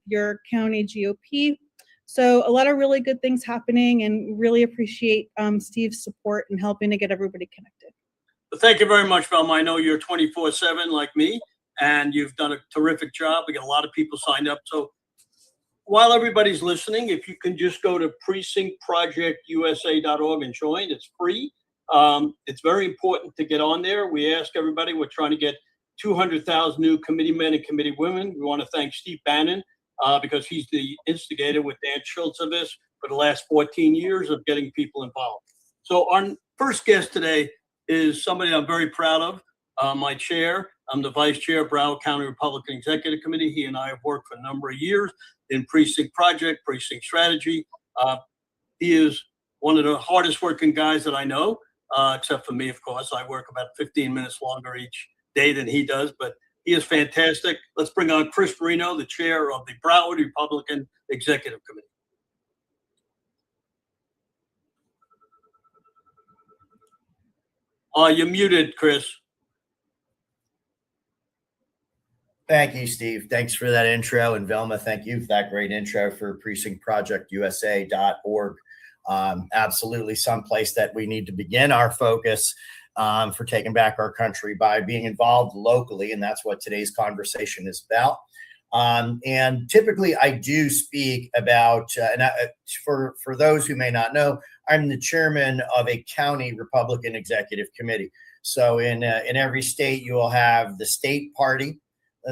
your county GOP. So a lot of really good things happening, and really appreciate Steve's support in helping to get everybody connected. Well, thank you very much, Velma. I know you're 24/7 like me, and you've done a terrific job. We got a lot of people signed up. So while everybody's listening, if you can just go to precinctprojectusa.org and join, it's free. It's very important to get on there. We ask everybody, we're trying to get 200,000 new committee men and committee women. We want to thank Steve Bannon because he's the instigator with Dan Schultz of this for the last 14 years of getting people involved. So our first guest today is somebody I'm very proud of, my chair. I'm the vice chair of Broward County Republican Executive Committee. He and I have worked for a number of years in Precinct Project, Precinct Strategy. He is one of the hardest working guys that I know, except for me, of course. I work about 15 minutes longer each day than he does, but he is fantastic. Let's bring on Chris Marino, the chair of the Broward Republican Executive Committee. You're muted, Chris. Thank you, Steve. Thanks for that intro. And Velma, thank you for that great intro for PrecinctProjectUSA.org. Absolutely someplace that we need to begin our focus for taking back our country by being involved locally. And that's what today's conversation is about. And typically I do speak about, for those who may not know, I'm the chairman of a county Republican executive committee. So in every state, you will have the state party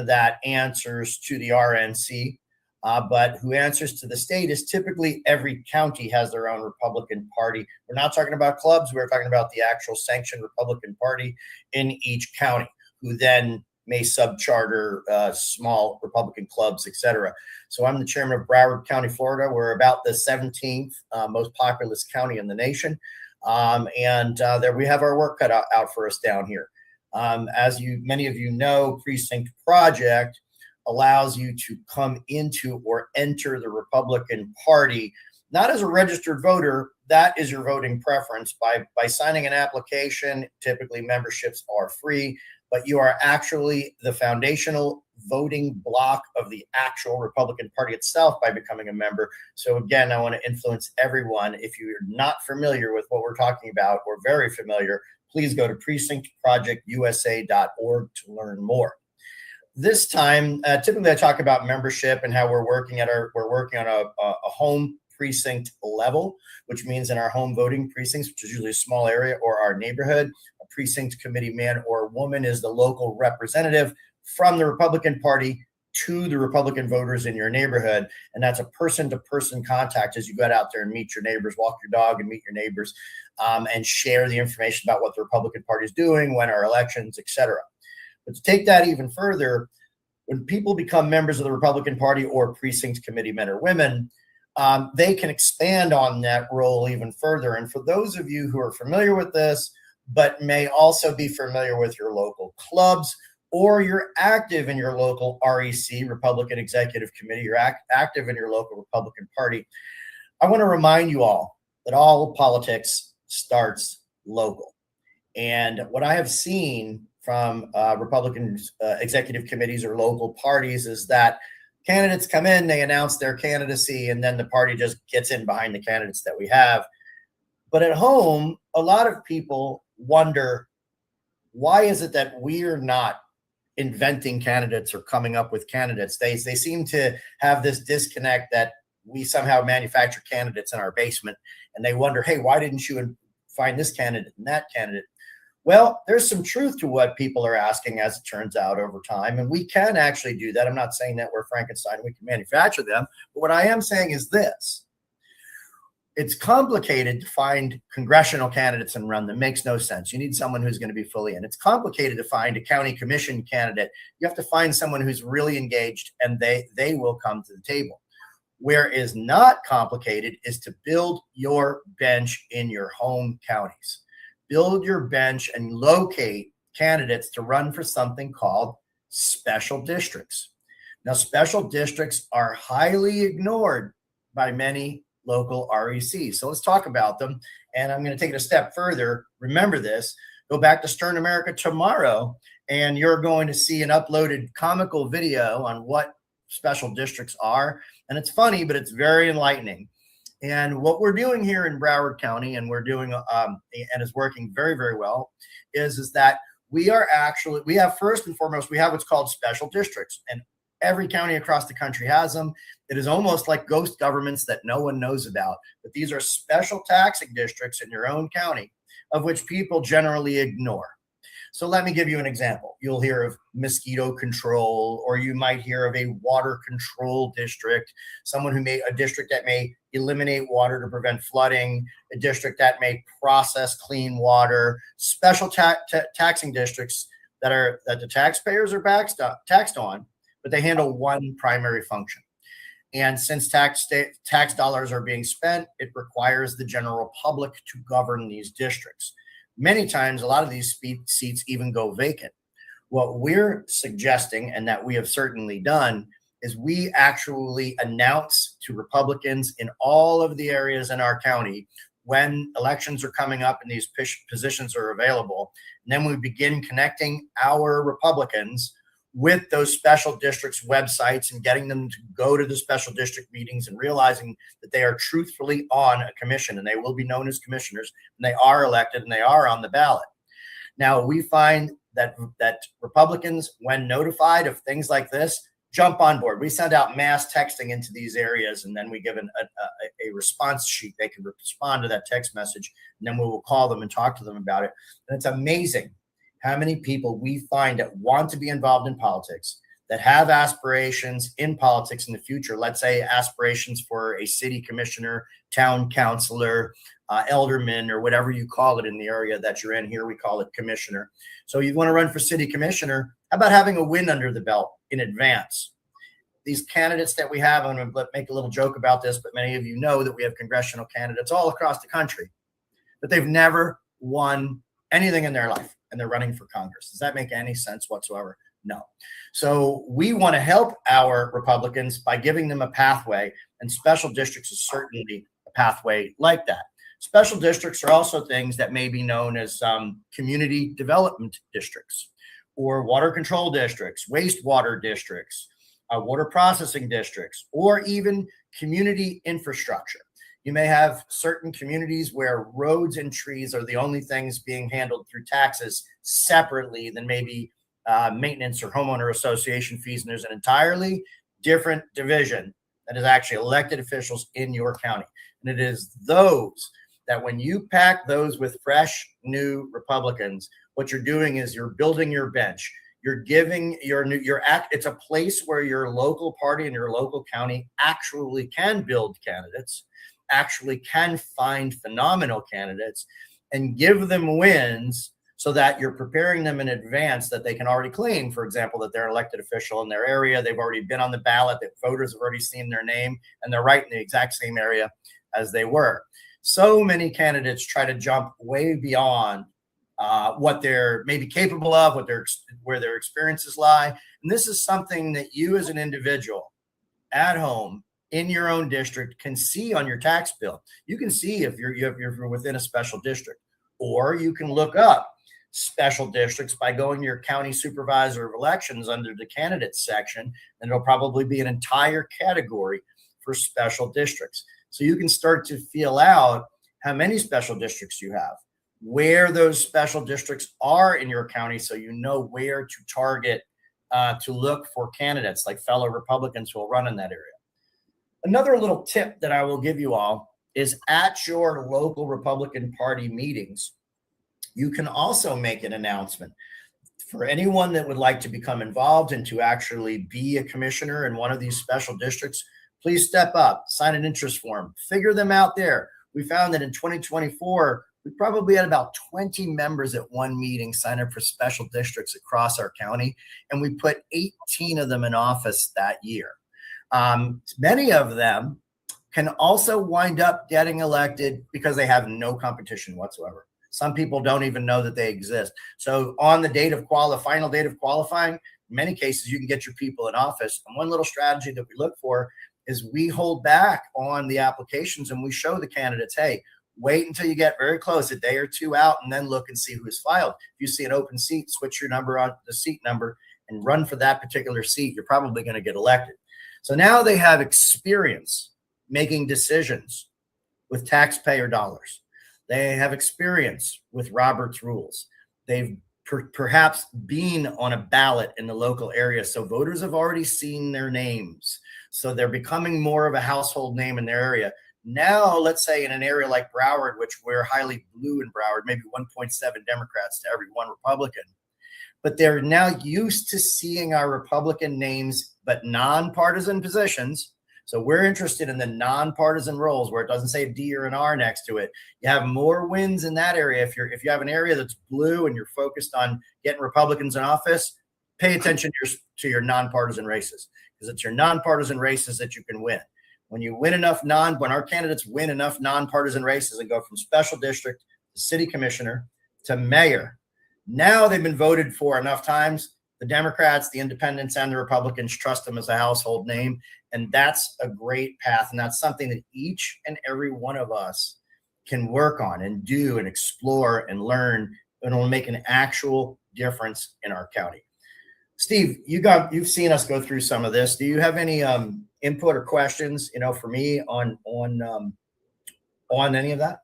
that answers to the RNC, but who answers to the state is typically every county has their own Republican Party. We're not talking about clubs. We're talking about the actual sanctioned Republican Party in each county, who then may subcharter small Republican clubs, etc. So I'm the chairman of Broward County, Florida. We're about the 17th most populous county in the nation. And there we have our work cut out for us down here. As many of you know, Precinct Project allows you to come into or enter the Republican Party, not as a registered voter. That is your voting preference. By signing an application, typically memberships are free, but you are actually the foundational voting block of the actual Republican Party itself by becoming a member. So again, I want to influence everyone. If you're not familiar with what we're talking about or very familiar, please go to PrecinctProjectUSA.org to learn more. This time, typically I talk about membership and how we're working on a home precinct level, which means in our home voting precincts, which is usually a small area or our neighborhood, a precinct committee man or woman is the local representative from the Republican Party to the Republican voters in your neighborhood. And that's a person-to-person contact as you go out there and meet your neighbors, walk your dog and meet your neighbors, and share the information about what the Republican Party is doing, when our elections, etc. But to take that even further, when people become members of the Republican Party or precinct committee men or women, they can expand on that role even further. And for those of you who are familiar with this, but may also be familiar with your local clubs, or you're active in your local REC, Republican Executive Committee, you're active in your local Republican Party, I want to remind you all that all politics starts local. And what I have seen from Republican executive committees or local parties is that candidates come in, they announce their candidacy, and then the party just gets in behind the candidates that we have. But at home, a lot of people wonder, why is it that we're not inventing candidates or coming up with candidates? They seem to have this disconnect that we somehow manufacture candidates in our basement, and they wonder, hey, why didn't you find this candidate and that candidate? Well, there's some truth to what people are asking, as it turns out, over time, and we can actually do that. I'm not saying that we're Frankenstein, we can manufacture them, but what I am saying is this. It's complicated to find congressional candidates and run them. Makes no sense. You need someone who's going to be fully in. It's complicated to find a county commission candidate. You have to find someone who's really engaged, and they will come to the table. Where is not complicated is to build your bench in your home counties. Build your bench and locate candidates to run for something called special districts. Now, special districts are highly ignored by many local RECs. So let's talk about them. And I'm going to take it a step further. Remember this, go back to Stern America tomorrow, and you're going to see an uploaded comical video on what special districts are. And it's funny, but it's very enlightening. And what we're doing here in Broward County, and we're doing, and is working very, very well, is that we have first and foremost, we have what's called special districts, and every county across the country has them. It is almost like ghost governments that no one knows about, but these are special taxing districts in your own county, of which people generally ignore. So let me give you an example. You'll hear of mosquito control, or you might hear of a water control district, a district that may eliminate water to prevent flooding, a district that may process clean water, special taxing districts that the taxpayers are taxed on, but they handle one primary function. And since tax dollars are being spent, it requires the general public to govern these districts. Many times, a lot of these seats even go vacant. What we're suggesting, and that we have certainly done, is we actually announce to Republicans in all of the areas in our county when elections are coming up and these positions are available. And then we begin connecting our Republicans with those special districts websites and getting them to go to the special district meetings and realizing that they are truthfully on a commission and they will be known as commissioners and they are elected and they are on the ballot. Now, we find that Republicans, when notified of things like this, jump on board. We send out mass texting into these areas, and then we give a response sheet. They can respond to that text message, and then we will call them and talk to them about it. And it's amazing how many people we find that want to be involved in politics, that have aspirations in politics in the future. Let's say aspirations for a city commissioner, town councilor, alderman, or whatever you call it in the area that you're in. Here we call it commissioner. So you want to run for city commissioner, how about having a win under the belt in advance? These candidates that we have, I'm going to make a little joke about this, but many of you know that we have congressional candidates all across the country, but they've never won anything in their life, and they're running for Congress. Does that make any sense whatsoever? No. So we want to help our Republicans by giving them a pathway, and special districts is certainly a pathway like that. Special districts are also things that may be known as community development districts, or water control districts, wastewater districts, water processing districts, or even community infrastructure. You may have certain communities where roads and trees are the only things being handled through taxes separately than maybe maintenance or homeowner association fees. And there's an entirely different division that is actually elected officials in your county. And it is those that when you pack those with fresh, new Republicans, what you're doing is you're building your bench. You're giving it's a place where your local party and your local county actually can build candidates, actually can find phenomenal candidates and give them wins, so that you're preparing them in advance that they can already claim, for example, that they're an elected official in their area. They've already been on the ballot, that voters have already seen their name, and they're right in the exact same area as they were. So many candidates try to jump way beyond what they're maybe capable of, where their experiences lie. And this is something that you as an individual at home in your own district can see on your tax bill. You can see if you're within a special district, or you can look up special districts by going to your county supervisor of elections under the candidates section, and it'll probably be an entire category for special districts. So you can start to feel out how many special districts you have, where those special districts are in your county, so you know where to target to look for candidates like fellow Republicans who will run in that area. Another little tip that I will give you all is at your local Republican Party meetings, you can also make an announcement for anyone that would like to become involved and to actually be a commissioner in one of these special districts. Please step up, sign an interest form, figure them out there. We found that in 2024, we probably had about 20 members at one meeting sign up for special districts across our county, and we put 18 of them in office that year. Many of them can also wind up getting elected because they have no competition whatsoever. Some people don't even know that they exist. So on the final date of qualifying, in many cases, you can get your people in office. And one little strategy that we look for is we hold back on the applications and we show the candidates, hey, wait until you get very close, a day or two out, and then look and see who's filed. If you see an open seat, switch your number on the seat number and run for that particular seat. You're probably going to get elected. So now they have experience making decisions with taxpayer dollars. They have experience with Robert's rules. They've perhaps been on a ballot in the local area. So voters have already seen their names. So they're becoming more of a household name in their area. Now, let's say in an area like Broward, which we're highly blue in Broward, maybe 1.7 Democrats to every one Republican, but they're now used to seeing our Republican names, but nonpartisan positions. So we're interested in the nonpartisan roles where it doesn't say a D or an R next to it. You have more wins in that area. If you have an area that's blue and you're focused on getting Republicans in office, pay attention to your nonpartisan races, because it's your nonpartisan races that you can win. When you win enough when our candidates win enough nonpartisan races and go from special district to city commissioner to mayor, now they've been voted for enough times. The Democrats, the independents, and the Republicans trust them as a household name. And that's a great path. And that's something that each and every one of us can work on and do and explore and learn. And it'll make an actual difference in our county. Steve, you've seen us go through some of this. Do you have any input or questions, for me on any of that?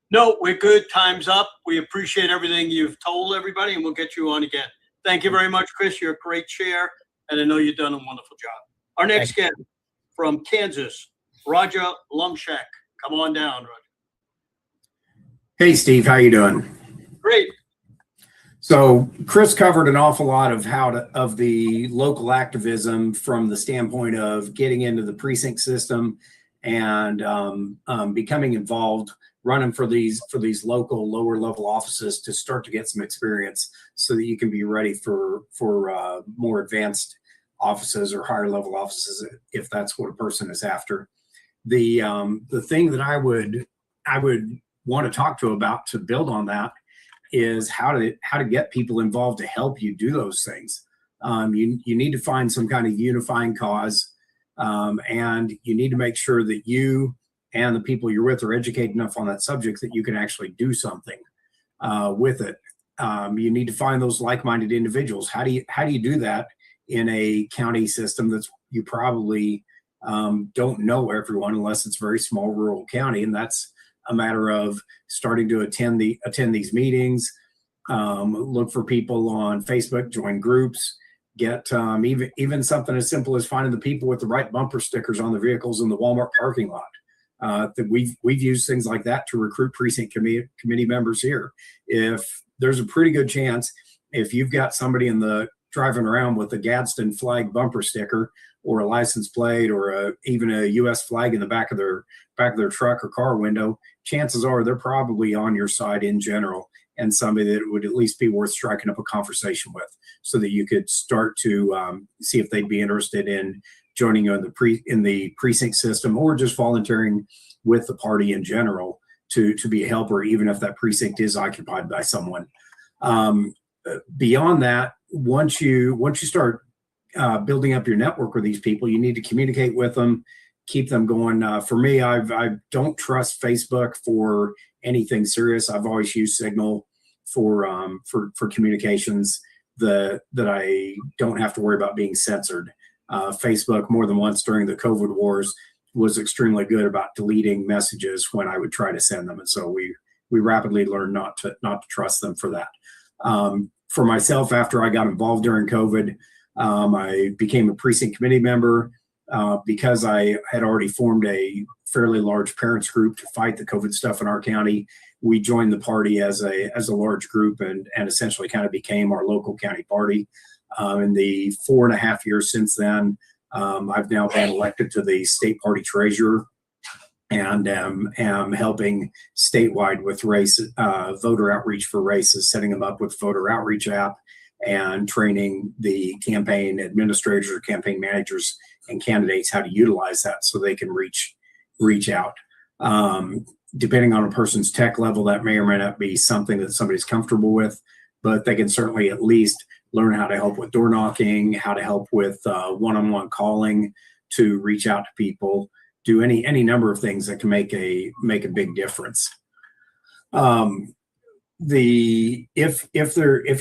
No, we're good. Time's up. We appreciate everything you've told everybody, and we'll get you on again. Thank you very much, Chris. You're a great chair, and I know you've done a wonderful job. Our next guest from Kansas, Roger Lumshak. Come on down, Roger. Hey, Steve. How you doing? Great. So Chris covered an awful lot of the local activism from the standpoint of getting into the precinct system and becoming involved, running for these local lower level offices to start to get some experience so that you can be ready for more advanced offices or higher level offices if that's what a person is after. The thing that I would want to talk to about to build on that is how to get people involved to help you do those things. You need to find some kind of unifying cause, and you need to make sure that you and the people you're with are educated enough on that subject that you can actually do something with it. You need to find those like-minded individuals. How do you do that in a county system that's you probably don't know everyone unless it's a very small rural county, and that's a matter of starting to attend these meetings, look for people on Facebook, join groups, get even something as simple as finding the people with the right bumper stickers on the vehicles in the Walmart parking lot. That we've used things like that to recruit precinct committee members here. If there's a pretty good chance, if you've got somebody driving around with a Gadsden flag bumper sticker or a license plate or even a U.S. flag in the back of their truck or car window, chances are they're probably on your side in general and somebody that would at least be worth striking up a conversation with so that you could start to see if they'd be interested in joining you in the precinct system or just volunteering with the party in general to be a helper, even if that precinct is occupied by someone. Beyond that, once you start building up your network with these people, you need to communicate with them, keep them going. For me, I don't trust Facebook for anything serious. I've always used Signal for communications that I don't have to worry about being censored. Facebook more than once during the COVID wars was extremely good about deleting messages when I would try to send them, and so we rapidly learned not to trust them for that. For myself, after I got involved during COVID, I became a precinct committee member because I had already formed a fairly large parents group to fight the COVID stuff in our county. We joined the party as a large group and essentially kind of became our local county party. In the 4.5 years since then, I've now been elected to the state party treasurer and am helping statewide with voter outreach for races, setting them up with voter outreach app and training the campaign administrators or campaign managers and candidates how to utilize that so they can reach out. Depending on a person's tech level, that may or may not be something that somebody's comfortable with, but they can certainly at least learn how to help with door knocking, how to help with one-on-one calling to reach out to people, do any number of things that can make a big difference. if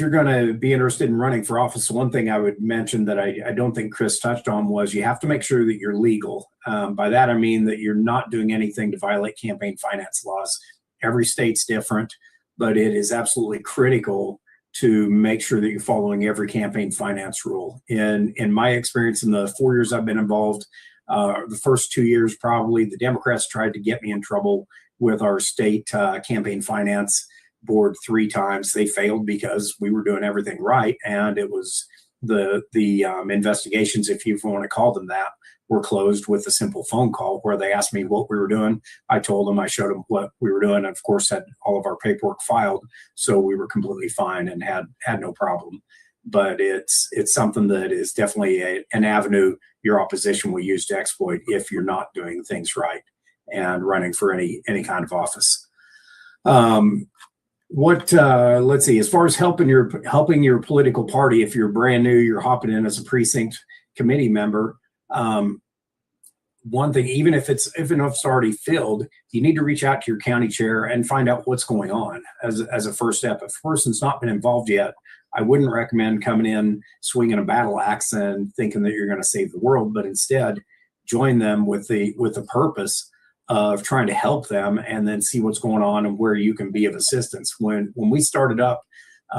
you're going to be interested in running for office, one thing I would mention that I don't think Chris touched on was you have to make sure that you're legal. By that I mean that you're not doing anything to violate campaign finance laws. Every state's different, but it is absolutely critical to make sure that you're following every campaign finance rule. In my experience, in the 4 years I've been involved, the first 2 years probably, the Democrats tried to get me in trouble with our state campaign finance board 3 times. They failed because we were doing everything right, and it was the investigations, if you want to call them that, were closed with a simple phone call where they asked me what we were doing. I told them, I showed them what we were doing, and of course had all of our paperwork filed, so we were completely fine and had no problem. But it's something that is definitely an avenue your opposition will use to exploit if you're not doing things right and running for any kind of office. Let's see, as far as helping your political party, if you're brand new, you're hopping in as a precinct committee member, one thing, even if it's already filled, you need to reach out to your county chair and find out what's going on as a first step. If a person's not been involved yet, I wouldn't recommend coming in swinging a battle axe and thinking that you're going to save the world, but instead join them with the purpose of trying to help them, and then see what's going on and where you can be of assistance. When we started up,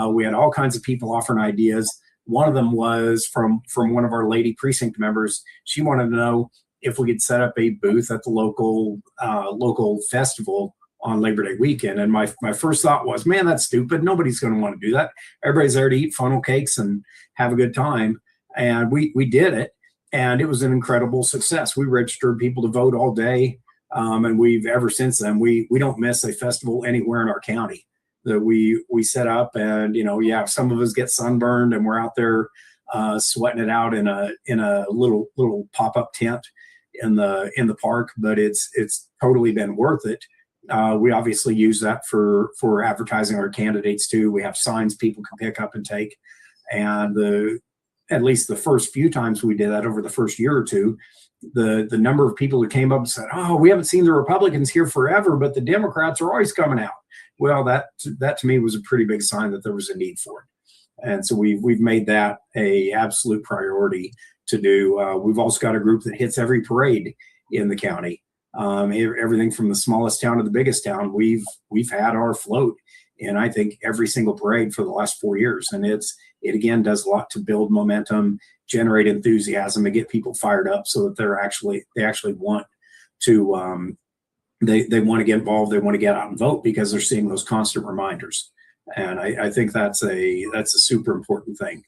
we had all kinds of people offering ideas. One of them was from one of our lady precinct members. She wanted to know if we could set up a booth at the local festival on Labor Day weekend. And my first thought was, man, that's stupid. Nobody's going to want to do that. Everybody's there to eat funnel cakes and have a good time. And we did it, and it was an incredible success. We registered people to vote all day. And we've ever since then, we don't miss a festival anywhere in our county that we set up. And, some of us get sunburned and we're out there sweating it out in a little pop-up tent in the park, but it's totally been worth it. We obviously use that for advertising our candidates too. We have signs people can pick up and take. And at least the first few times we did that, over the first year or two, the number of people who came up and said, oh, we haven't seen the Republicans here forever, but the Democrats are always coming out. Well, that to me was a pretty big sign that there was a need for it. And so we've made that a absolute priority to do. We've also got a group that hits every parade in the county. Everything from the smallest town to the biggest town, we've had our float in, I think, every single parade for the last 4 years. And it again does a lot to build momentum, generate enthusiasm, and get people fired up so that they actually want to they want to get involved, they want to get out and vote, because they're seeing those constant reminders. And I think that's a super important thing.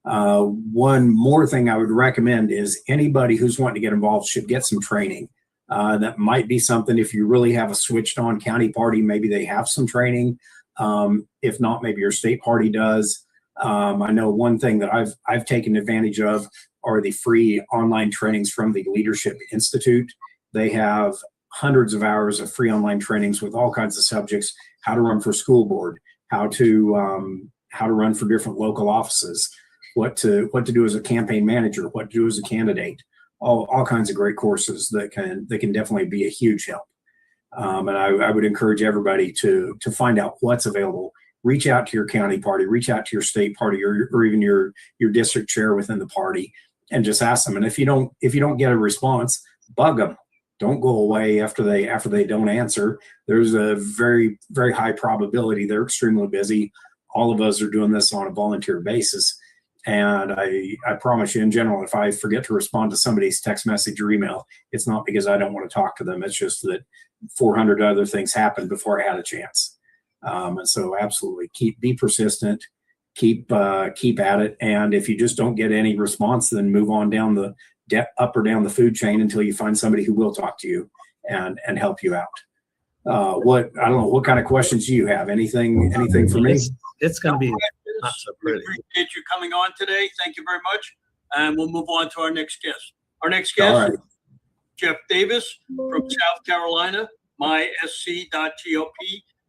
One more thing I would recommend is anybody who's wanting to get involved should get some training. That might be something, if you really have a switched on county party, maybe they have some training. If not, maybe your state party does. I know one thing that I've taken advantage of are the free online trainings from the Leadership Institute. They have hundreds of hours of free online trainings with all kinds of subjects: how to run for school board, how to run for different local offices, what to do as a campaign manager, what to do as a candidate. All kinds of great courses that can definitely be a huge help. And I would encourage everybody to find out what's available. Reach out to your county party, reach out to your state party, or even your district chair within the party, and just ask them. And if you don't get a response, bug them. Don't go away after they don't answer. There's a very, very high probability they're extremely busy. All of us are doing this on a volunteer basis. And I promise you, in general, if I forget to respond to somebody's text message or email, it's not because I don't want to talk to them. It's just that 400 other things happened before I had a chance. And so absolutely be persistent, keep at it. And if you just don't get any response, then move on down up or down the food chain until you find somebody who will talk to you and help you out. I don't know, what kind of questions do you have? Anything for me? It's going to be not so We pretty. appreciate you coming on today. Thank you very much. And we'll move on to our next guest. Our next guest is Jeff Davis from South Carolina, mysc.top.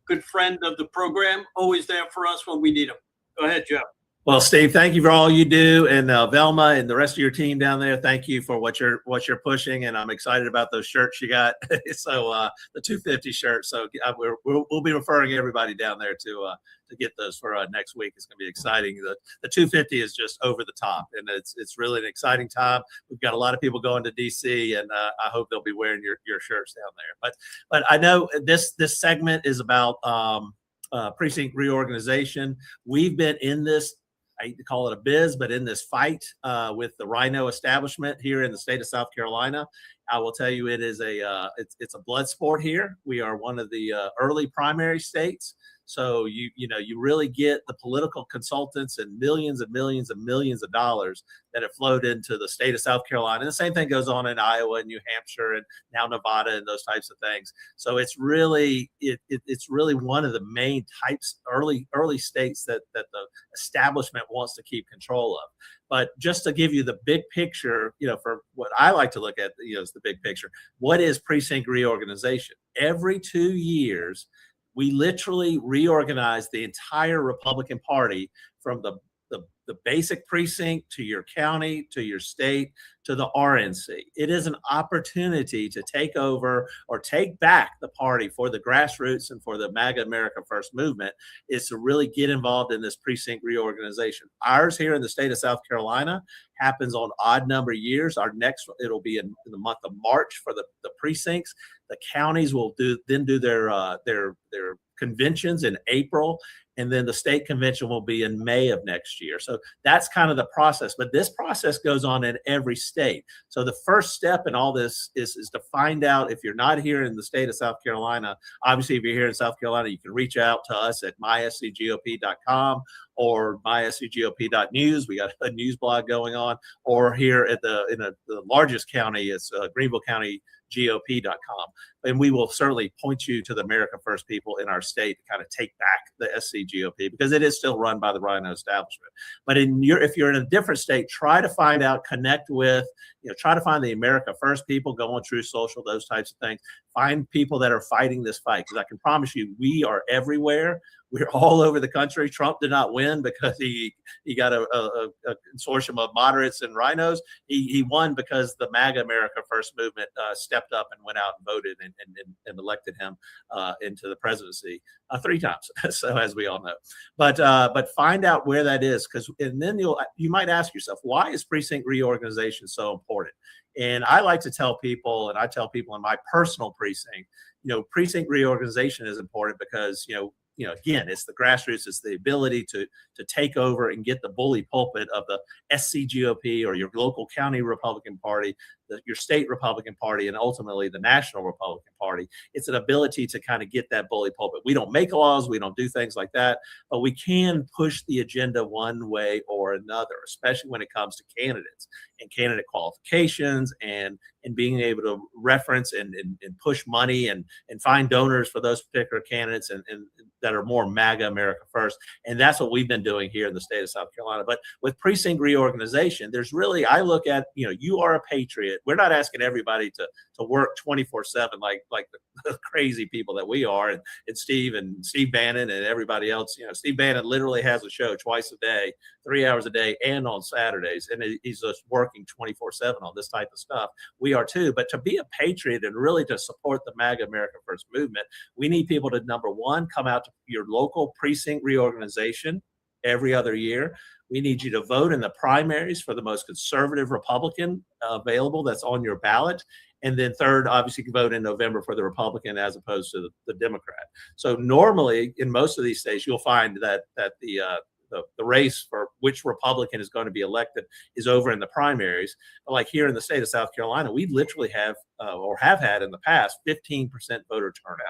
Good friend of the program, always there for us when we need him. Go ahead, Jeff. Well, Steve, thank you for all you do, and Velma and the rest of your team down there. Thank you for what you're pushing, and I'm excited about those shirts you got. So the 250 shirts. So we'll be referring everybody down there to get those for next week. It's going to be exciting. The 250 is just over the top, and it's really an exciting time. We've got a lot of people going to DC, and I hope they'll be wearing your shirts down there. But I know this segment is about precinct reorganization. We've been in this, I hate to call it a biz, but in this fight with the Rhino establishment here in the state of South Carolina. I will tell you, it is it's a blood sport here. We are one of the early primary states. So you really get the political consultants and millions and millions and millions of dollars that have flowed into the state of South Carolina. And the same thing goes on in Iowa and New Hampshire and now Nevada and those types of things. So it's really it's really one of the main types early states that the establishment wants to keep control of. But just to give you the big picture, for what I like to look at, is the big picture. What is precinct reorganization? Every 2 years, we literally reorganize the entire Republican Party from the basic precinct to your county, to your state, to the RNC. It is an opportunity to take over or take back the party for the grassroots and for the MAGA America First movement, is to really get involved in this precinct reorganization. Ours here in the state of South Carolina happens on odd number years. Our next, it'll be in the month of March for the precincts. The counties will do their conventions in April, and then the state convention will be in May of next year. So that's kind of the process. But this process goes on in every state. So the first step in all this is to find out, if you're not here in the state of South Carolina. Obviously, if you're here in South Carolina, you can reach out to us at myscgop.com or myscgop.news. We got a news blog going on. Or here at the largest county, it's Greenville County GOP.com. And we will certainly point you to the America First people in our state to kind of take back the SCGOP, because it is still run by the Rhino establishment. But if you're in a different state, try to find out, connect with, try to find the America First people, go on Truth Social, those types of things. Find people that are fighting this fight, because I can promise you, we are everywhere. We're all over the country. Trump did not win because he got a consortium of moderates and rhinos. He won because the MAGA America First movement stepped up and went out and voted and elected him into the presidency 3 times. So, as we all know, but find out where that is, and then you might ask yourself, why is precinct reorganization so important? And I like to tell people, and I tell people in my personal precinct, precinct reorganization is important because, again, it's the grassroots, it's the ability to take over and get the bully pulpit of the SCGOP or your local county Republican Party, your state Republican Party, and ultimately the national Republican Party. It's an ability to kind of get that bully pulpit. We don't make laws, we don't do things like that, but we can push the agenda one way or another, especially when it comes to candidates and candidate qualifications and being able to reference and push money and find donors for those particular candidates and that are more MAGA America First. And that's what we've been doing here in the state of South Carolina. But with precinct reorganization, there's really, I look at, you are a patriot. We're not asking everybody to work 24/7 like the crazy people that we are, and Steve Bannon and everybody else. Steve Bannon literally has a show twice a day, 3 hours a day, and on Saturdays, and he's just working 24/7 on this type of stuff. We are too. But to be a patriot and really to support the MAGA America First movement, we need people to, number one, come out to your local precinct reorganization every other year. We need you to vote in the primaries for the most conservative Republican available that's on your ballot. And then third, obviously, you can vote in November for the Republican as opposed to the Democrat. So normally in most of these states, you'll find that the race for which Republican is going to be elected is over in the primaries. Like here in the state of South Carolina, we literally have or have had in the past 15% voter turnout.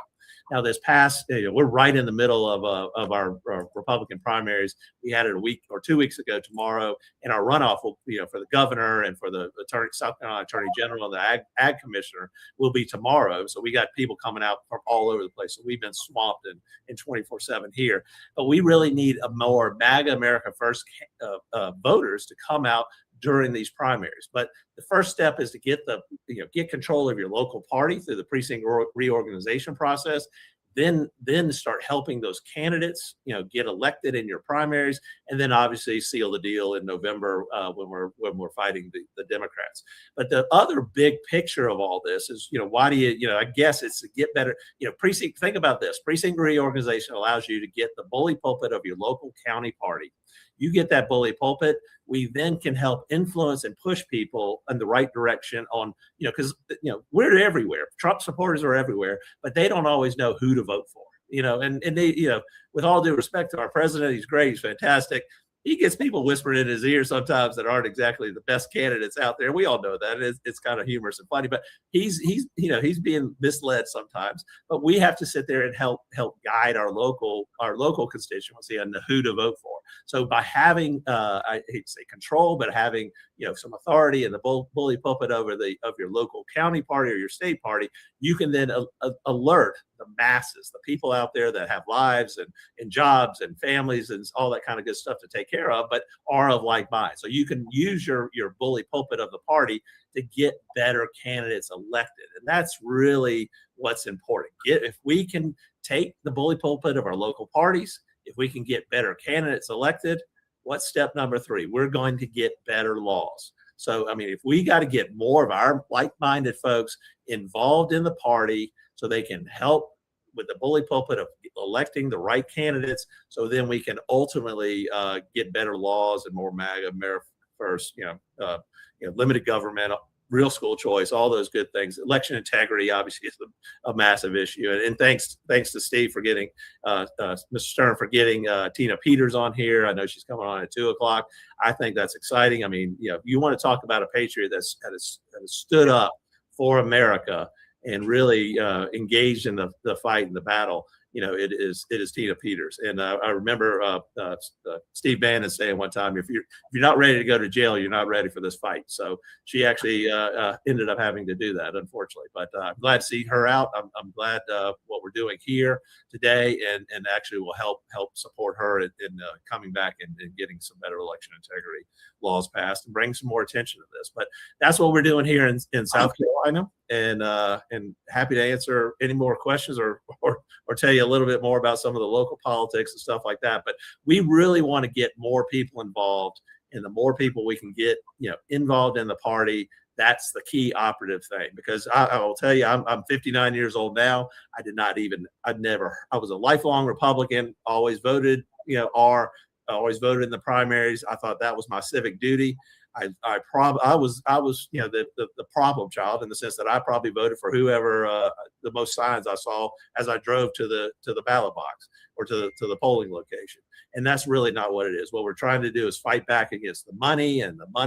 Now, this past, we're right in the middle of our Republican primaries. We had it a week or 2 weeks ago tomorrow, and our runoff will, for the governor and for the South Carolina Attorney General and the Ag Commissioner will be tomorrow. So we got people coming out from all over the place. So we've been swamped in 24/7 here. But we really need a more MAGA America First voters to come out during these primaries. But the first step is to get control of your local party through the precinct reorganization process. then start helping those candidates, get elected in your primaries, and then obviously seal the deal in November when we're fighting the Democrats. But the other big picture of all this is, why do you, I guess it's to get better, precinct. Think about this: precinct reorganization allows you to get the bully pulpit of your local county party. You get that bully pulpit, we then can help influence and push people in the right direction on, because, we're everywhere. Trump supporters are everywhere, but they don't always know who to vote for, and they, with all due respect to our president, he's great, he's fantastic. He gets people whispering in his ear sometimes that aren't exactly the best candidates out there. We all know that. It's kind of humorous and funny, but he's being misled sometimes. But we have to sit there and help guide our local constituency on who to vote for. So by having, I hate to say control, but having some authority in the bully pulpit of your local county party or your state party, you can then alert the masses, the people out there that have lives and jobs and families and all that kind of good stuff to take care of, but are of like mind. So you can use your bully pulpit of the party to get better candidates elected. And that's really what's important. If we can take the bully pulpit of our local parties, if we can get better candidates elected, what's step number 3? We're going to get better laws. So, if we got to get more of our like-minded folks involved in the party so they can help with the bully pulpit of electing the right candidates, so then we can ultimately get better laws and more MAGA, America First, limited government, real school choice, all those good things. Election integrity obviously is a massive issue. And thanks to Steve for getting Mr. Stern for getting Tina Peters on here. I know she's coming on at 2:00. I think that's exciting. You want to talk about a patriot that has stood up for America and really engaged in the fight and the battle. It is Tina Peters. And I remember Steve Bannon saying one time, if you're not ready to go to jail, you're not ready for this fight. So she actually ended up having to do that, unfortunately. But I'm glad to see her out. I'm glad what we're doing here today and actually will help support her in coming back and getting some better election integrity laws passed and bring some more attention to this. But that's what we're doing here in South Carolina. And happy to answer any more questions or tell you a little bit more about some of the local politics and stuff like that. But we really want to get more people involved, and the more people we can get, involved in the party, that's the key operative thing. Because I will tell you, I'm 59 years old now. I was a lifelong Republican, always voted, always voted in the primaries. I thought that was my civic duty. I was the problem child in the sense that I probably voted for whoever the most signs I saw as I drove to the ballot box or to the polling location. And that's really not what it is. What we're trying to do is fight back against the money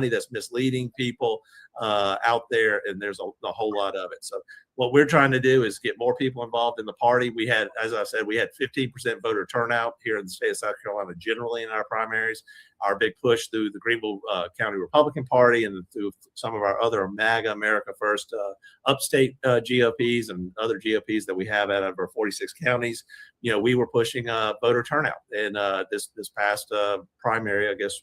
that's misleading people out there. And there's a whole lot of it. So what we're trying to do is get more people involved in the party. We had, as I said, we had 15% voter turnout here in the state of South Carolina generally in our primaries. Our big push through the Greenville County Republican Party and through some of our other MAGA, America First, upstate GOPs and other GOPs that we have out of our 46 counties, we were pushing voter turnout. And this past primary, I guess,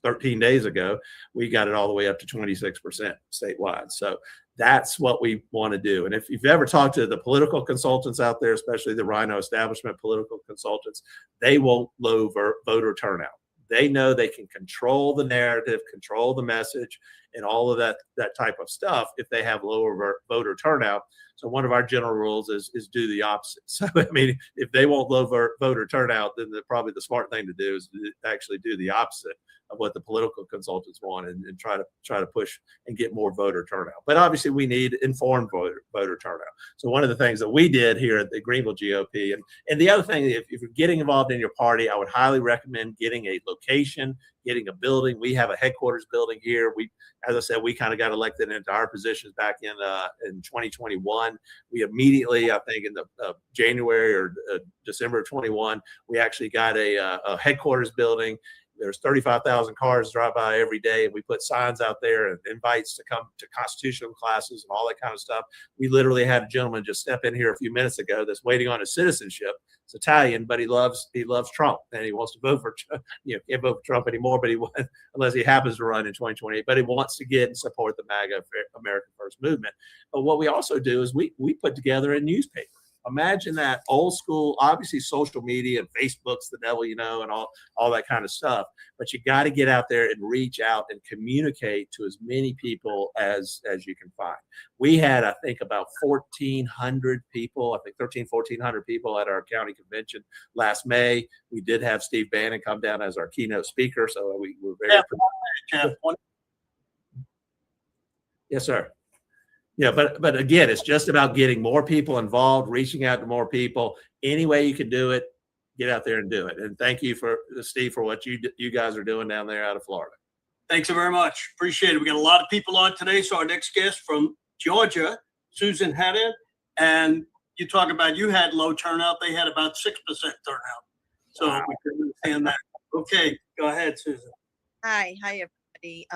13 days ago, we got it all the way up to 26% statewide. So that's what we want to do. And if you've ever talked to the political consultants out there, especially the Rhino establishment political consultants, they won't low voter turnout. They know they can control the narrative, control the message, and all of that type of stuff if they have lower voter turnout. So one of our general rules is do the opposite. So, if they won't low voter turnout, then probably the smart thing to do is to actually do the opposite of what the political consultants want and try to push and get more voter turnout. But obviously we need informed voter turnout. So one of the things that we did here at the Greenville GOP, and the other thing, if you're getting involved in your party, I would highly recommend getting a location, getting a building. We have a headquarters building here. As I said, we kind of got elected into our positions back in 2021. We immediately, I think in the January or December of 21, we actually got a headquarters building. There's 35,000 cars drive by every day, and we put signs out there and invites to come to constitutional classes and all that kind of stuff. We literally had a gentleman just step in here a few minutes ago that's waiting on his citizenship. It's Italian, but he loves Trump, and he wants to vote for can't vote for Trump anymore, but unless he happens to run in 2028. But he wants to get and support the MAGA American First movement. But what we also do is we put together a newspaper. Imagine that old school, obviously social media and Facebook's the devil, you know, and all that kind of stuff. But you got to get out there and reach out and communicate to as many people as you can find. We had, I think, about 1,400 people, I think 1,400 people at our county convention last May. We did have Steve Bannon come down as our keynote speaker, so we were very. Jeff, Yes, sir. Yeah, but again, it's just about getting more people involved, reaching out to more people. Any way you can do it, get out there and do it. And thank you for Steve for what you guys are doing down there out of Florida. thanks very much. Appreciate it. We got a lot of people on today. So our next guest from Georgia, Susan Haddad, and you talk about you had low turnout. They had about 6% turnout. So Wow. we can understand that. Okay, go ahead, Susan. Hi, everybody.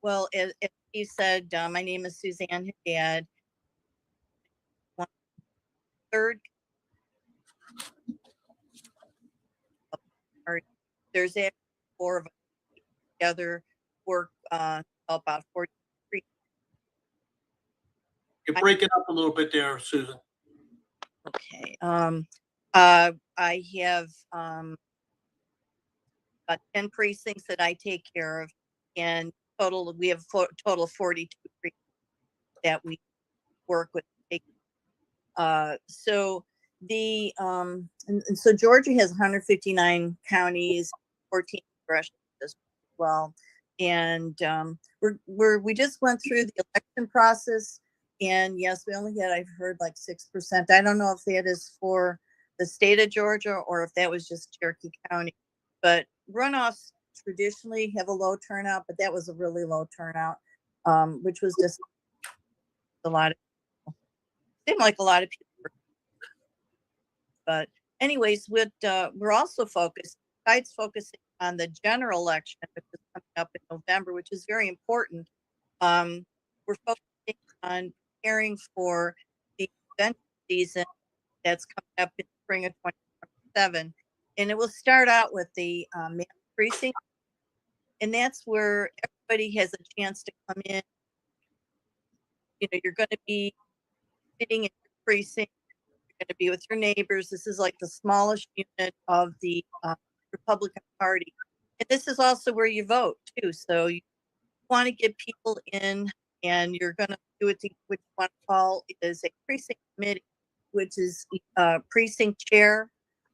Well, as you said, my name is Suzanne Haddad. Third, there's actually 4 of us together work about 43. You're breaking up a little bit there, Susan. Okay. I have about 10 precincts that I take care of, and we have total of 42 precincts that we work with. So so Georgia has 159 counties, 14 congressional districts as well, and we just went through the election process, and yes, we only had, I've heard, like 6%. I don't know if that is for the state of Georgia or if that was just Cherokee County, but runoffs traditionally have a low turnout, but that was a really low turnout, which was just a lot of people. Seemed like a lot of people. But anyways, we're also besides focusing on the general election, which is coming up in November, which is very important. We're focusing on preparing for the event season that's coming up in spring of 2027. And it will start out with the mass precinct. And that's where everybody has a chance to come in. You know, you're going to be sitting in your precinct. You're going to be with your neighbors. This is like the smallest unit of the Republican Party. And this is also where you vote, too. So you want to get people in, and you're going to do it, what you want to call is a precinct committee, which is a precinct chair,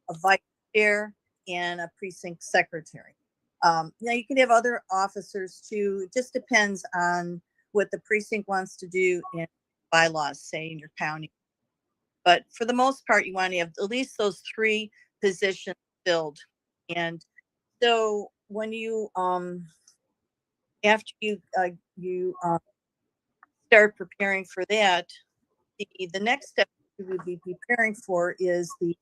a vice chair, and a precinct secretary. Now, you can have other officers, too. It just depends on what the precinct wants to do and bylaws say in your county. But for the most part, you want to have at least those 3 positions filled. And so when you after you start preparing for that, the next step you would be preparing for is the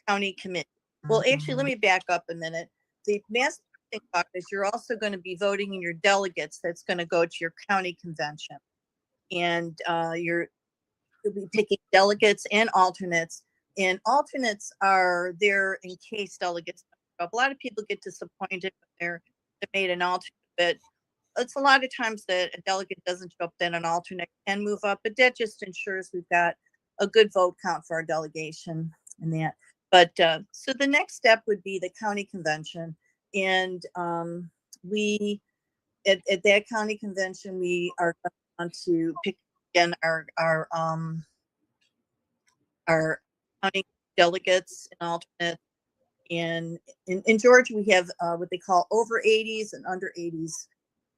county committee. Well, actually, let me back up a minute. The mass precinct caucus, you're also going to be voting in your delegates. That's going to go to your county convention, and you'll be picking delegates and alternates. And alternates are there in case delegates don't show up. A lot of people get disappointed when they're made an alternate, but it's a lot of times that a delegate doesn't show up, then an alternate can move up. But that just ensures we've got a good vote count for our delegation and that. But so the next step would be the county convention. And we, at that county convention, we are going to pick again our county delegates and alternates. And in Georgia, we have what they call over 80s and under 80s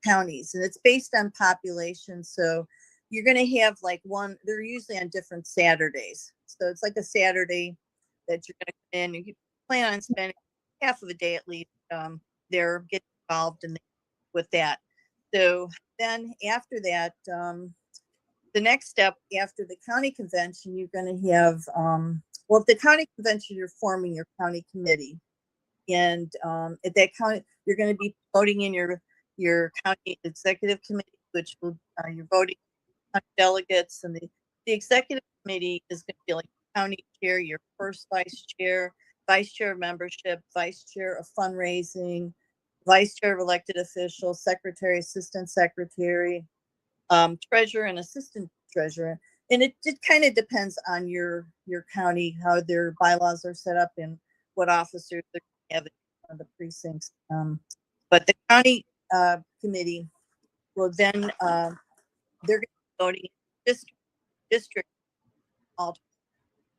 counties, and it's based on population. So you're going to have like they're usually on different Saturdays. So it's like a Saturday that you're going to come in, and you plan on spending half of a day at least there, getting involved with that. So then after that, the next step after the county convention, you're going to have, well, at the county convention, you're forming your county committee. And at that county, you're going to be voting in your county executive committee, which will, you're voting on delegates. And the executive committee is going to be like county chair, your first vice chair of membership, vice chair of fundraising, vice chair of elected officials, secretary, assistant secretary, treasurer, and assistant treasurer. and it kind of depends on your county, how their bylaws are set up and what officers they have on the precincts. But the county committee will then they're going to be voting district alternates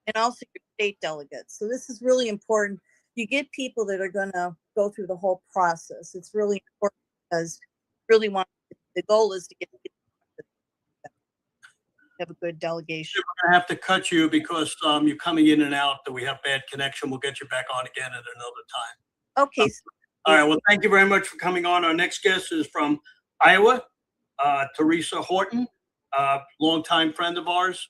and also your state delegates. So this is really important. You get people that are going to go through the whole process. It's really important because really the goal is to have a good delegation. We're gonna have to cut you because you're coming in and out, that we have bad connection. We'll get you back on again at another time. Okay. All right, well, thank you very much for coming on. Our next guest is from Iowa, Teresa Horton, longtime friend of ours.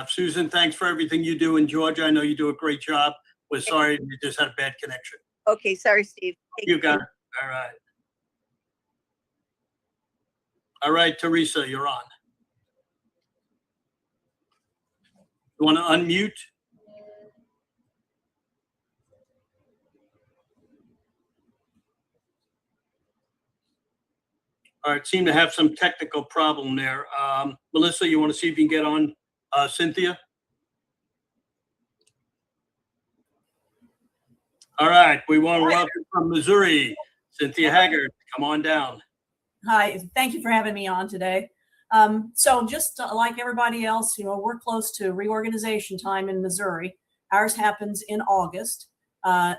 Susan, thanks for everything you do in Georgia. I know you do a great job. We're sorry you just had a bad connection. Okay, sorry, Steve. You got it. All right. All right, Teresa, you're on. You want to unmute? All right, seem to have some technical problem there. Melissa, you want to see if you can get on Cynthia? All right, we want to welcome from Missouri, Cynthia Haggard. Come on down. Hi, thank you for having me on today. So just like everybody else, we're close to reorganization time in Missouri. Ours happens in August. I'm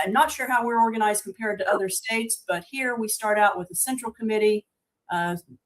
not sure how we're organized compared to other states, but here we start out with a central committee,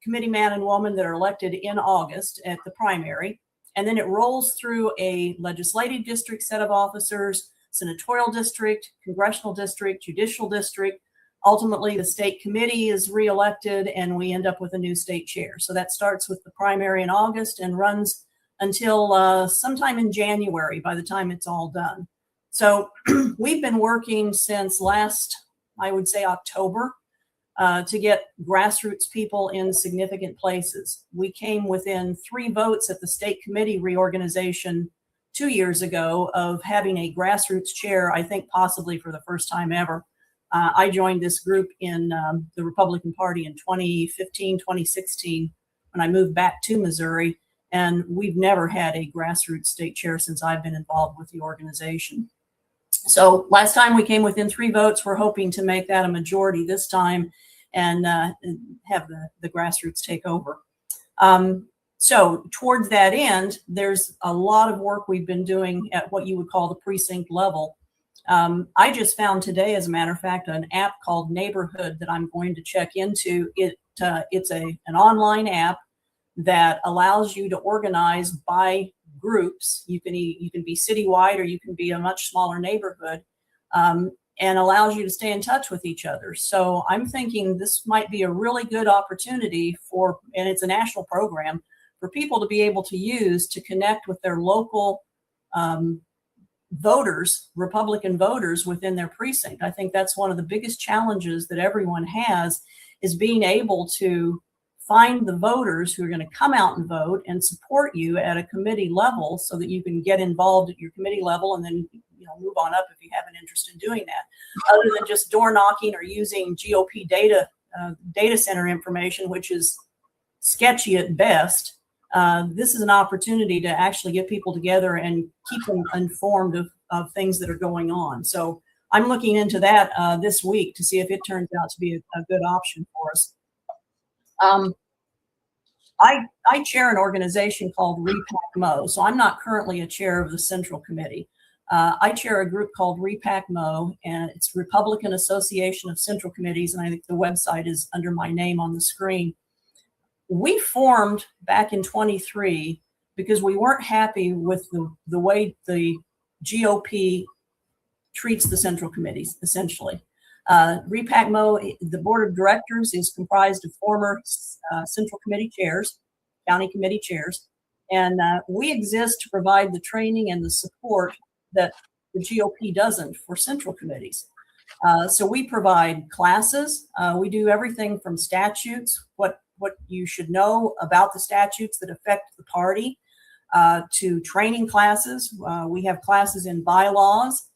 committee man and woman that are elected in August at the primary. And then it rolls through a legislative district set of officers, senatorial district, congressional district, judicial district. Ultimately, the state committee is reelected and we end up with a new state chair. So that starts with the primary in August and runs until sometime in January by the time it's all done. So we've been working since last, I would say, October to get grassroots people in significant places. We came within 3 votes at the state committee reorganization 2 years ago of having a grassroots chair, I think possibly for the first time ever. I joined this group in the Republican Party in 2015, 2016, when I moved back to Missouri, and we've never had a grassroots state chair since I've been involved with the organization. So last time we came within 3 votes. We're hoping to make that a majority this time and have the grassroots take over. So towards that end, there's a lot of work we've been doing at what you would call the precinct level. I just found today, as a matter of fact, an app called Neighborhood that I'm going to check into. It's an online app that allows you to organize by groups. You can be citywide or you can be a much smaller neighborhood, and allows you to stay in touch with each other. So I'm thinking this might be a really good opportunity and it's a national program, for people to be able to use to connect with their local voters, Republican voters within their precinct. I think that's one of the biggest challenges that everyone has, is being able to find the voters who are going to come out and vote and support you at a committee level so that you can get involved at your committee level and then move on up if you have an interest in doing that, other than just door knocking or using GOP data center information, which is sketchy at best. This is an opportunity to actually get people together and keep them informed of things that are going on. So I'm looking into that this week to see if it turns out to be a good option for us. I chair an organization called REPAC-MO, so I'm not currently a chair of the Central Committee. I chair a group called REPAC-MO, and it's Republican Association of Central Committees, and I think the website is under my name on the screen. We formed back in 23 because we weren't happy with the way the GOP treats the Central Committees, essentially. REPAC-MO, the board of directors is comprised of former Central Committee chairs, county committee chairs, and we exist to provide the training and the support that the GOP doesn't for Central Committees. So we provide classes. We do everything from statutes, what you should know about the statutes that affect the party, to training classes. We have classes in bylaws.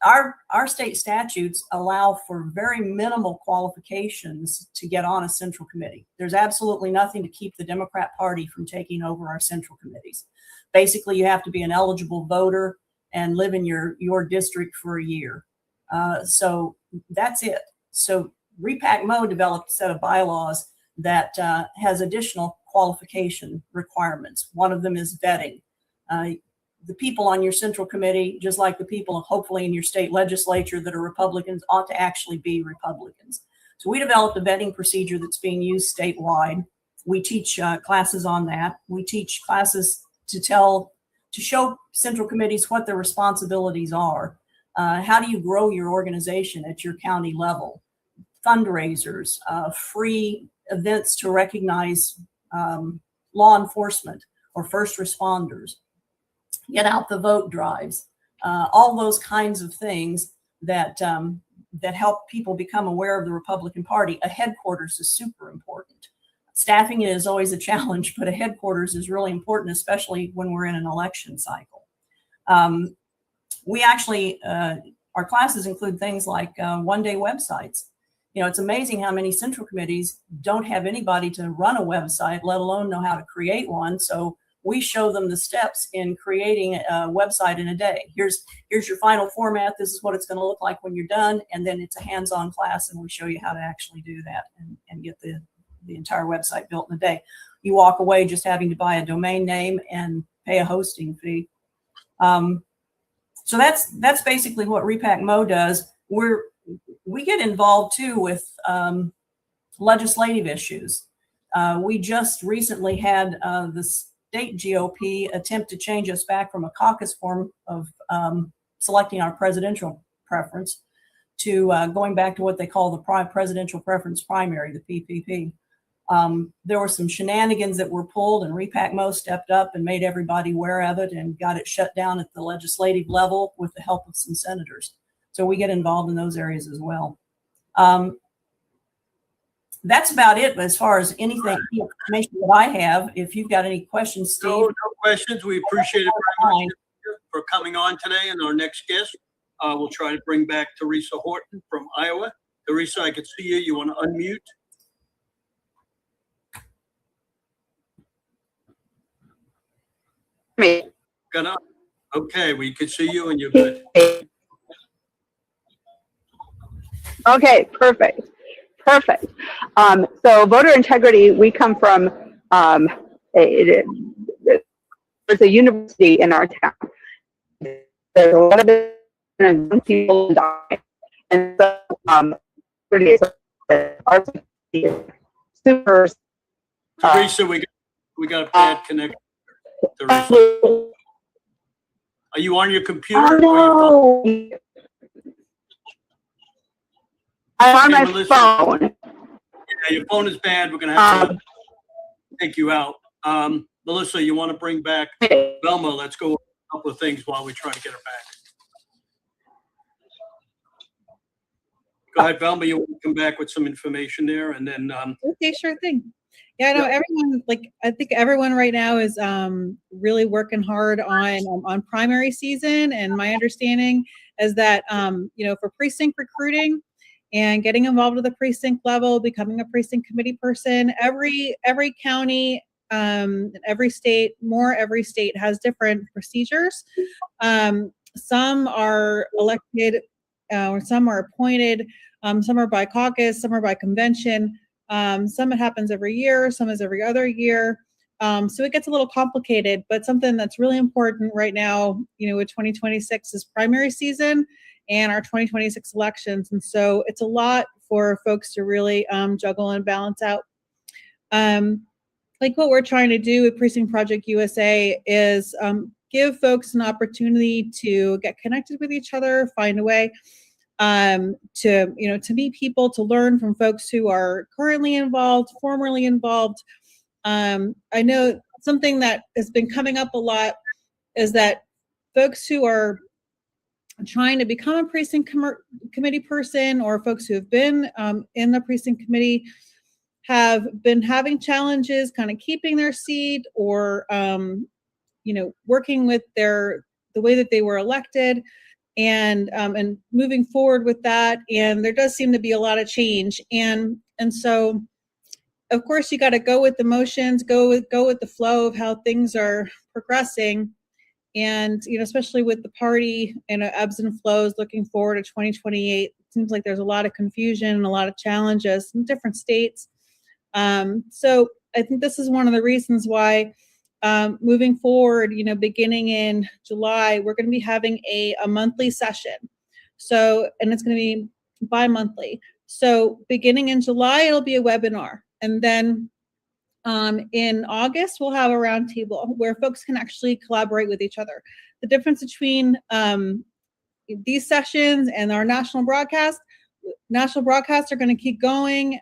our state statutes allow for very minimal qualifications to get on a central committee. There's absolutely nothing to keep the Democrat Party from taking over our central committees. Basically, you have to be an eligible voter and live in your district for a year. So that's it. So REPAC-MO developed a set of bylaws that has additional qualification requirements. One of them is vetting. The people on your central committee, just like the people hopefully in your state legislature that are Republicans, ought to actually be Republicans. So we developed a vetting procedure that's being used statewide. We teach classes on that. We teach classes to show central committees what their responsibilities are. How do you grow your organization at your county level? Fundraisers, free events to recognize law enforcement or first responders, get out the vote drives, all those kinds of things that that help people become aware of the Republican Party. A headquarters is super important. Staffing it is always a challenge, but a headquarters is really important, especially when we're in an election cycle. We actually, our classes include things like one-day websites. You know, it's amazing how many central committees don't have anybody to run a website, let alone know how to create one. So we show them the steps in creating a website in a day. Here's your final format. This is what it's going to look like when you're done. And then it's a hands-on class, and we show you how to actually do that and get the entire website built in a day. You walk away just having to buy a domain name and pay a hosting fee. So that's basically what REPAC-MO does. We get involved too with legislative issues. We just recently had the state GOP attempt to change us back from a caucus form of selecting our presidential preference to going back to what they call the presidential preference primary, the PPP. There were some shenanigans that were pulled, and REPAC-MO stepped up and made everybody aware of it and got it shut down at the legislative level with the help of some senators. So we get involved in those areas as well. That's about it as far as any information that I have. If you've got any questions, Steve. No questions. We appreciate it very much for coming on today. And our next guest, we'll try to bring back Teresa Horton from Iowa. Teresa, I can see you. You want to unmute? Me. Okay, we can see you and you're good. Okay, perfect. So voter integrity, we come from there's a university in our town. There's a lot of people die, and so our super. Teresa, we got a bad connection. Teresa. Are you on your computer? Oh, no. I'm on my phone. Yeah, your phone is bad. We're going to have to take you out. Melissa, you want to bring back Velma? Let's go over a couple of things while we try to get her back. Go ahead, Velma. You want to come back with some information there, and then. Okay, sure thing. Yeah, no, everyone, I think everyone right now is really working hard on primary season, and my understanding is that for precinct recruiting and getting involved at the precinct level, becoming a precinct committee person, every county, every state has different procedures. Some are elected, or some are appointed. Some are by caucus, some are by convention. Some it happens every year, some is every other year. So it gets a little complicated, but something that's really important right now, with 2026 is primary season and our 2026 elections. And so it's a lot for folks to really juggle and balance out. Like what we're trying to do with Precinct Project USA is give folks an opportunity to get connected with each other, find a way to meet people, to learn from folks who are currently involved, formerly involved. I know something that has been coming up a lot is that folks who are trying to become a precinct committee person, or folks who have been in the precinct committee, have been having challenges kind of keeping their seat, or working with the way that they were elected. and moving forward with that. And there does seem to be a lot of change. And so, of course, you got to go with the motions, go with the flow of how things are progressing. And, especially with the party and ebbs and flows looking forward to 2028, it seems like there's a lot of confusion and a lot of challenges in different states. So I think this is one of the reasons why moving forward, beginning in July, we're going to be having a monthly session. So, and it's going to be bi-monthly. So beginning in July, it'll be a webinar. And then in August, we'll have a roundtable where folks can actually collaborate with each other. The difference between these sessions and our national broadcasts are going to keep going,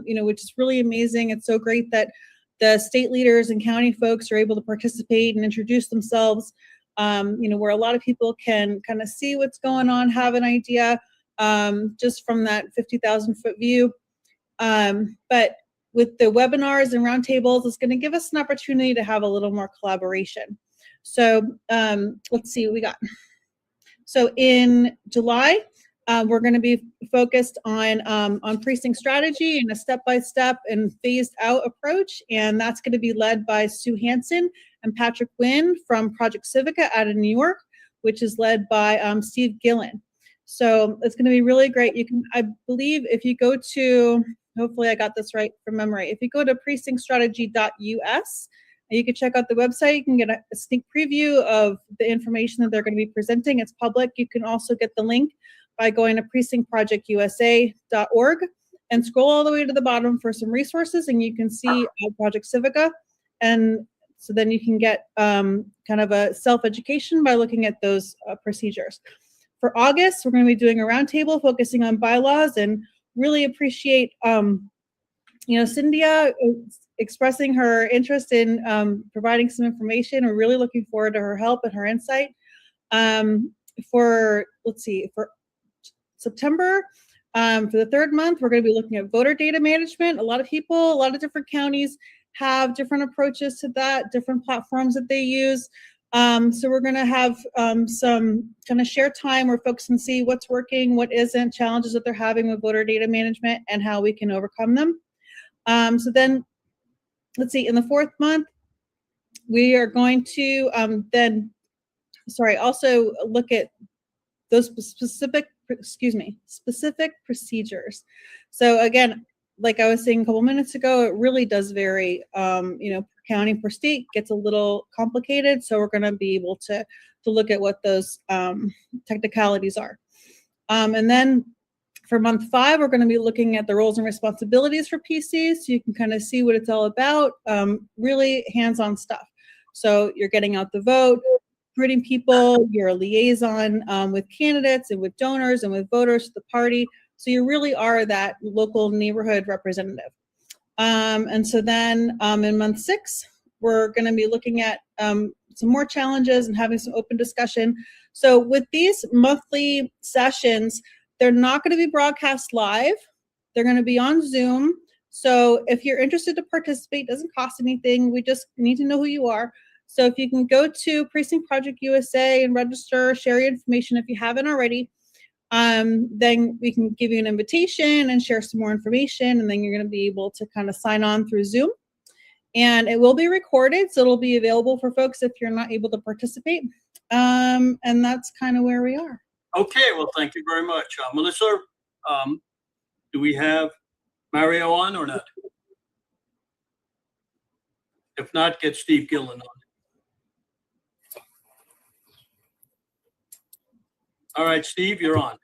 which is really amazing. It's so great that the state leaders and county folks are able to participate and introduce themselves, where a lot of people can kind of see what's going on, have an idea just from that 50,000 foot view. But with the webinars and roundtables, it's going to give us an opportunity to have a little more collaboration. So let's see what we got. So in July, we're going to be focused on precinct strategy and a step-by-step and phased-out approach, and that's going to be led by Sue Hansen and Patrick Wynn from Project Civica out of New York, which is led by Steve Gillen. So it's going to be really great. You can, I believe, if you go to, hopefully I got this right from memory, if you go to precinctstrategy.us, you can check out the website. You can get a sneak preview of the information that they're going to be presenting. It's public. You can also get the link by going to precinctprojectusa.org and scroll all the way to the bottom for some resources, and you can see Project Civica. And so then you can get kind of a self-education by looking at those procedures. For August, we're going to be doing a roundtable focusing on bylaws, and really appreciate Cynthia expressing her interest in providing some information. We're really looking forward to her help and her insight. For September, for the third month, we're going to be looking at voter data management. A lot of different counties have different approaches to that, different platforms that they use. So we're going to have some kind of share time where folks can see what's working, what isn't, challenges that they're having with voter data management, and how we can overcome them. So then, let's see, in the fourth month, we are going to also look at those specific procedures. So again, like I was saying a couple minutes ago, it really does vary, per county, per state, gets a little complicated. So we're going to be able to look at what those technicalities are. And then for month 5, we're going to be looking at the roles and responsibilities for PCs. So you can kind of see what it's all about, really hands-on stuff. So you're getting out the vote, recruiting people, you're a liaison with candidates and with donors and with voters to the party. So you really are that local neighborhood representative. And so then in month 6, we're going to be looking at some more challenges and having some open discussion. So with these monthly sessions, they're not going to be broadcast live. They're going to be on Zoom. So if you're interested to participate, it doesn't cost anything. We just need to know who you are. So if you can go to Precinct Project USA and register, share your information if you haven't already, then we can give you an invitation and share some more information, and then you're going to be able to kind of sign on through Zoom. And it will be recorded, so it'll be available for folks if you're not able to participate. And that's kind of where we are. Okay, well, thank you very much. Melissa, do we have Mario on or not? If not, get Steve Gillen on. All right, Steve, you're on.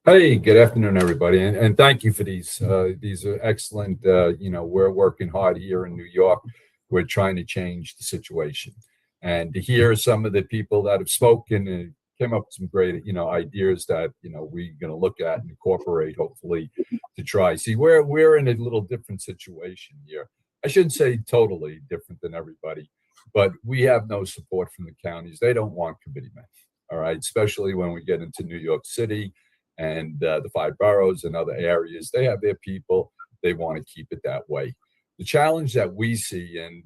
Hey, good afternoon, everybody, and thank you for these. These are excellent. We're working hard here in New York. We're trying to change the situation, and to hear some of the people that have spoken and came up with some great, ideas that we're going to look at and incorporate, hopefully, to try. See, we're in a little different situation here. I shouldn't say totally different than everybody, but we have no support from the counties. They don't want committeemen. All right, especially when we get into New York City and the 5 boroughs and other areas. They have their people. They want to keep it that way. The challenge that we see, and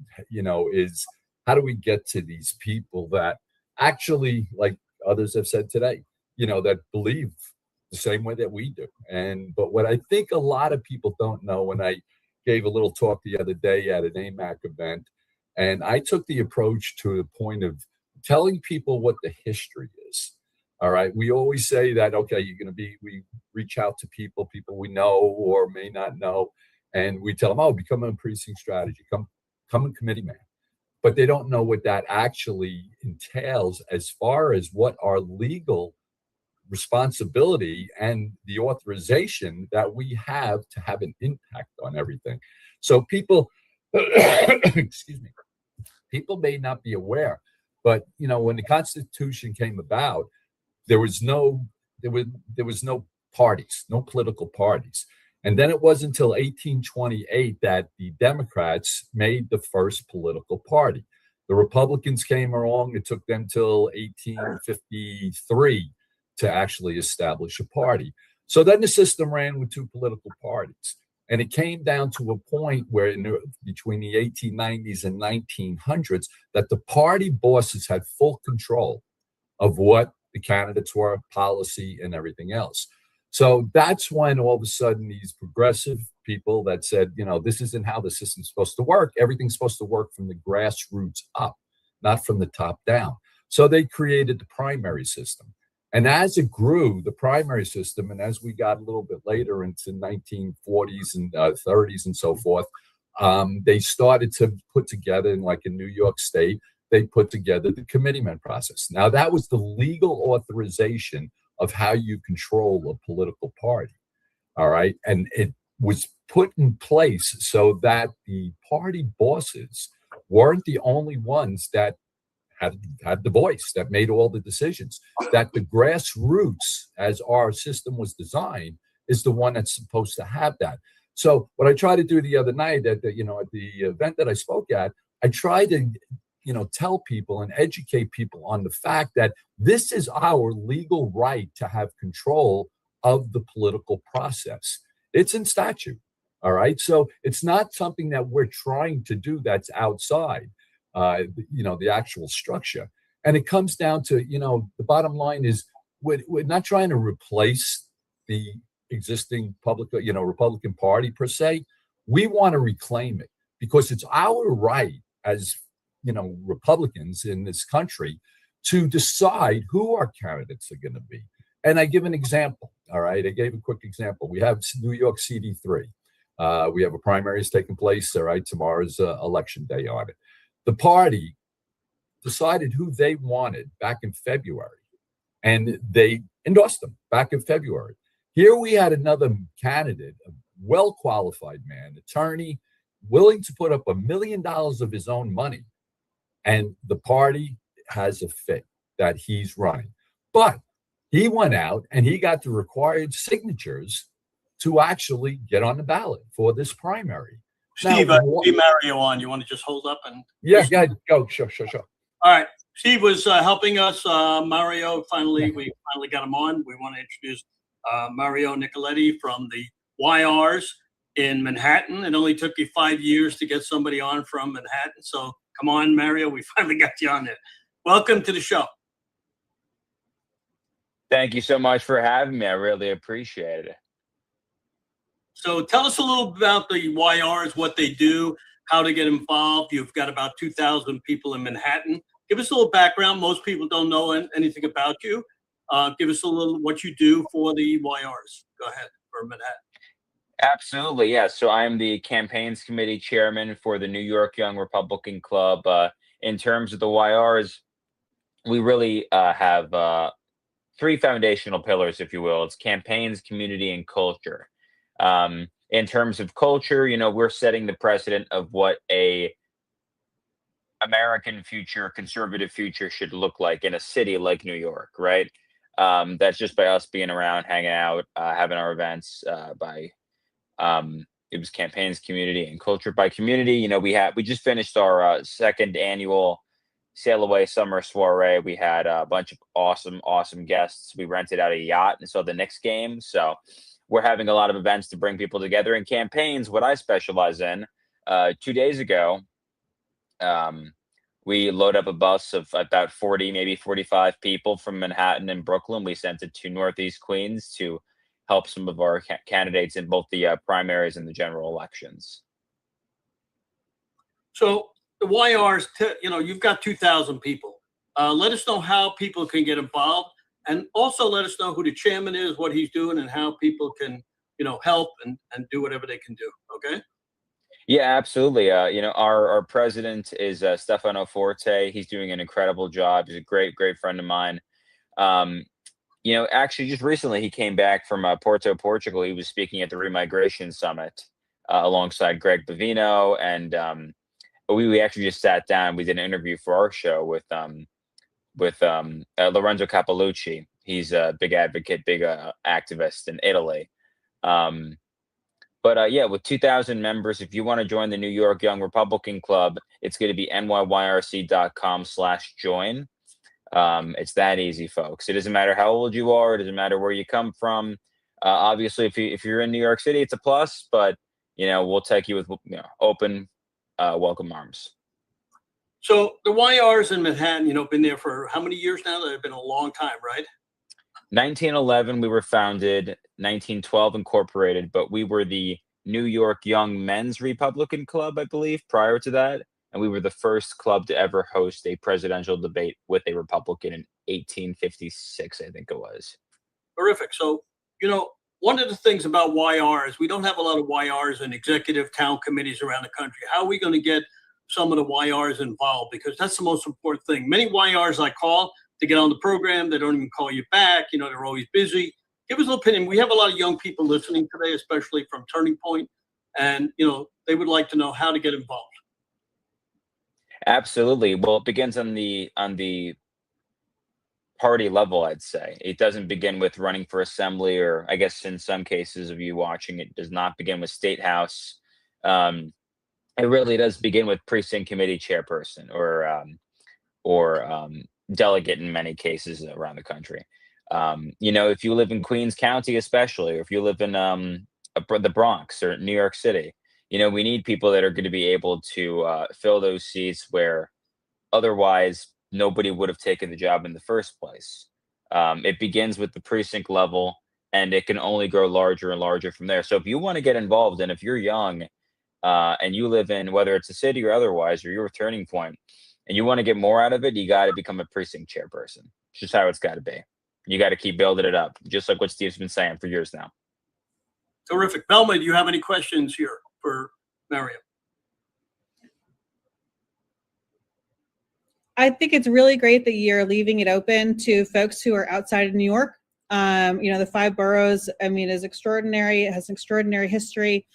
is how do we get to these people that actually, like others have said today, that believe the same way that we do. But what I think a lot of people don't know, when I gave a little talk the other day at an AMAC event, and I took the approach to the point of telling people what the history is. All right. We always say that, okay, we reach out to people we know or may not know, and we tell them, oh, become a precinct strategy, come a committee man. But they don't know what that actually entails as far as what our legal responsibility and the authorization that we have to have an impact on everything. So people, excuse me, people may not be aware, but when the Constitution came about, there was no parties, no political parties. And then it wasn't until 1828 that the Democrats made the first political party. The Republicans came along. It took them till 1853 to actually establish a party. So then the system ran with two political parties. And it came down to a point where between the 1890s and 1900s, that the party bosses had full control of what the candidates were, policy, and everything else. So that's when all of a sudden these progressive people that said, this isn't how the system's supposed to work. Everything's supposed to work from the grassroots up, not from the top down. So they created the primary system. And as it grew, the primary system, and as we got a little bit later into 1940s and 30s and so forth, they started to put together, like in New York State, they put together the committeeman process. Now, that was the legal authorization of how you control a political party. All right. And it was put in place so that the party bosses weren't the only ones that had the voice, that made all the decisions, that the grassroots, as our system was designed, is the one that's supposed to have that. So what I tried to do the other night at the event that I spoke at, I tried to tell people and educate people on the fact that this is our legal right to have control of the political process. It's in statute. All right. So it's not something that we're trying to do that's outside, the actual structure. And it comes down to, the bottom line is we're not trying to replace the existing Republican Party per se. We want to reclaim it because it's our right as Republicans in this country to decide who our candidates are going to be. And I give an example. All right. I gave a quick example. We have New York CD3. We have a primaries taking place. All right. Tomorrow's election day on it. The party decided who they wanted back in February, and they endorsed them back in February. Here we had another candidate, a well-qualified man, attorney, willing to put up $1 million of his own money. And the party has a fit that he's running. But he went out and he got the required signatures to actually get on the ballot for this primary. Steve, I see Mario on. You want to just hold up and? Yeah, go. Sure. All right. Steve was helping us. Mario, we finally got him on. We want to introduce Mario Nicoletti from the YRs in Manhattan. It only took you 5 years to get somebody on from Manhattan. So come on, Mario. We finally got you on there. Welcome to the show. Thank you so much for having me. I really appreciate it. So tell us a little about the YRs, what they do, how to get involved. You've got about 2,000 people in Manhattan. Give us a little background. Most people don't know anything about you. Give us a little what you do for the YRs. Go ahead, for Manhattan. Absolutely, yeah. So I'm the campaigns committee chairman for the New York Young Republican Club. In terms of the YRs, we really have three foundational pillars, if you will. It's campaigns, community, and culture. In terms of culture, we're setting the precedent of what a American future, conservative future should look like in a city like New York, right? That's just by us being around, hanging out, having our events, it was campaigns, community, and culture. By community, we just finished our second annual Sail Away Summer Soiree. We had a bunch of awesome guests. We rented out a yacht and saw the Knicks game. So we're having a lot of events to bring people together. In campaigns, what I specialize in, 2 days ago, We load up a bus of about 40, maybe 45 people from Manhattan and Brooklyn. We sent it to Northeast Queens to help some of our candidates in both the primaries and the general elections. So the YRs, you've got 2,000 people. Let us know how people can get involved, and also let us know who the chairman is, what he's doing, and how people can, help and do whatever they can do. Okay. Yeah, absolutely. Our president is Stefano Forte. He's doing an incredible job. He's a great, great friend of mine. Actually, just recently he came back from Porto, Portugal. He was speaking at the Remigration Summit alongside Greg Bavino, and we actually just sat down. We did an interview for our show with Lorenzo Capalucci. He's a big advocate, big activist in Italy. With 2,000 members, if you want to join the New York Young Republican Club, it's going to be nyyrc.com/join. It's that easy, folks. It doesn't matter how old you are. It doesn't matter where you come from. Obviously, if you're in New York City, it's a plus. But we'll take you with open, welcome arms. So the YRs in Manhattan, been there for how many years now? They've been a long time, right? 1911, we were founded. 1912, incorporated, but we were the New York Young Men's Republican Club, I believe, prior to that. And we were the first club to ever host a presidential debate with a Republican in 1856, I think it was. Terrific. So, one of the things about YRs, we don't have a lot of YRs in executive town committees around the country. How are we going to get some of the YRs involved? Because that's the most important thing. Many YRs I call to get on the program, they don't even call you back. They're always busy. Give us an opinion. We have a lot of young people listening today, especially from Turning Point, and they would like to know how to get involved. Absolutely. Well, it begins on the party level, I'd say. It doesn't begin with running for assembly, or I guess in some cases of you watching, it does not begin with state house. It really does begin with precinct committee chairperson or delegate in many cases around the country. If you live in Queens County, especially, or if you live in the Bronx or New York City, we need people that are going to be able to fill those seats where otherwise nobody would have taken the job in the first place. It begins with the precinct level, and it can only grow larger and larger from there. So if you want to get involved, and if you're young and you live in, whether it's a city or otherwise, or you're a Turning Point, and you want to get more out of it, you got to become a precinct chairperson. It's just how it's got to be. You got to keep building it up, just like what Steve's been saying for years now. Terrific. Velma, do you have any questions here for Mario? I think it's really great that you're leaving it open to folks who are outside of New York. The 5 boroughs, is extraordinary. It has an extraordinary history.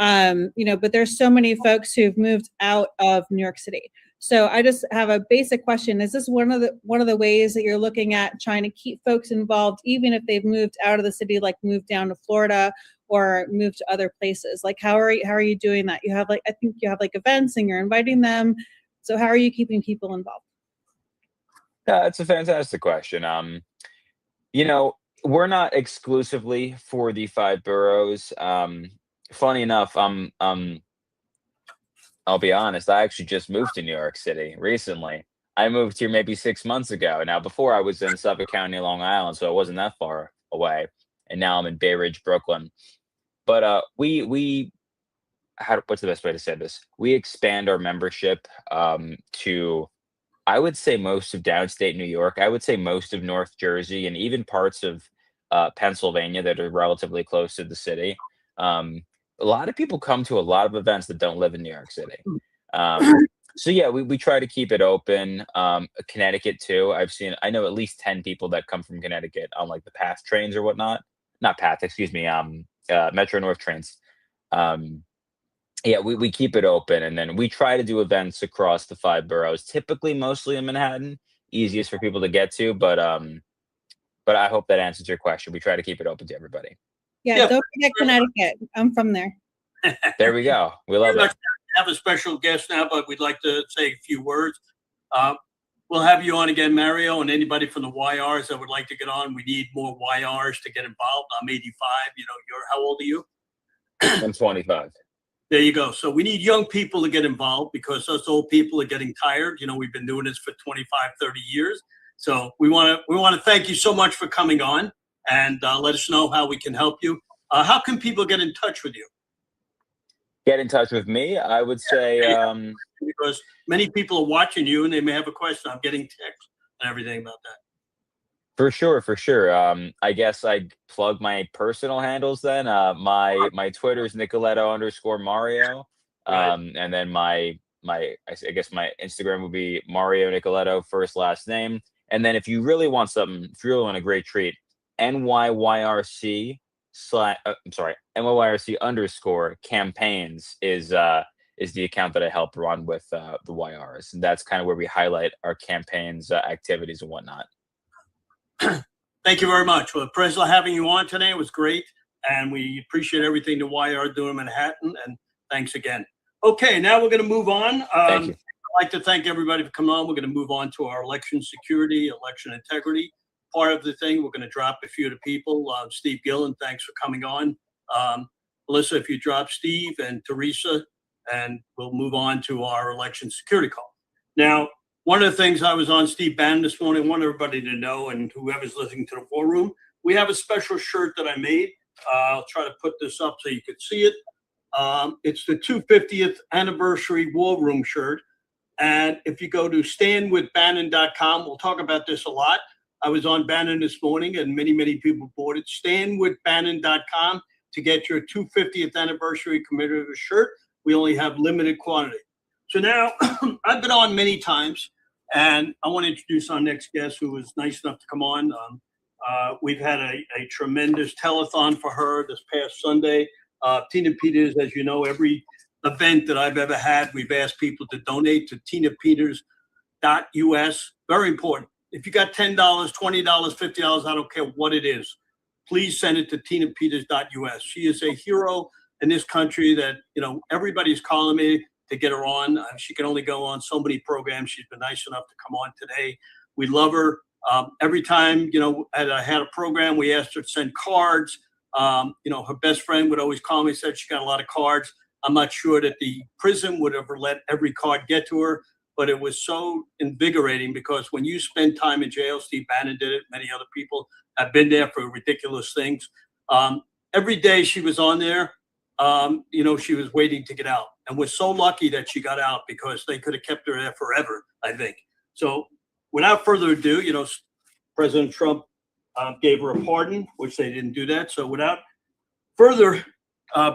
But there's so many folks who've moved out of New York City. So I just have a basic question. Is this one of the ways that you're looking at trying to keep folks involved, even if they've moved out of the city, like moved down to Florida or moved to other places? Like, how are you doing that? You have I think you have events and you're inviting them. So how are you keeping people involved? It's a fantastic question. We're not exclusively for the 5 boroughs. Funny enough, I'll be honest, I actually just moved to New York City recently. I moved here maybe 6 months ago. Now, before I was in Suffolk County, Long Island, so it wasn't that far away. And now I'm in Bay Ridge, Brooklyn. But what's the best way to say this? We expand our membership to, I would say, most of downstate New York. I would say most of North Jersey, and even parts of Pennsylvania that are relatively close to the city. A lot of people come to a lot of events that don't live in New York City. So yeah, we try to keep it open. Connecticut too. I know at least 10 people that come from Connecticut on like the PATH trains or whatnot. Not PATH, excuse me. Metro North trains. We keep it open, and then we try to do events across the 5 boroughs, typically mostly in Manhattan, easiest for people to get to. But I hope that answers your question. We try to keep it open to everybody. Yeah, don't forget Connecticut. I'm from there. There we go. We love it. Have a special guest now, but we'd like to say a few words. We'll have you on again, Mario, and anybody from the YRs that would like to get on. We need more YRs to get involved. I'm 85. How old are you? I'm 25. There you go. So we need young people to get involved because us old people are getting tired. You know, we've been doing this for 25, 30 years. So we want to thank you so much for coming on and let us know how we can help you. How can people get in touch with you? Get in touch with me. I would say, Because many people are watching you and they may have a question. I'm getting texts and everything about that. for sure, for sure. I guess I'd plug my personal handles then. My Twitter is Nicoletto_Mario. Right. And then I guess my Instagram would be Mario Nicoletto, first last name. And then if you really want something, if you really want a great treat, NYYRC NYYRC_campaigns is the account that I help run with the YRs, and that's kind of where we highlight our campaigns, activities, and whatnot. Thank you very much. Well, pleasure having you on today. It was great, and we appreciate everything the YR doing in Manhattan. And thanks again. Okay, now we're going to move on. Thank you. I'd like to thank everybody for coming on. We're going to move on to our election security, election integrity part of the thing. We're going to drop a few of the people. Steve Gillen, thanks for coming on. Melissa, if you drop Steve and Teresa, and we'll move on to our election security call. Now, one of the things I was on Steve Bannon this morning, I want everybody to know, and whoever's listening to the War Room, we have a special shirt that I made. I'll try to put this up so you can see it. It's the 250th anniversary War Room shirt. And if you go to standwithbannon.com, we'll talk about this a lot. I was on Bannon this morning and many, many people bought it. Standwithbannon.com to get your 250th anniversary commemorative shirt. We only have limited quantity. So now I've been on many times and I want to introduce our next guest who was nice enough to come on. We've had a tremendous telethon for her this past Sunday. Tina Peters, as you know, every event that I've ever had, we've asked people to donate to tinapeters.us. Very important. If you got $10, $20, $50, I don't care what it is, please send it to tinapeters.us. She is a hero in this country that, you know, everybody's calling me to get her on. She can only go on so many programs. She's been nice enough to come on today. We love her. Every time, you know, I had a program, we asked her to send cards. You know, her best friend would always call me, said she got a lot of cards. I'm not sure that the prison would ever let every card get to her, but it was so invigorating because when you spend time in jail, Steve Bannon did it, many other people have been there for ridiculous things. Every day she was on there, you know, she was waiting to get out. And we're so lucky that she got out because they could have kept her there forever, I think. So without further ado, you know, President Trump gave her a pardon, which they didn't do that. So without further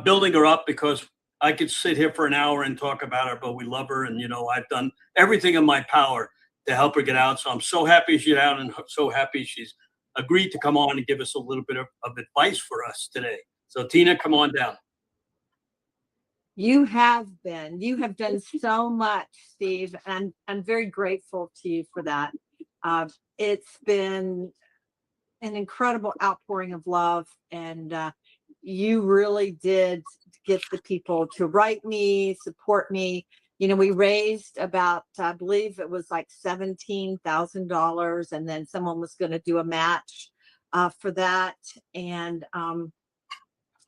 building her up, because I could sit here for an hour and talk about her, but we love her. And, you know, I've done everything in my power to help her get out. So I'm so happy she's out and so happy she's agreed to come on and give us a little bit of advice for us today. So Tina, come on down. You have done so much, Steve, and I'm very grateful to you for that. It's been an incredible outpouring of love, and you really did get the people to write me, support me. You know, we raised about, I believe it was like $17,000, and then someone was going to do a match for that, and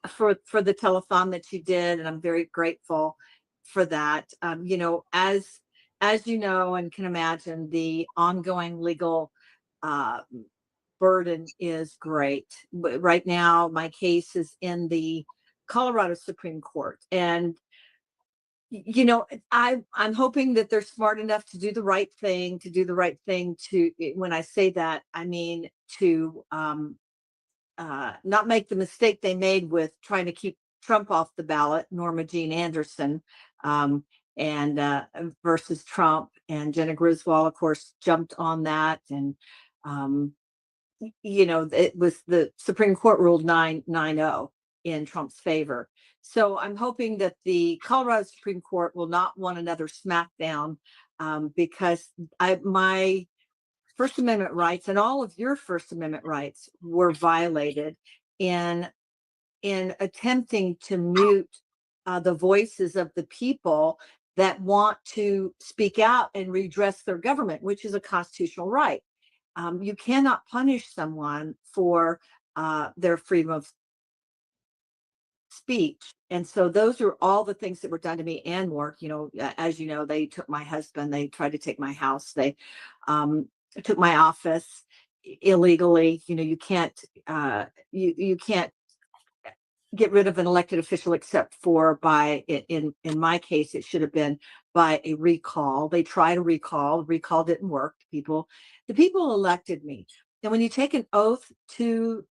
for the telethon that you did, and I'm very grateful for that. You know, as you know and can imagine, the ongoing legal burden is great. But right now, my case is in the Colorado Supreme Court, and you know, I'm hoping that they're smart enough to do the right thing. To when I say that, I mean to not make the mistake they made with trying to keep Trump off the ballot, Norma Jean Anderson, and versus Trump, and Jenna Griswold, of course, jumped on that, and you know, it was the Supreme Court ruled 9-0 in Trump's favor. So I'm hoping that the Colorado Supreme Court will not want another smackdown, because my First Amendment rights and all of your First Amendment rights were violated in attempting to mute the voices of the people that want to speak out and redress their government, which is a constitutional right. You cannot punish someone for their freedom of speech. And so those are all the things that were done to me and more. You know, as you know, they took my husband, they tried to take my house, they took my office illegally. You know, you can't you can't get rid of an elected official except for by in my case it should have been by a recall. They tried a recall didn't work. The people elected me. And when you take an oath to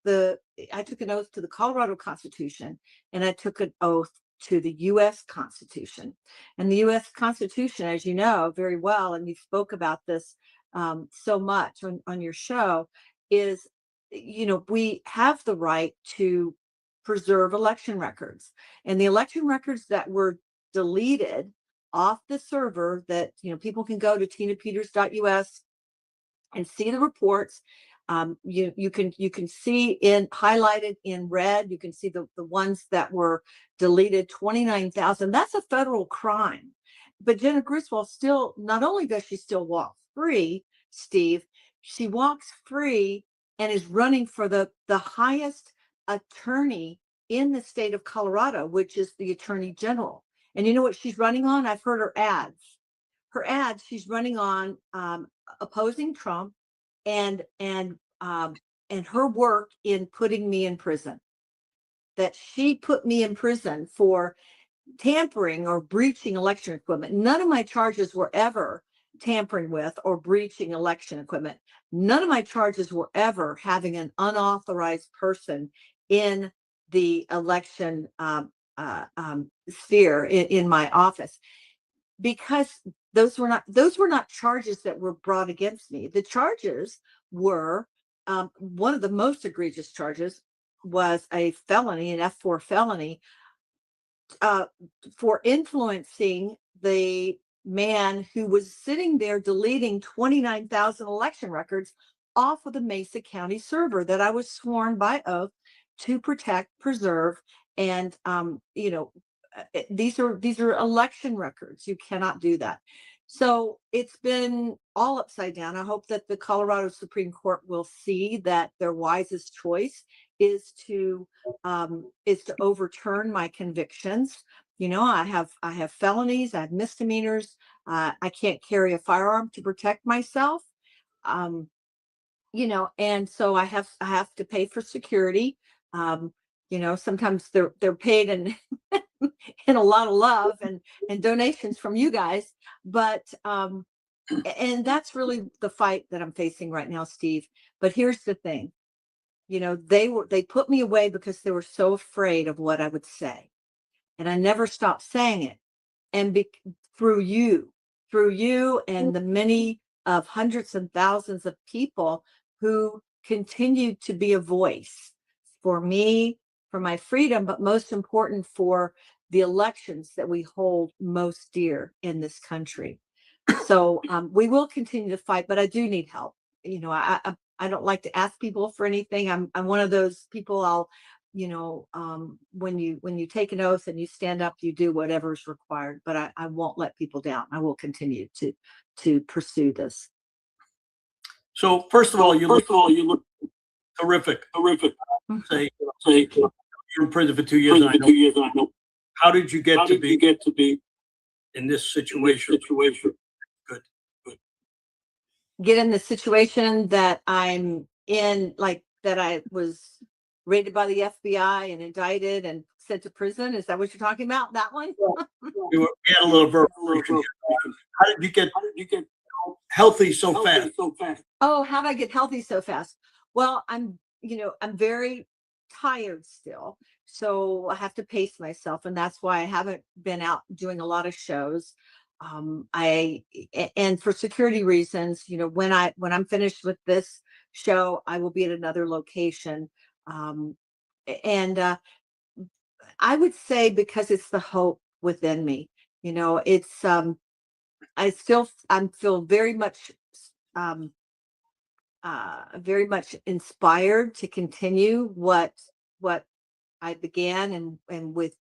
I took an oath to the Colorado Constitution, and I took an oath to the US Constitution. And the US Constitution, as you know very well, and you spoke about this so much on your show, is, you know, we have the right to preserve election records. And the election records that were deleted off the server, that, you know, people can go to tinapeters.us and see the reports. You can see in highlighted in red, you can see the ones that were deleted, 29,000. That's a federal crime. But Jenna Griswold still, not only does she still walk free, Steve, she walks free and is running for the highest attorney in the state of Colorado, which is the Attorney General. And you know what she's running on? I've heard her ads. She's running on opposing Trump and her work in putting me in prison. That she put me in prison for tampering or breaching election equipment. None of my charges were ever tampering with or breaching election equipment. None of my charges were ever having an unauthorized person in the election sphere in my office, because those were not charges that were brought against me. The charges were one of the most egregious charges was a felony, an F4 felony, for influencing the man who was sitting there deleting 29,000 election records off of the Mesa County server that I was sworn by oath to protect, preserve, and you know, these are election records. You cannot do that. So it's been all upside down. I hope that the Colorado Supreme Court will see that their wisest choice is to overturn my convictions. You know, I have felonies, I have misdemeanors. I can't carry a firearm to protect myself. You know, and so I have to pay for security. You know, sometimes they're paid in in a lot of love and donations from you guys, but and that's really the fight that I'm facing right now, Steve. But here's the thing, you know, they put me away because they were so afraid of what I would say, and I never stopped saying it. And through you and the many of hundreds and thousands of people who continue to be a voice for me, for my freedom, but most important for the elections that we hold most dear in this country. So we will continue to fight, but I do need help. You know, I don't like to ask people for anything. I'm one of those people. I'll, you know, when you take an oath and you stand up, you do whatever is required. But I won't let people down. I will continue to pursue this. So first of all, you look terrific. Say you're in prison for 2 years. I know. How did you get to be in this situation? Good. Get in the situation that I'm in, like that I was raided by the FBI and indicted and sent to prison. Is that what you're talking about? That one? We had a little verbal. How did you get healthy so fast? Oh, how did I get healthy so fast? Well, I'm very tired still. So I have to pace myself. And that's why I haven't been out doing a lot of shows. And for security reasons, you know, when I'm finished with this show, I will be at another location. And I would say because it's the hope within me, you know, it's, I feel very much inspired to continue what I began, and with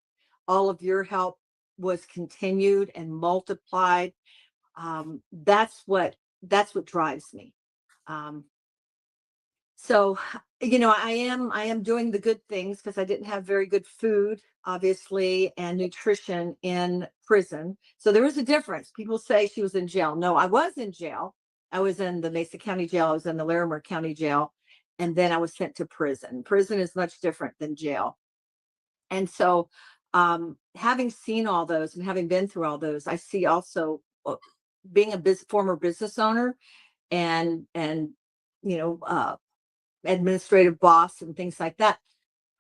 all of your help was continued and multiplied. That's what drives me. So, I am doing the good things because I didn't have very good food, obviously, and nutrition in prison. So there is a difference. People say she was in jail. No, I was in jail. I was in the Mesa County Jail. I was in the Larimer County Jail. And then I was sent to prison. Prison is much different than jail. And so, having seen all those and having been through all those, I see also being a former business owner and administrative boss and things like that.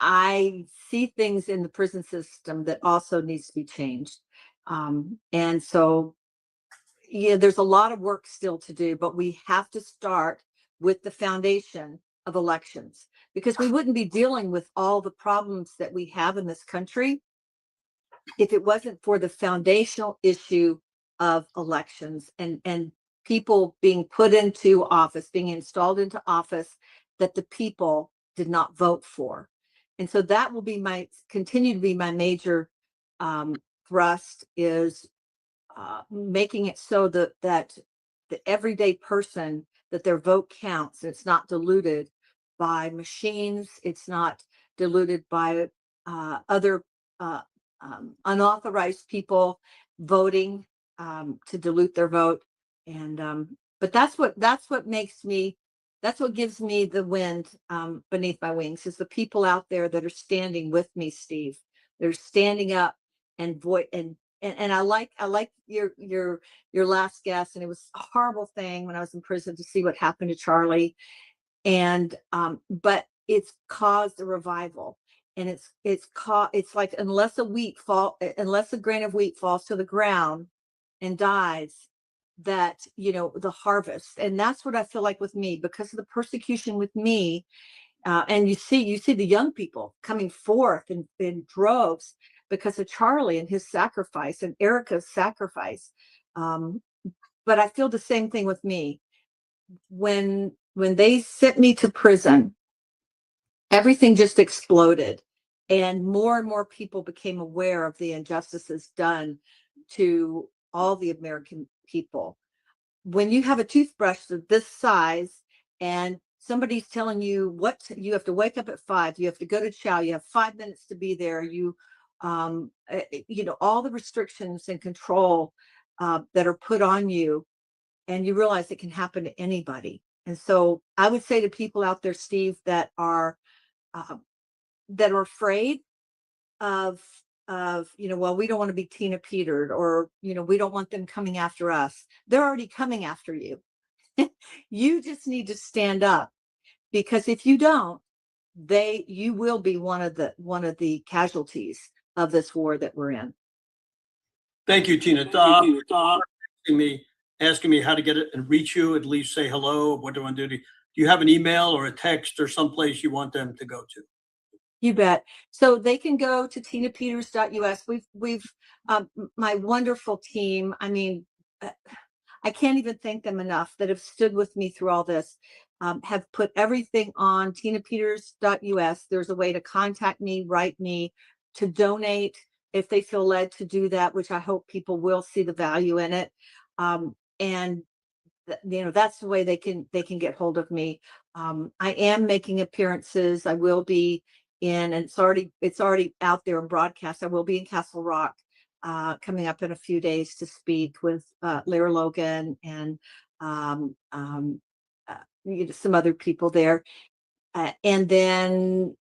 I see things in the prison system that also needs to be changed. And so, there's a lot of work still to do, but we have to start with the foundation of elections because we wouldn't be dealing with all the problems that we have in this country if it wasn't for the foundational issue of elections and people being put into office, being installed into office that the people did not vote for. And so that will be continue to be my major thrust is making it so that the everyday person, that their vote counts. It's not diluted by machines. It's not diluted by other unauthorized people voting to dilute their vote. And but that's what gives me the wind beneath my wings is the people out there that are standing with me, Steve. They're standing up and I like your last guest, and it was a horrible thing when I was in prison to see what happened to Charlie. And but it's caused a revival. And it's like unless a grain of wheat falls to the ground and dies, that the harvest. And that's what I feel like with me because of the persecution with me. And you see the young people coming forth in droves because of Charlie and his sacrifice and Erica's sacrifice. But I feel the same thing with me. When they sent me to prison, everything just exploded. And more people became aware of the injustices done to all the American people. When you have a toothbrush of this size and somebody's telling you you have to wake up at 5, you have to go to chow, you have 5 minutes to be there, all the restrictions and control that are put on you, and you realize it can happen to anybody. And so I would say to people out there, Steve, that are afraid of well, we don't want to be Tina Petered, or we don't want them coming after us. They're already coming after you. You just need to stand up, because if you don't, you will be one of the casualties of this war that we're in. Thank you, Tina. Asking me how to get it and reach you, at least say hello. What do I want to do? Do you have an email or a text or someplace you want them to go to? You bet. So they can go to tinapeters.us. We've my wonderful team. I mean, I can't even thank them enough that have stood with me through all this. Have put everything on tinapeters.us. There's a way to contact me, write me, to donate if they feel led to do that, which I hope people will see the value in it. And that's the way they can get hold of me. I am making appearances. I will be in, and it's already out there in broadcast. I will be in Castle Rock coming up in a few days to speak with Lara Logan and some other people there. And then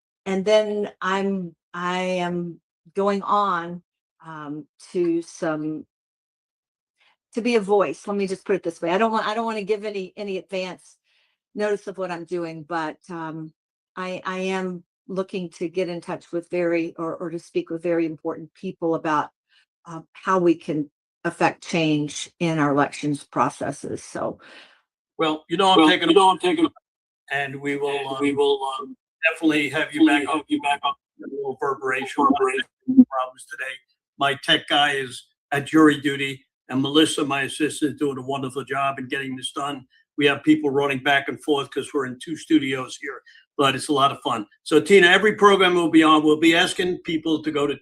I am going on to be a voice. Let me just put it this way. I don't want to give any advance notice of what I'm doing, but I am looking to get in touch with or to speak with very important people about how we can affect change in our elections processes. So, well, I'm taking, and we will definitely have you back up. A little reverberation problems today. My tech guy is at jury duty, and Melissa, my assistant, is doing a wonderful job in getting this done. We have people running back and forth because we're in 2 studios here, but it's a lot of fun. So Tina, every program we'll be on, we'll be asking people to go to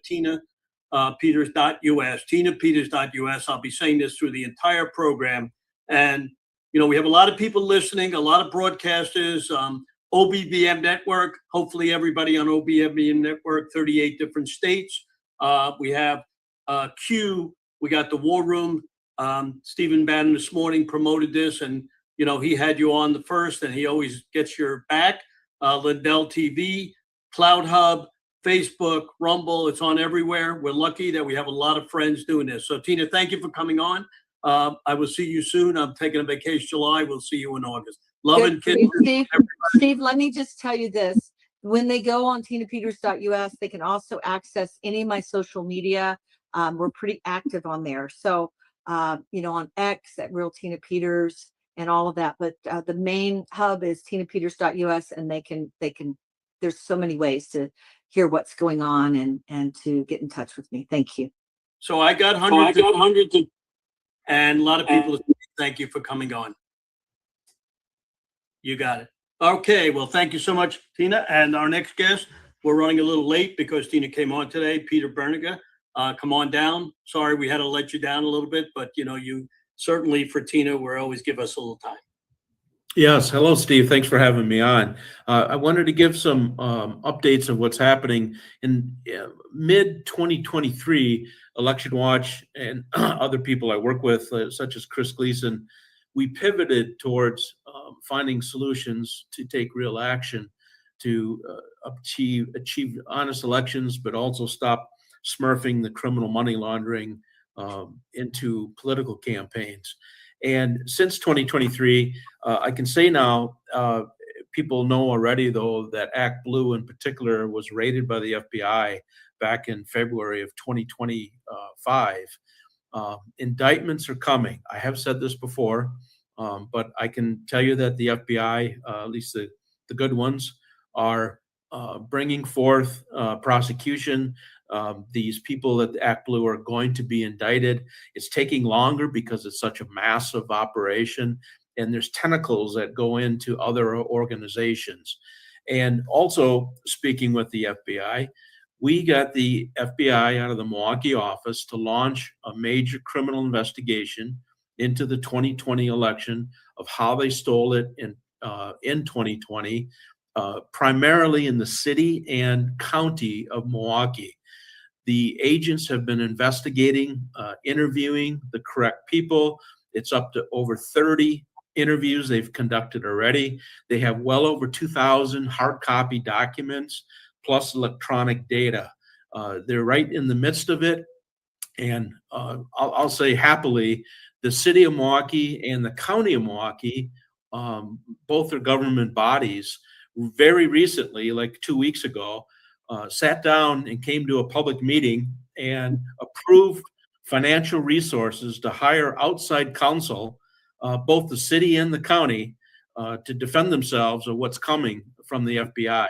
tinapeters.us, tinapeters.us. I'll be saying this through the entire program. And, we have a lot of people listening, a lot of broadcasters. OBBM network. Hopefully everybody on OBBM network, 38 different states. We have Q. We got the War Room. Stephen Bannon this morning promoted this, and he had you on the first, and he always gets your back. Lindell TV, Cloud Hub, Facebook, Rumble. It's on everywhere. We're lucky that we have a lot of friends doing this. So Tina, thank you for coming on. I will see you soon. I'm taking a vacation July. We'll see you in August. Love and kisses. Steve, let me just tell you this. When they go on tinapeters.us, they can also access any of my social media. We're pretty active on there. So, on X at Real Tina Peters and all of that. But the main hub is tinapeters.us, and they can, there's so many ways to hear what's going on and to get in touch with me. Thank you. So I got hundreds of, and a lot of people thank you for coming on. You got it. Okay, well, thank you so much, Tina. And our next guest, we're running a little late because Tina came on today, Peter Berniger. Come on down. Sorry, we had to let you down a little bit, but you certainly, for Tina, will always give us a little time. Yes. Hello, Steve. Thanks for having me on. I wanted to give some updates of what's happening in mid-2023. Election Watch and other people I work with, such as Chris Gleason, we pivoted towards finding solutions to take real action to achieve honest elections, but also stop smurfing the criminal money laundering into political campaigns. And since 2023, I can say now, people know already, though, that Act Blue in particular was raided by the FBI back in February of 2025. Indictments are coming. I have said this before, but I can tell you that the FBI, at least the good ones, are bringing forth prosecution. These people at Act Blue are going to be indicted. It's taking longer because it's such a massive operation, and there's tentacles that go into other organizations. And also, speaking with the FBI, we got the FBI out of the Milwaukee office to launch a major criminal investigation into the 2020 election of how they stole it in 2020, primarily in the city and county of Milwaukee. The agents have been investigating, interviewing the correct people. It's up to over 30 interviews they've conducted already. They have well over 2,000 hard copy documents plus electronic data. They're right in the midst of it. And I'll say happily, the city of Milwaukee and the county of Milwaukee, both are government bodies, very recently, like 2 weeks ago, sat down and came to a public meeting and approved financial resources to hire outside counsel, both the city and the county, to defend themselves of what's coming from the FBI.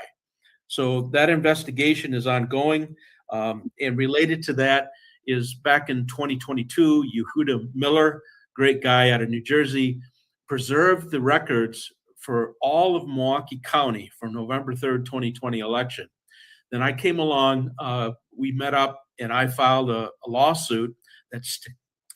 So that investigation is ongoing. And related to that is back in 2022, Yehuda Miller, great guy out of New Jersey, preserved the records for all of Milwaukee County for November 3rd, 2020 election. Then I came along, we met up, and I filed a lawsuit that's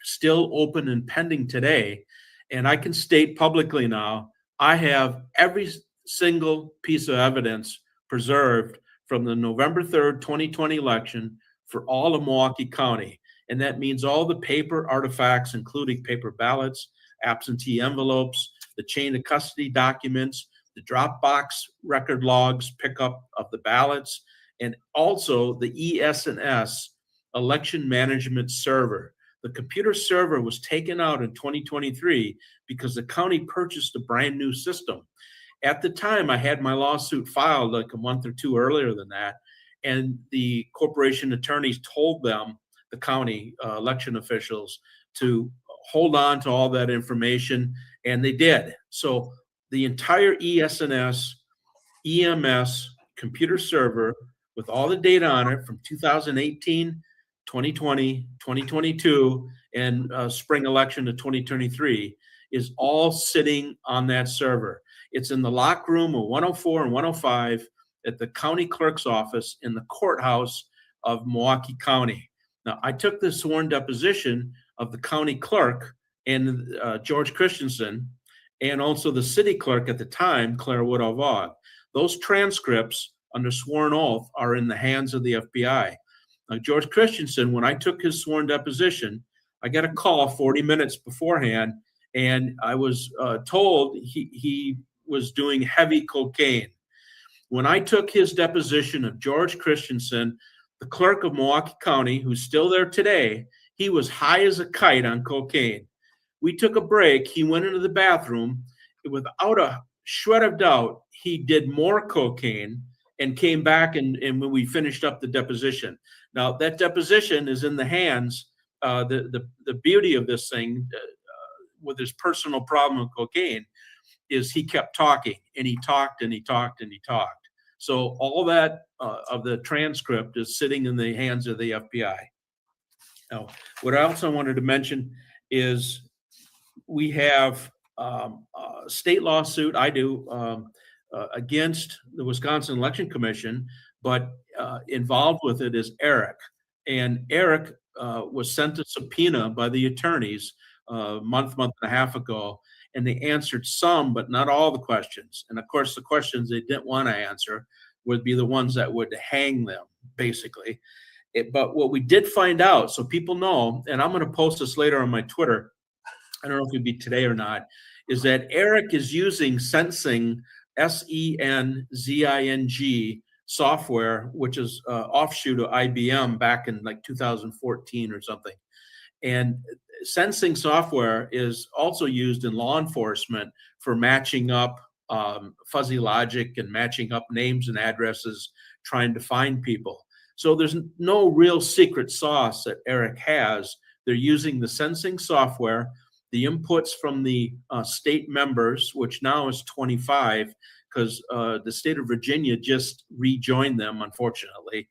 still open and pending today. And I can state publicly now, I have every single piece of evidence preserved from the November 3rd, 2020 election for all of Milwaukee County. And that means all the paper artifacts, including paper ballots, absentee envelopes, the chain of custody documents, the Dropbox record logs, pickup of the ballots, and also the ES&S election management server. The computer server was taken out in 2023 because the county purchased a brand new system. At the time, I had my lawsuit filed like a month or two earlier than that, and the corporation attorneys told them, the county election officials, to hold on to all that information, and they did. So the entire ES&S, EMS computer server with all the data on it from 2018, 2020, 2022, and spring election of 2023 is all sitting on that server. It's in the lock room of 104 and 105 at the county clerk's office in the courthouse of Milwaukee County. Now, I took the sworn deposition of the county clerk and George Christensen, and also the city clerk at the time, Claire Woodall-Vaughan. Those transcripts under sworn oath are in the hands of the FBI. George Christensen, when I took his sworn deposition, I got a call 40 minutes beforehand, and I was told he was doing heavy cocaine. When I took his deposition of George Christensen, the clerk of Milwaukee County, who's still there today, he was high as a kite on cocaine. We took a break. He went into the bathroom. Without a shred of doubt, he did more cocaine and came back and when we finished up the deposition. Now, that deposition is in the hands, the beauty of this thing with his personal problem with cocaine is he kept talking, and he talked and he talked and he talked. So all that of the transcript is sitting in the hands of the FBI. Now, what else I wanted to mention is we have a state lawsuit, I do, against the Wisconsin Election Commission, but involved with it is Eric. And Eric was sent a subpoena by the attorneys a month and a half ago, and they answered some, but not all the questions. And of course, the questions they didn't want to answer would be the ones that would hang them, basically. But what we did find out, so people know, and I'm going to post this later on my Twitter, I don't know if it'd be today or not, is that Eric is using Sensing, SENZING software, which is offshoot of IBM back in like 2014 or something. And Sensing software is also used in law enforcement for matching up fuzzy logic and matching up names and addresses, trying to find people. So there's no real secret sauce that Eric has. They're using the Sensing software, the inputs from the state members, which now is 25, because the state of Virginia just rejoined them, unfortunately.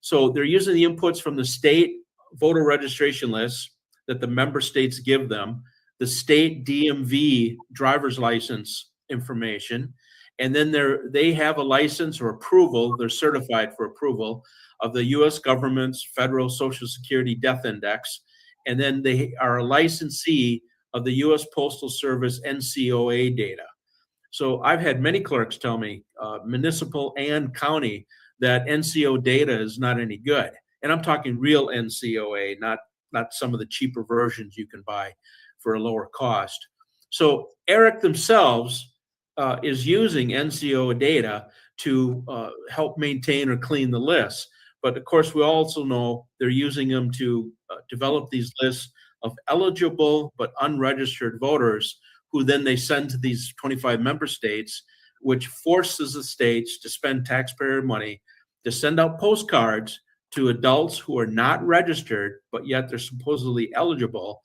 So they're using the inputs from the state voter registration lists that the member states give them, the state DMV driver's license information, and then they have a license or approval, they're certified for approval of the US government's federal Social Security death index, and then they are a licensee of the US Postal Service NCOA data. So I've had many clerks tell me, municipal and county, that NCO data is not any good. And I'm talking real NCOA, not some of the cheaper versions you can buy for a lower cost. So Eric themselves is using NCO data to help maintain or clean the lists. But of course, we also know they're using them to develop these lists of eligible but unregistered voters, who then they send to these 25 member states, which forces the states to spend taxpayer money to send out postcards to adults who are not registered, but yet they're supposedly eligible,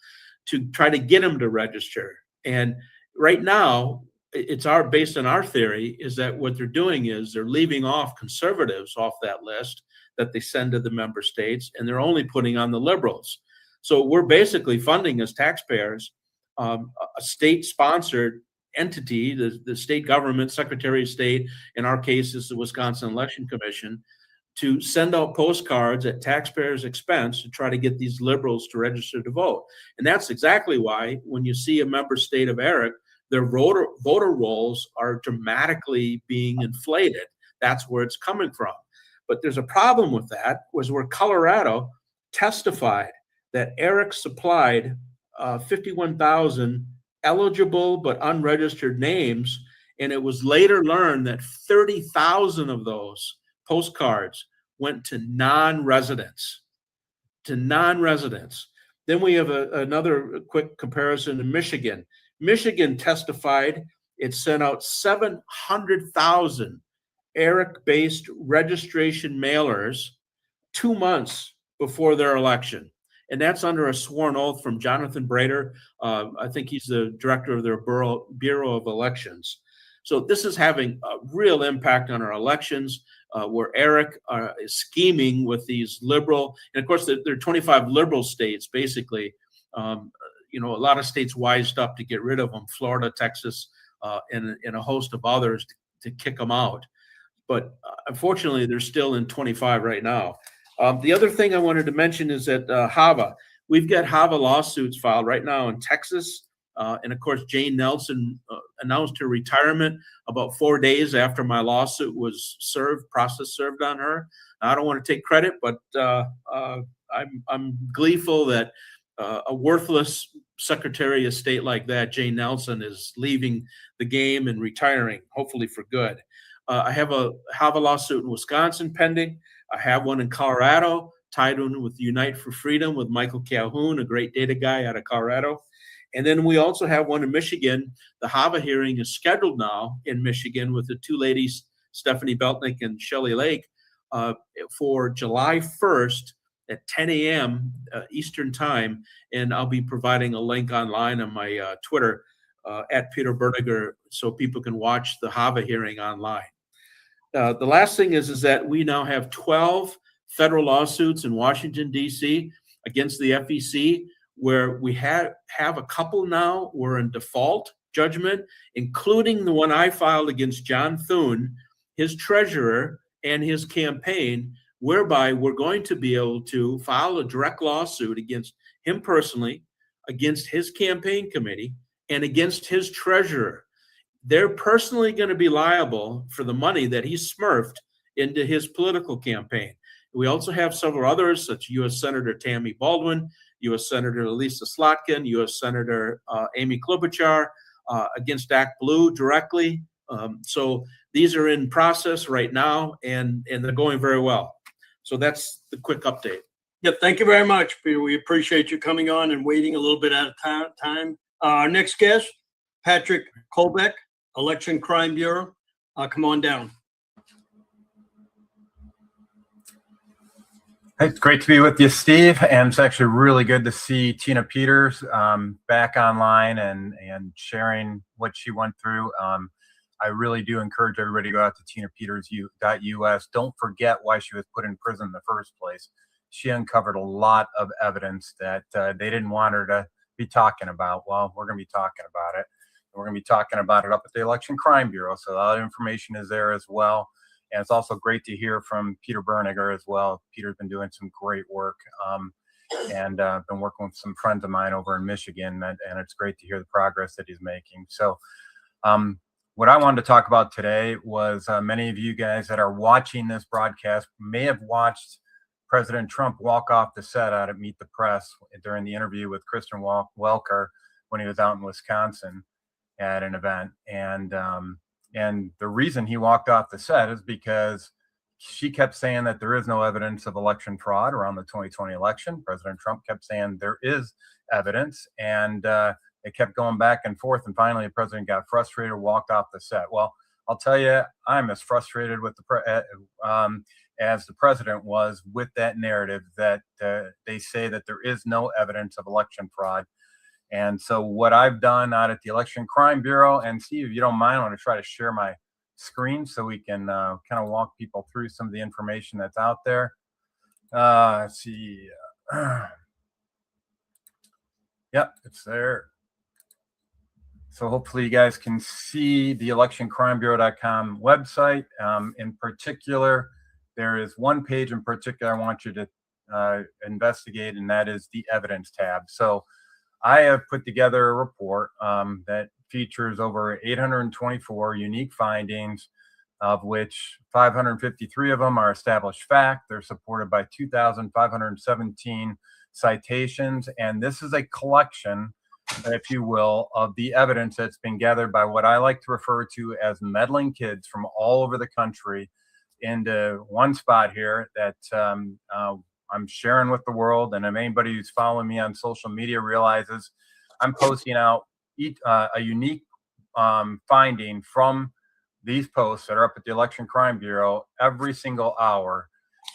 to try to get them to register. And right now, it's based on our theory, is that what they're doing is they're leaving off conservatives off that list that they send to the member states, and they're only putting on the liberals. So we're basically funding, as taxpayers, a state-sponsored entity, the state government, Secretary of State, in our case is the Wisconsin Election Commission, to send out postcards at taxpayers' expense to try to get these liberals to register to vote. And that's exactly why when you see a member state of Eric, their voter rolls are dramatically being inflated. That's where it's coming from. But there's a problem with that, was where Colorado testified that Eric supplied 51,000 eligible but unregistered names, and it was later learned that 30,000 of those postcards went to non-residents. Then we have another quick comparison in Michigan. Michigan testified it sent out 700,000 Eric-based registration mailers 2 months before their election. And that's under a sworn oath from Jonathan Brader. I think he's the director of their Bureau of Elections. So this is having a real impact on our elections, where Eric is scheming with these liberal, and of course there are 25 liberal states, basically. A lot of states wised up to get rid of them, Florida, Texas, and a host of others to kick them out. But unfortunately, they're still in 25 right now. The other thing I wanted to mention is that HAVA, we've got HAVA lawsuits filed right now in Texas, And of course, Jane Nelson announced her retirement about 4 days after my lawsuit was process served on her. I don't want to take credit, but I'm gleeful that a worthless Secretary of State like that, Jane Nelson, is leaving the game and retiring, hopefully for good. I have a lawsuit in Wisconsin pending. I have one in Colorado, tied in with Unite for Freedom with Michael Calhoun, a great data guy out of Colorado. And then we also have one in Michigan. The HAVA hearing is scheduled now in Michigan with the two ladies, Stephanie Beltnick and Shelley Lake, for July 1st at 10 a.m. Eastern time. And I'll be providing a link online on my Twitter at Peter Berniger so people can watch the HAVA hearing online. The last thing is that we now have 12 federal lawsuits in Washington, D.C. against the FEC, where we have a couple now we're in default judgment, including the one I filed against John Thune, his treasurer, and his campaign, whereby we're going to be able to file a direct lawsuit against him personally, against his campaign committee, and against his treasurer. They're personally going to be liable for the money that he smurfed into his political campaign. We also have several others, such U.S. Senator Tammy Baldwin, U.S. Senator Lisa Slotkin, U.S. Senator Amy Klobuchar, against Act Blue directly. So these are in process right now, and they're going very well. So that's the quick update. Yeah, thank you very much, Peter. We appreciate you coming on and waiting a little bit out of time. Our next guest, Patrick Kolbeck, Election Crime Bureau. Come on down. It's great to be with you, Steve, and it's actually really good to see Tina Peters back online and sharing what she went through. I really do encourage everybody to go out to tinapeters.us. Don't forget why she was put in prison in the first place. She uncovered a lot of evidence that they didn't want her to be talking about. Well, we're going to be talking about it. We're going to be talking about it up at the Election Crime Bureau, so a lot of information is there as well. And it's also great to hear from Peter Berniger as well. Peter's been doing some great work and been working with some friends of mine over in Michigan, and it's great to hear the progress that he's making. So what I wanted to talk about today was many of you guys that are watching this broadcast may have watched President Trump walk off the set out at Meet the Press during the interview with Kristen Welker when he was out in Wisconsin at an event. And the reason he walked off the set is because she kept saying that there is no evidence of election fraud around the 2020 election. President Trump kept saying there is evidence, and it kept going back and forth. And finally, the president got frustrated, walked off the set. Well, I'll tell you, I'm as frustrated with as the president was with that narrative that they say that there is no evidence of election fraud. And so what I've done out at the Election Crime Bureau, and Steve, if you don't mind, I want to try to share my screen so we can kind of walk people through some of the information that's out there. Let's see. Yep, it's there. So hopefully you guys can see the electioncrimebureau.com website. In particular, there is one page in particular I want you to investigate, and that is the evidence tab. So I have put together a report that features over 824 unique findings, of which 553 of them are established fact. They're supported by 2,517 citations. And this is a collection, if you will, of the evidence that's been gathered by what I like to refer to as meddling kids from all over the country into one spot here that I'm sharing with the world. And if anybody who's following me on social media realizes I'm posting out a unique finding from these posts that are up at the Election Crime Bureau every single hour.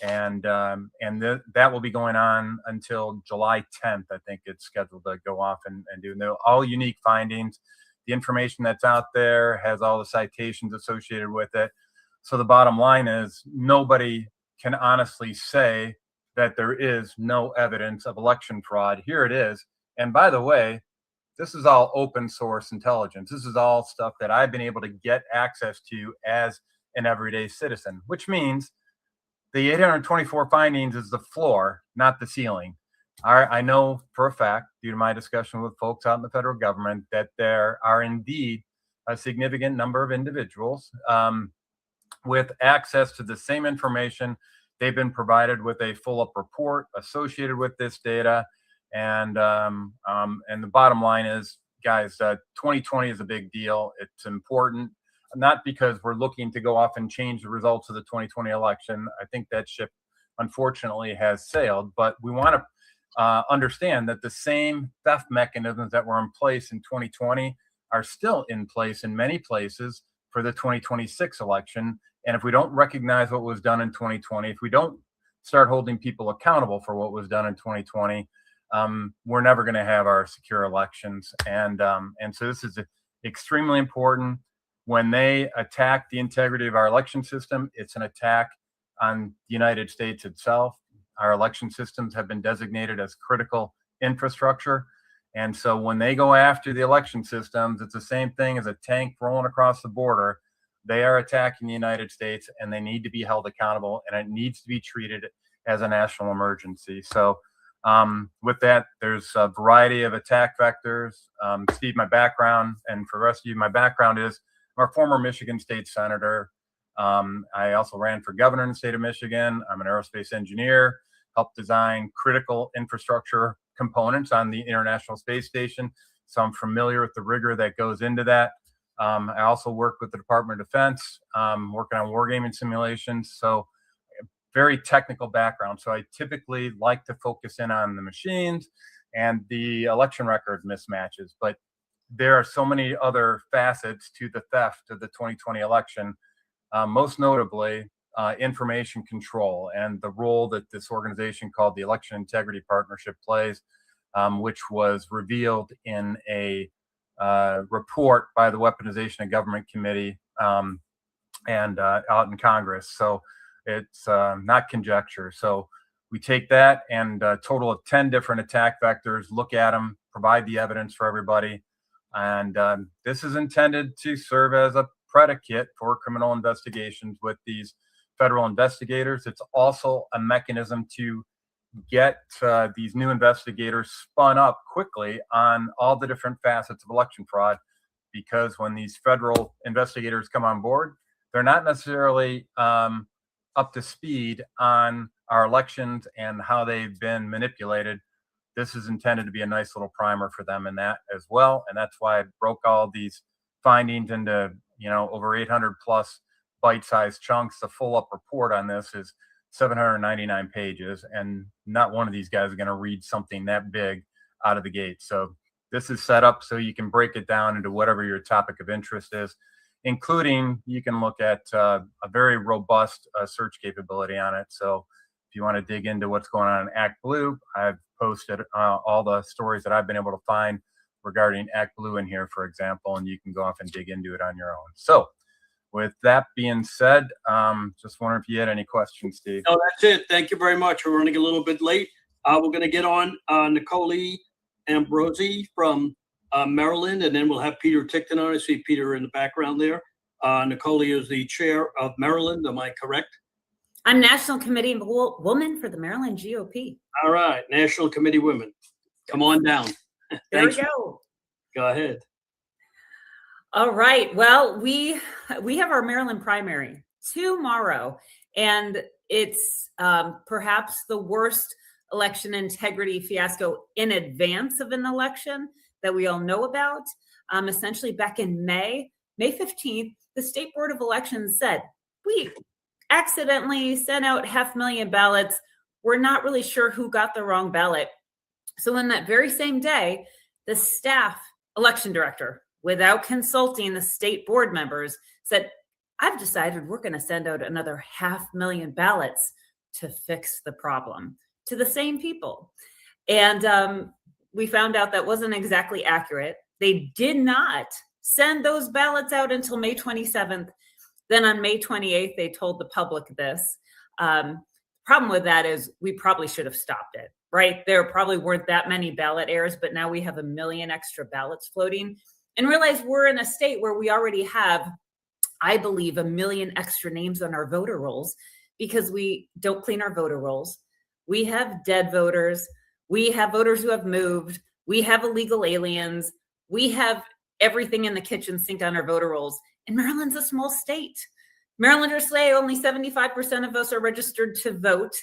And that will be going on until July 10th. I think it's scheduled to go off and do all unique findings. The information that's out there has all the citations associated with it. So the bottom line is nobody can honestly say that there is no evidence of election fraud. Here it is. And by the way, this is all open source intelligence. This is all stuff that I've been able to get access to as an everyday citizen, which means the 824 findings is the floor, not the ceiling. I know for a fact, due to my discussion with folks out in the federal government, that there are indeed a significant number of individuals with access to the same information. They've been provided with a full-up report associated with this data, and the bottom line is, guys, 2020 is a big deal. It's important, not because we're looking to go off and change the results of the 2020 election. I think that ship, unfortunately, has sailed. But we want to understand that the same theft mechanisms that were in place in 2020 are still in place in many places for the 2026 election. And if we don't recognize what was done in 2020, if we don't start holding people accountable for what was done in 2020, we're never going to have our secure elections. And so this is extremely important. When they attack the integrity of our election system, it's an attack on the United States itself. Our election systems have been designated as critical infrastructure. And so when they go after the election systems, it's the same thing as a tank rolling across the border. They are attacking the United States, and they need to be held accountable, and it needs to be treated as a national emergency. So with that, there's a variety of attack vectors. Steve, my background, and for the rest of you, my background is I'm a former Michigan State Senator. I also ran for governor in the state of Michigan. I'm an aerospace engineer, helped design critical infrastructure components on the International Space Station. So I'm familiar with the rigor that goes into that. I also work with the Department of Defense, working on wargaming simulations. So very technical background. So I typically like to focus in on the machines and the election record mismatches. But there are so many other facets to the theft of the 2020 election, most notably information control and the role that this organization called the Election Integrity Partnership plays, which was revealed in a report by the Weaponization of Government Committee and out in Congress. So it's not conjecture. So we take that and a total of 10 different attack vectors, look at them, provide the evidence for everybody. And this is intended to serve as a predicate for criminal investigations with these federal investigators. It's also a mechanism to get these new investigators spun up quickly on all the different facets of election fraud, because when these federal investigators come on board, they're not necessarily up to speed on our elections and how they've been manipulated. This is intended to be a nice little primer for them in that as well. And that's why I broke all these findings into, over 800 plus bite-sized chunks. The full-up report on this is 799 pages, and not one of these guys is going to read something that big out of the gate. So this is set up so you can break it down into whatever your topic of interest is, including you can look at a very robust search capability on it. So if you want to dig into what's going on in Act Blue, I've posted all the stories that I've been able to find regarding Act Blue in here, for example, and you can go off and dig into it on your own. So with that being said, just wondering if you had any questions, Steve. No, that's it. Thank you very much. We're running a little bit late. We're going to get on Nicole Ambrosi from Maryland, and then we'll have Peter Tickton on. I see Peter in the background there. Nicole is the chair of Maryland. Am I correct? I'm National Committee Woman for the Maryland GOP. All right. National Committee Women. Come on down. There we go. Go ahead. All right. Well, we have our Maryland primary tomorrow, and it's perhaps the worst election integrity fiasco in advance of an election that we all know about. Essentially, back in May 15th, the State Board of Elections said, we accidentally sent out 500,000 ballots. We're not really sure who got the wrong ballot. So on that very same day, the staff election director, without consulting the state board members, said, I've decided we're going to send out another 500,000 ballots to fix the problem to the same people. And we found out that wasn't exactly accurate. They did not send those ballots out until May 27th. Then on May 28th, they told the public this. Problem with that is we probably should have stopped it, right? There probably weren't that many ballot errors, but now we have 1 million extra ballots floating. And realize we're in a state where we already have, I believe, 1 million extra names on our voter rolls because we don't clean our voter rolls. We have dead voters. We have voters who have moved. We have illegal aliens. We have everything in the kitchen sink on our voter rolls. And Maryland's a small state. Marylanders say only 75% of us are registered to vote.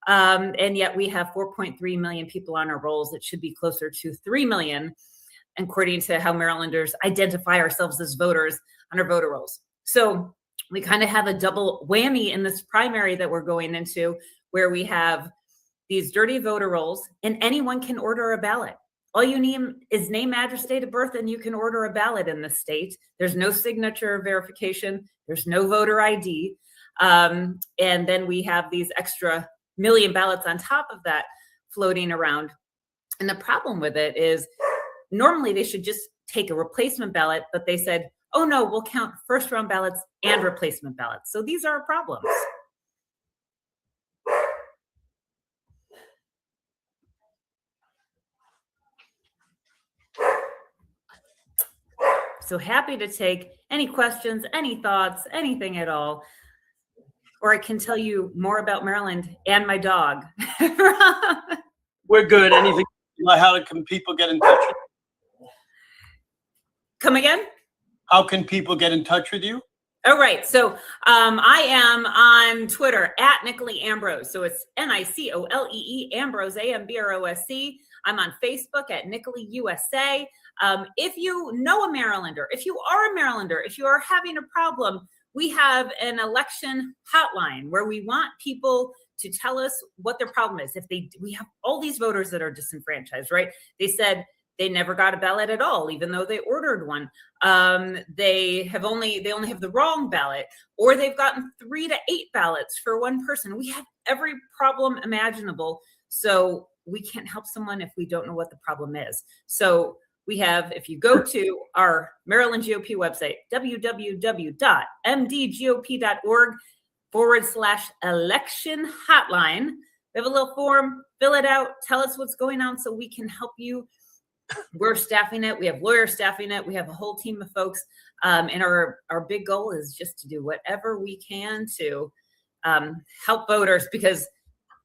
And yet we have 4.3 million people on our rolls. It should be closer to 3 million, according to how Marylanders identify ourselves as voters on our voter rolls. So we kind of have a double whammy in this primary that we're going into, where we have these dirty voter rolls and anyone can order a ballot. All you need is name, address, date of birth, and you can order a ballot in this state. There's no signature verification. There's no voter ID. And then we have these extra million ballots on top of that floating around. And the problem with it is normally they should just take a replacement ballot, but they said, oh no, we'll count first round ballots and replacement ballots. So these are problems. So happy to take any questions, any thoughts, anything at all. Or I can tell you more about Maryland and my dog. We're good. Anything? How can people get in touch with you? Come again? How can people get in touch with you? Oh, right. So I am on Twitter at Nicole Ambrose. So it's Nicolee Ambrose, Ambrose. I'm on Facebook at Nicole USA. If you know a Marylander, if you are a Marylander, if you are having a problem, we have an election hotline where we want people to tell us what their problem is. We have all these voters that are disenfranchised, right? They said they never got a ballot at all, even though they ordered one. They only have the wrong ballot, or they've gotten 3 to 8 ballots for one person. We have every problem imaginable. So we can't help someone if we don't know what the problem is. So we have, if you go to our Maryland GOP website, www.mdgop.org/election hotline, we have a little form, fill it out, tell us what's going on so we can help you. We're staffing it. We have lawyers staffing it. We have a whole team of folks. And our big goal is just to do whatever we can to help voters, because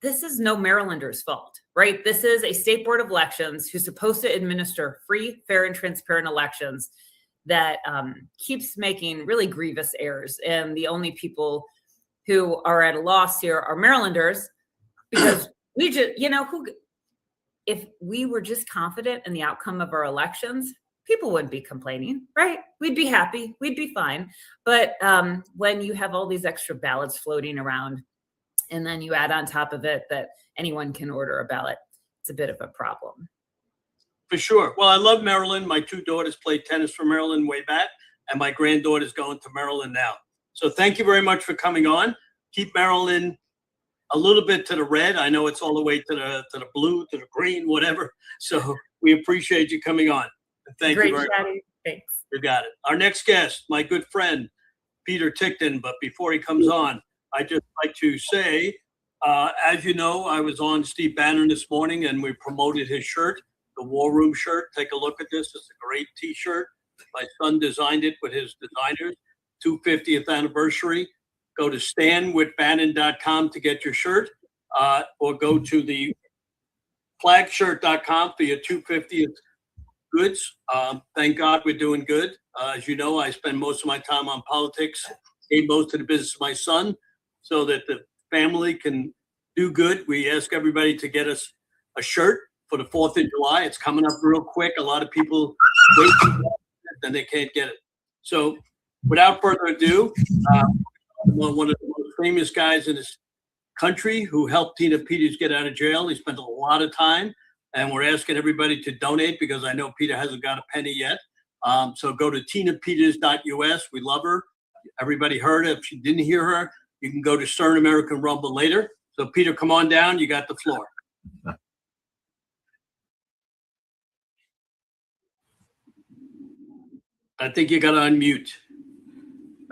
this is no Marylander's fault, right? This is a state board of elections who's supposed to administer free, fair, and transparent elections that keeps making really grievous errors. And the only people who are at a loss here are Marylanders, because we just, if we were just confident in the outcome of our elections, people wouldn't be complaining, right? We'd be happy. We'd be fine. But when you have all these extra ballots floating around, and then you add on top of it that anyone can order a ballot, it's a bit of a problem. For sure. Well, I love Maryland. My 2 daughters played tennis for Maryland way back, and my granddaughter's going to Maryland now. So thank you very much for coming on. Keep Maryland a little bit to the red. I know it's all the way to the blue, to the green, whatever. So we appreciate you coming on. And thank you very much. Thanks. You got it. Our next guest, my good friend, Peter Tickton. But before he comes on, I'd just like to say, as you know, I was on Steve Bannon this morning and we promoted his shirt, the War Room shirt. Take a look at this. It's a great t-shirt. My son designed it with his designers. 250th anniversary. Go to standwithbannon.com to get your shirt, or go to the flagshirt.com for your 250th goods. Thank God we're doing good. As you know, I spend most of my time on politics, gave most of the business to my son, so that the family can do good. We ask everybody to get us a shirt for the 4th of July. It's coming up real quick. A lot of people wait and they can't get it. So without further ado, one of the most famous guys in this country who helped Tina Peters get out of jail. He spent a lot of time, and we're asking everybody to donate because I know Peter hasn't got a penny yet. So go to tinapeters.us. We love her. Everybody heard her. If you didn't hear her, you can go to Stern American Rumble later. So Peter, come on down. You got the floor. I think you got to unmute.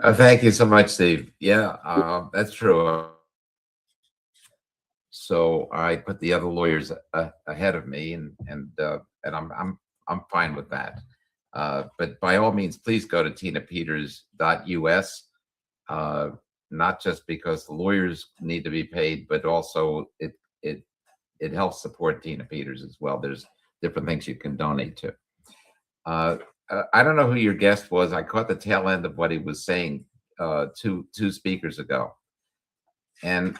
Thank you so much, Steve. Yeah, that's true. So I put the other lawyers ahead of me, and I'm fine with that. But by all means, please go to tinapeters.us. Not just because the lawyers need to be paid, but also it it helps support Tina Peters as well. There's different things you can donate to. I don't know who your guest was. I caught the tail end of what he was saying two speakers ago. And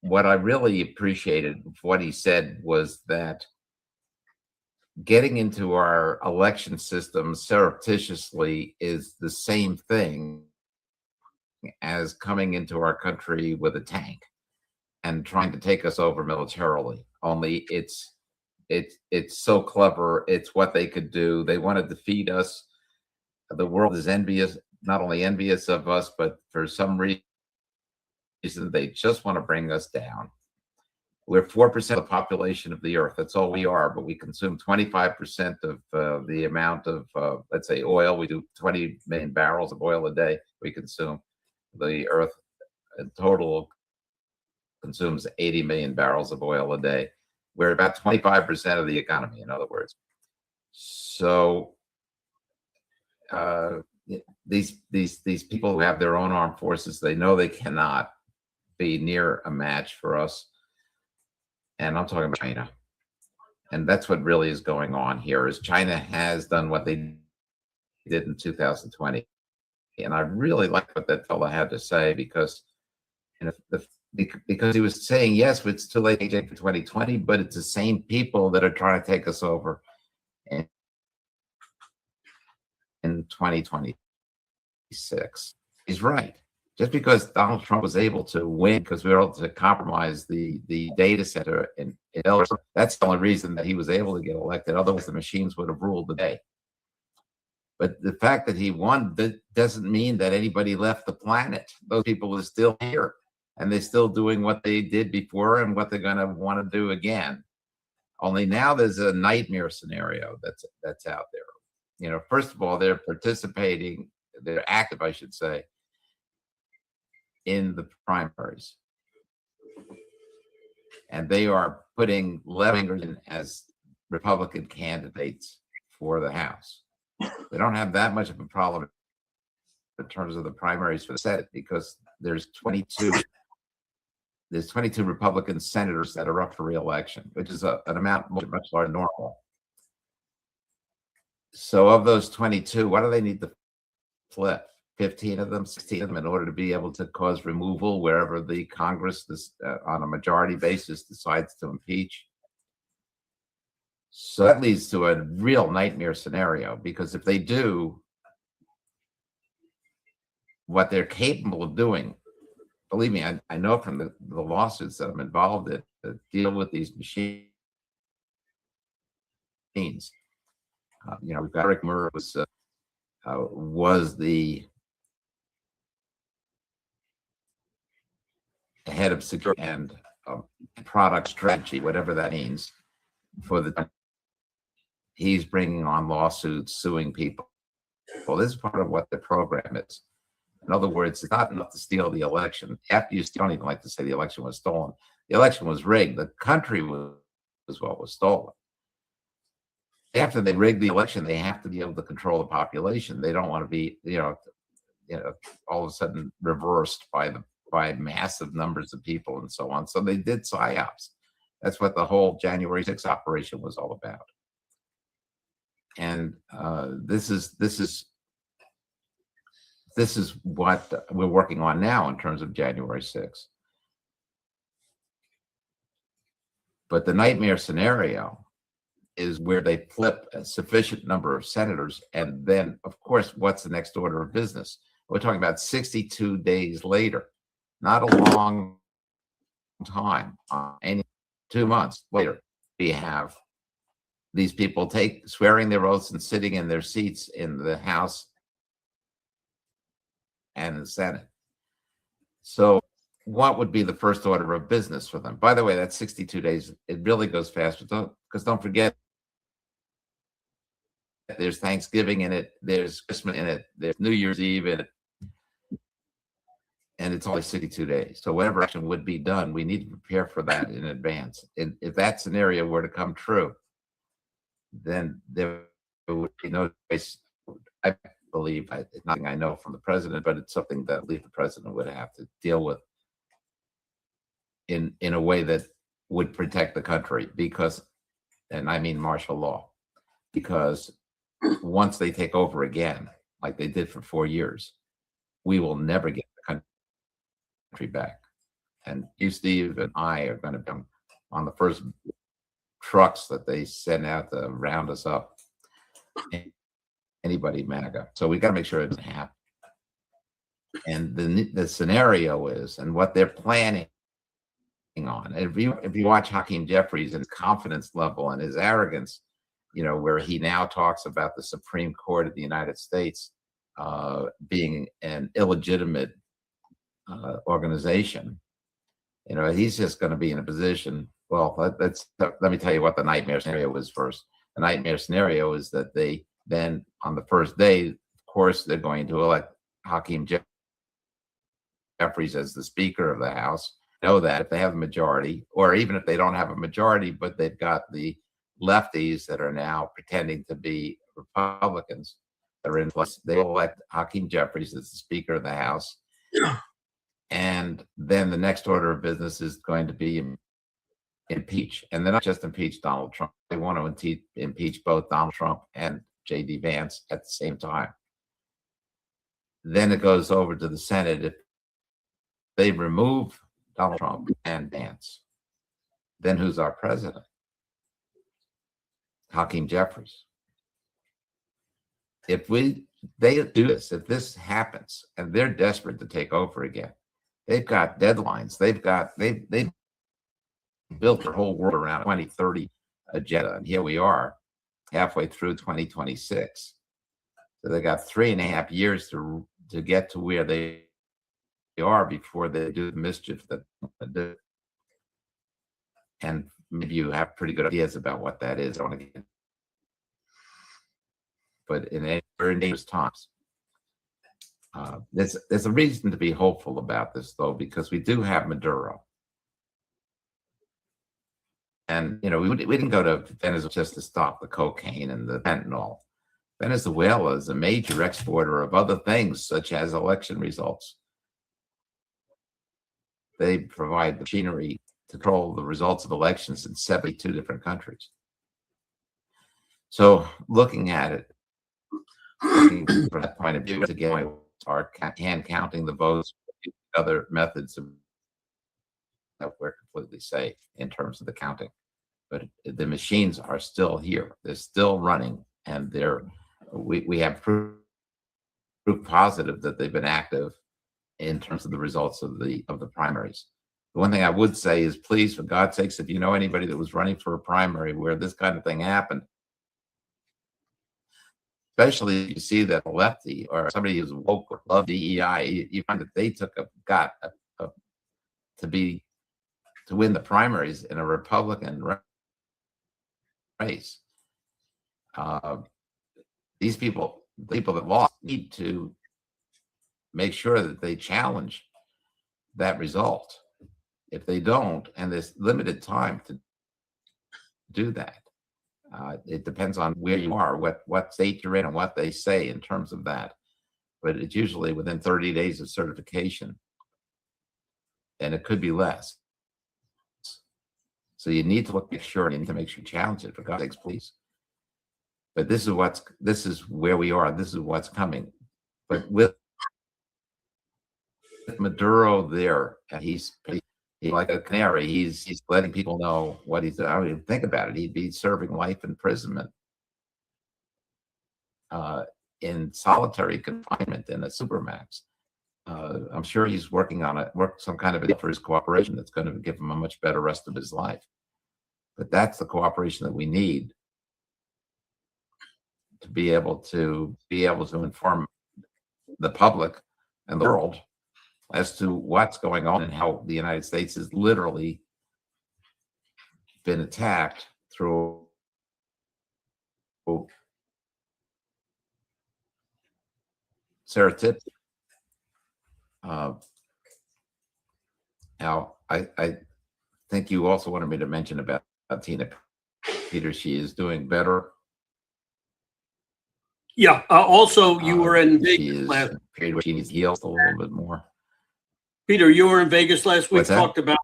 what I really appreciated of what he said was that getting into our election system surreptitiously is the same thing as coming into our country with a tank and trying to take us over militarily. Only it's so clever. It's what they could do. They want to defeat us. The world is envious, not only envious of us, but for some reason they just want to bring us down. We're 4% of the population of the earth. That's all we are, but we consume 25% of the amount of, let's say, oil. We do 20 million barrels of oil a day we consume. The earth in total consumes 80 million barrels of oil a day. We're about 25% of the economy, in other words. So these people who have their own armed forces, they know they cannot be near a match for us. And I'm talking about China. And that's what really is going on here, is China has done what they did in 2020. And I really like what that fellow had to say, because because he was saying, yes, it's too late for 2020, but it's the same people that are trying to take us over in 2026. He's right. Just because Donald Trump was able to win because we were able to compromise the data center in Delaware, that's the only reason that he was able to get elected. Otherwise, the machines would have ruled the day. But the fact that he won, that doesn't mean that anybody left the planet. Those people are still here, and they're still doing what they did before and what they're going to want to do again. Only now there's a nightmare scenario that's out there. You know, first of all, they're participating, they're active, I should say, in the primaries. And they are putting left wingers in as Republican candidates for the House. They don't have that much of a problem in terms of the primaries for the Senate, because there's 22 Republican senators that are up for re-election, which is an amount much larger than normal. So of those 22, what do they need to flip? 15 of them, 16 of them, in order to be able to cause removal wherever the Congress, on a majority basis, decides to impeach. So that leads to a real nightmare scenario, because if they do what they're capable of doing, believe me, I know from the lawsuits that I'm involved in that deal with these machines. You know, we've got Eric Murr was the head of security and product strategy, whatever that means, for the. He's bringing on lawsuits, suing people. Well, this is part of what the program is. In other words, it's not enough to steal the election. After you don't even like to say the election was stolen. The election was rigged. The country was what was stolen. After they rig the election, they have to be able to control the population. They don't want to be, you know, all of a sudden reversed by massive numbers of people and so on. So they did psyops. That's what the whole January 6th operation was all about. And this is what we're working on now in terms of January 6th. But the nightmare scenario is where they flip a sufficient number of senators, and then, of course, what's the next order of business? We're talking about 62 days later, not a long time, any 2 months later, we have these people swearing their oaths and sitting in their seats in the House and the Senate. So what would be the first order of business for them? By the way, that's 62 days. It really goes fast, because don't forget, there's Thanksgiving in it, there's Christmas in it, there's New Year's Eve in it, and it's only 62 days. So whatever action would be done, we need to prepare for that in advance. And if that scenario were to come true, then there would be no choice. I believe, it's nothing I know from the president, but it's something that I believe the president would have to deal with in a way that would protect the country because, and I mean martial law, because once they take over again, like they did for 4 years, we will never get the country back. And you, Steve, and I are going to be on the first trucks that they send out to round us up. Anybody MAGA. So we got to make sure it doesn't happen. And the scenario is, and what they're planning on, if you watch Hakeem Jeffries and his confidence level and his arrogance, you know, where he now talks about the Supreme Court of the United States being an illegitimate organization, you know, he's just going to be in a position. Well, let me tell you what the nightmare scenario was first. The nightmare scenario is that they then, on the first day, of course, they're going to elect Hakeem Jeffries as the Speaker of the House. Know that if they have a majority, or even if they don't have a majority, but they've got the lefties that are now pretending to be Republicans that are in place, they will elect Hakeem Jeffries as the Speaker of the House. And then the next order of business is going to be impeach. And they're not just impeach Donald Trump. They want to impeach both Donald Trump and J.D. Vance at the same time. Then it goes over to the Senate. If they remove Donald Trump and Vance, then who's our president? Hakeem Jeffries. If they do this, if this happens, and they're desperate to take over again, they've got deadlines. They've built their whole world around a 2030 agenda, and here we are, halfway through 2026. So they got 3.5 years to get to where they are before they do the mischief that they do. And maybe you have pretty good ideas about what that is. I want to get, but we're in dangerous times. There's a reason to be hopeful about this, though, because we do have Maduro. And, you know, we didn't go to Venezuela just to stop the cocaine and the fentanyl. Venezuela is a major exporter of other things, such as election results. They provide machinery to control the results of elections in 72 different countries. So looking at it from that point of view, again, are hand counting the votes, other methods of that we're completely safe in terms of the counting. But the machines are still here. They're still running, and we have proof positive that they've been active in terms of the results of the primaries. The one thing I would say is, please, for God's sakes, if you know anybody that was running for a primary where this kind of thing happened, especially if you see that a lefty or somebody who's woke or love DEI, you find that they got to win the primaries in a Republican race. These people that lost, need to make sure that they challenge that result. If they don't, and there's limited time to do that, it depends on where you are, what state you're in, and what they say in terms of that. But it's usually within 30 days of certification, and it could be less. So you need to make sure you challenge it, for God's sakes, please. But this is where we are. This is what's coming. But with Maduro there, and he's like a canary. He's letting people know what he's. I mean, think about it. He'd be serving life imprisonment in solitary confinement in a supermax. I'm sure he's working on some kind of a deal for his cooperation that's going to give him a much better rest of his life. But that's the cooperation that we need to be able to inform the public and the world as to what's going on and how the United States has literally been attacked through serendipity. Now, I think you also wanted me to mention about Tina Peters. She is doing better. Yeah. Also, you were in Vegas last period where she needs to heal a little bit more. Peter, you were in Vegas last week. What's that? Talked about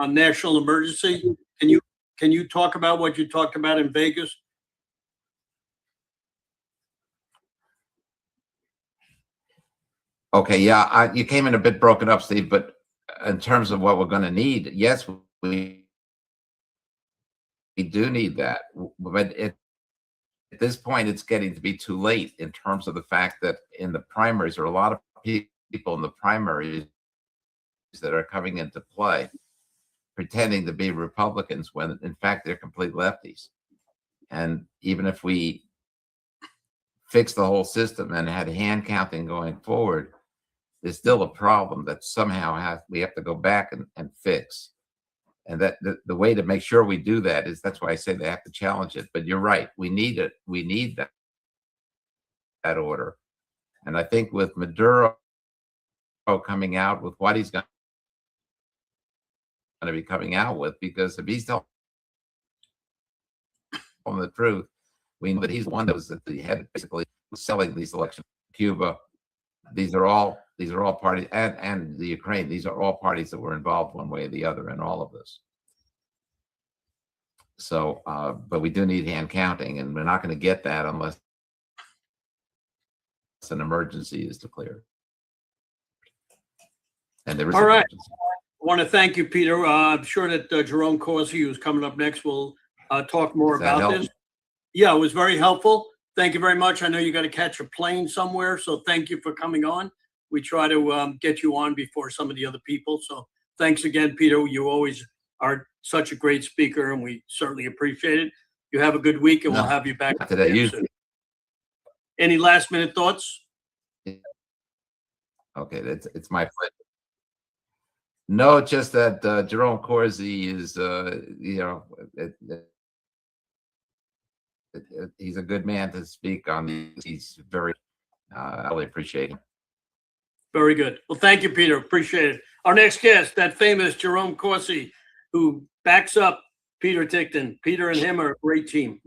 national emergency. Can you talk about what you talked about in Vegas? Okay, yeah, you came in a bit broken up, Steve, but in terms of what we're going to need, yes, we do need that. But at this point, it's getting to be too late in terms of the fact that in the primaries, there are a lot of people in the primaries that are coming into play pretending to be Republicans when in fact they're complete lefties. And even if we fix the whole system and had hand counting going forward, there's still a problem that somehow we have to go back and fix. And that the way to make sure we do that is, that's why I say they have to challenge it. But you're right, we need it. We need that order. And I think with Maduro coming out with what he's going to be coming out with, because if he's telling the truth, we know that he's the one that was at the head, basically selling these elections. Cuba, these are all parties, and the Ukraine, these are all parties that were involved one way or the other in all of this. So, but we do need hand counting, and we're not going to get that unless an emergency is declared. And there is all right. emergency. I want to thank you, Peter. I'm sure that Jerome Corsi, who's coming up next, will talk more about this. Yeah, it was very helpful. Thank you very much. I know you got to catch a plane somewhere, so thank you for coming on. We try to get you on before some of the other people. So thanks again, Peter. You always are such a great speaker, and we certainly appreciate it. You have a good week, and we'll have you back today. Soon. Any last minute thoughts? Okay, it's my pleasure. No, just that Jerome Corsi is, he's a good man to speak on these. He's very, I really appreciate him. Very good. Well, thank you, Peter. Appreciate it. Our next guest, that famous Jerome Corsi, who backs up Peter Tickton. Peter and him are a great team.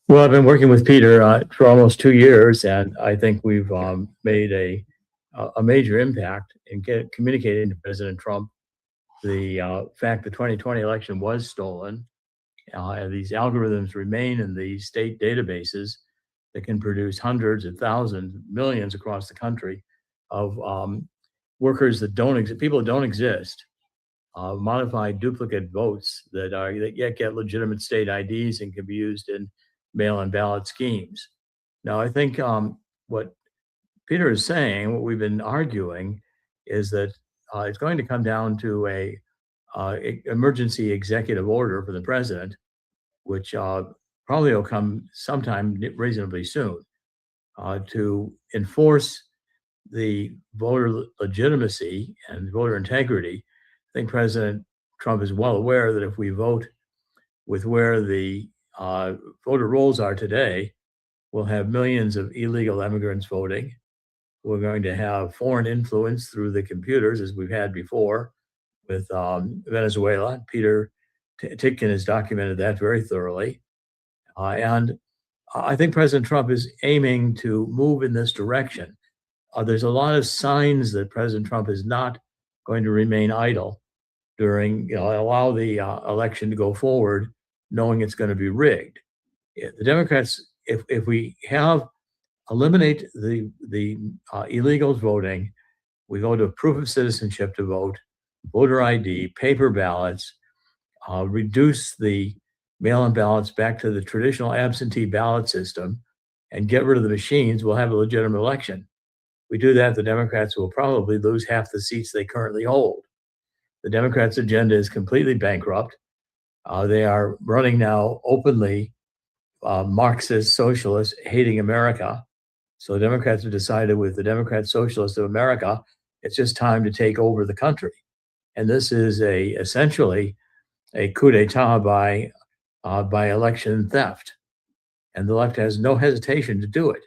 Well, I've been working with Peter for almost 2 years, and I think we've made a major impact in communicating to President Trump the fact the 2020 election was stolen. And these algorithms remain in the state databases that can produce hundreds of thousands, millions across the country of workers that don't exist, people that don't exist, modified duplicate votes that yet get legitimate state IDs and can be used in mail-in ballot schemes. Now, I think what Peter is saying, what we've been arguing, is that it's going to come down to a emergency executive order for the president, which probably will come sometime reasonably soon, to enforce the voter legitimacy and voter integrity. I think President Trump is well aware that if we vote with where the voter rolls are today, we'll have millions of illegal immigrants voting. We're going to have foreign influence through the computers, as we've had before with Venezuela. Peter Tickton has documented that very thoroughly. And I think President Trump is aiming to move in this direction. There's a lot of signs that President Trump is not going to remain idle during, allow the election to go forward, knowing it's going to be rigged. The Democrats, if we eliminate the illegals voting, we go to proof of citizenship to vote, voter ID, paper ballots, reduce the mail-in ballots back to the traditional absentee ballot system, and get rid of the machines, we'll have a legitimate election. We do that, the Democrats will probably lose half the seats they currently hold. The Democrats' agenda is completely bankrupt. They are running now openly Marxist, socialist, hating America. So Democrats have decided, with the Democrat Socialists of America, it's just time to take over the country. And this is essentially a coup d'etat by election theft. And the left has no hesitation to do it.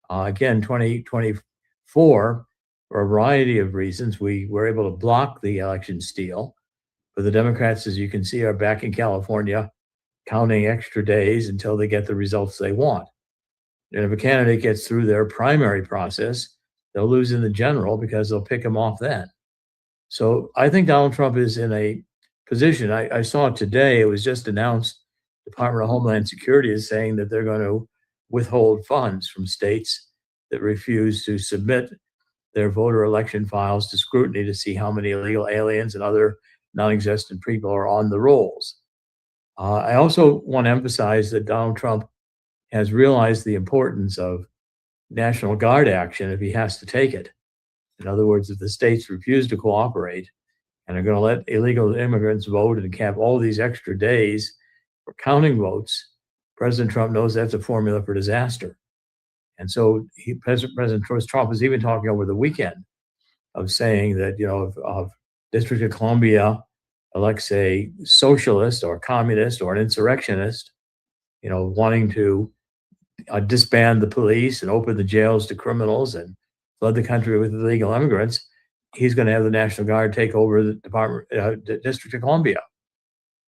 Again, 2024, for a variety of reasons, we were able to block the election steal. But the Democrats, as you can see, are back in California counting extra days until they get the results they want. And if a candidate gets through their primary process, they'll lose in the general because they'll pick him off then. So I think Donald Trump is in a position. I saw it today. It was just announced. Department of Homeland Security is saying that they're going to withhold funds from states that refuse to submit their voter election files to scrutiny to see how many illegal aliens and other non-existent people are on the rolls. I also want to emphasize that Donald Trump has realized the importance of National Guard action if he has to take it. In other words, if the states refuse to cooperate and are going to let illegal immigrants vote and have all these extra days for counting votes, President Trump knows that's a formula for disaster. And so President Trump was even talking over the weekend of saying that, if District of Columbia elects a socialist or a communist or an insurrectionist, wanting to disband the police and open the jails to criminals and flood the country with illegal immigrants, he's going to have the National Guard take over the District of Columbia.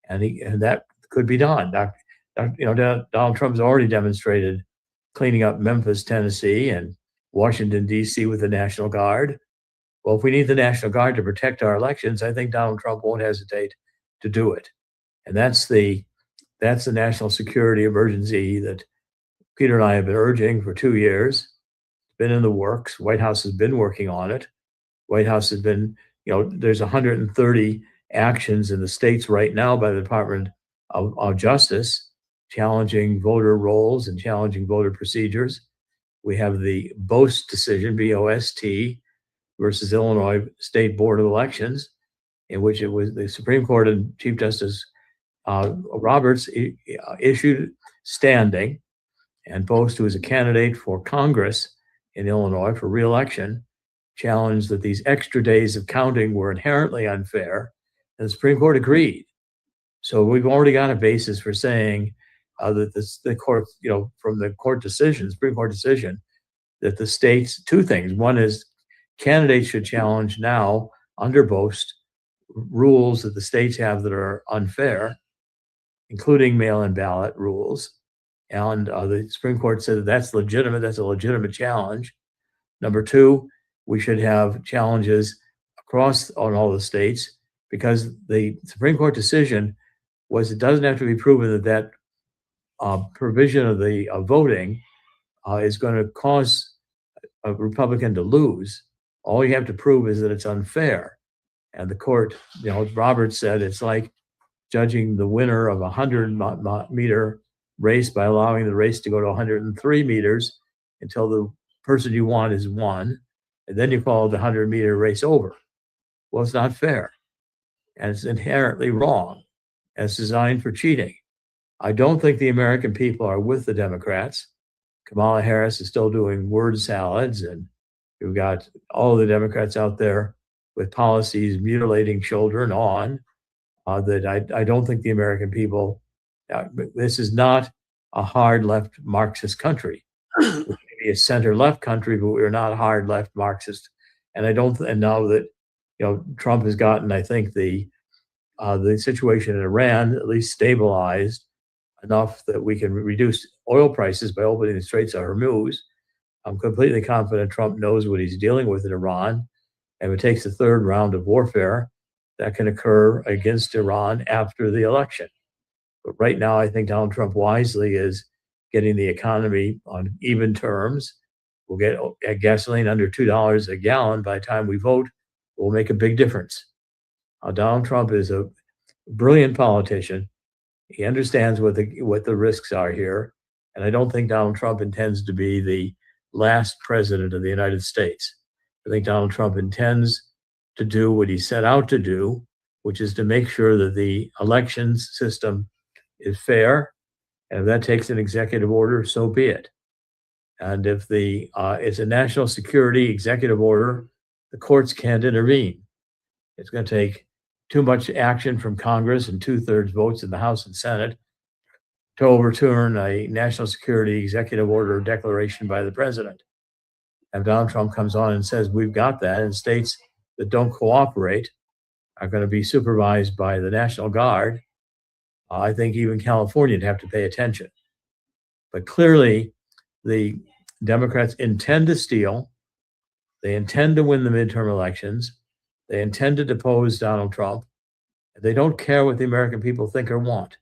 And that could be done. Donald Trump's already demonstrated cleaning up Memphis, Tennessee, and Washington, D.C. with the National Guard. Well, if we need the National Guard to protect our elections, I think Donald Trump won't hesitate to do it. And that's the national security emergency that Peter and I have been urging for 2 years. It's been in the works. White House has been working on it. White House has been, there's 130 actions in the states right now by the Department of Justice challenging voter rolls and challenging voter procedures. We have the BOST decision, B-O-S-T, versus Illinois State Board of Elections, in which it was the Supreme Court and Chief Justice Roberts issued standing, and BOST, who is a candidate for Congress in Illinois for re-election, challenged that these extra days of counting were inherently unfair, and the Supreme Court agreed. So we've already got a basis for saying that the court, from the Supreme Court decision, that the states, two things. One is candidates should challenge now under BOST rules that the states have that are unfair, including mail-in ballot rules. And the Supreme Court said that that's legitimate. That's a legitimate challenge. Number two, we should have challenges across on all the states, because the Supreme Court decision was it doesn't have to be proven that provision of the voting is going to cause a Republican to lose. All you have to prove is that it's unfair. And the court, Roberts said it's like judging the winner of a 100-meter race by allowing the race to go to 103 meters until the person you want is won, and then you call the 100-meter race over. Well, it's not fair, and it's inherently wrong, and it's designed for cheating. I don't think the American people are with the Democrats. Kamala Harris is still doing word salads, and you've got all the Democrats out there with policies mutilating children that I don't think the American people, this is not a hard left Marxist country. We may be a center left country, but we're not a hard left Marxist. And now that, Trump has gotten, I think, the situation in Iran at least stabilized enough that we can reduce oil prices by opening the Straits of Hormuz. I'm completely confident Trump knows what he's dealing with in Iran. And if it takes the third round of warfare, that can occur against Iran after the election. But right now, I think Donald Trump wisely is getting the economy on even terms. We'll get gasoline under $2 a gallon by the time we vote. It will make a big difference. Donald Trump is a brilliant politician. He understands what the risks are here. And I don't think Donald Trump intends to be the last president of the United States. I think Donald Trump intends to do what he set out to do, which is to make sure that the elections system is fair. And if that takes an executive order, so be it. And if it's a national security executive order, the courts can't intervene. It's going to take too much action from Congress and 2/3 votes in the House and Senate to overturn a national security executive order declaration by the president. And Donald Trump comes on and says, we've got that, and states that don't cooperate are going to be supervised by the National Guard. I think even California would have to pay attention. But clearly, the Democrats intend to steal. They intend to win the midterm elections. They intend to depose Donald Trump. They don't care what the American people think or want.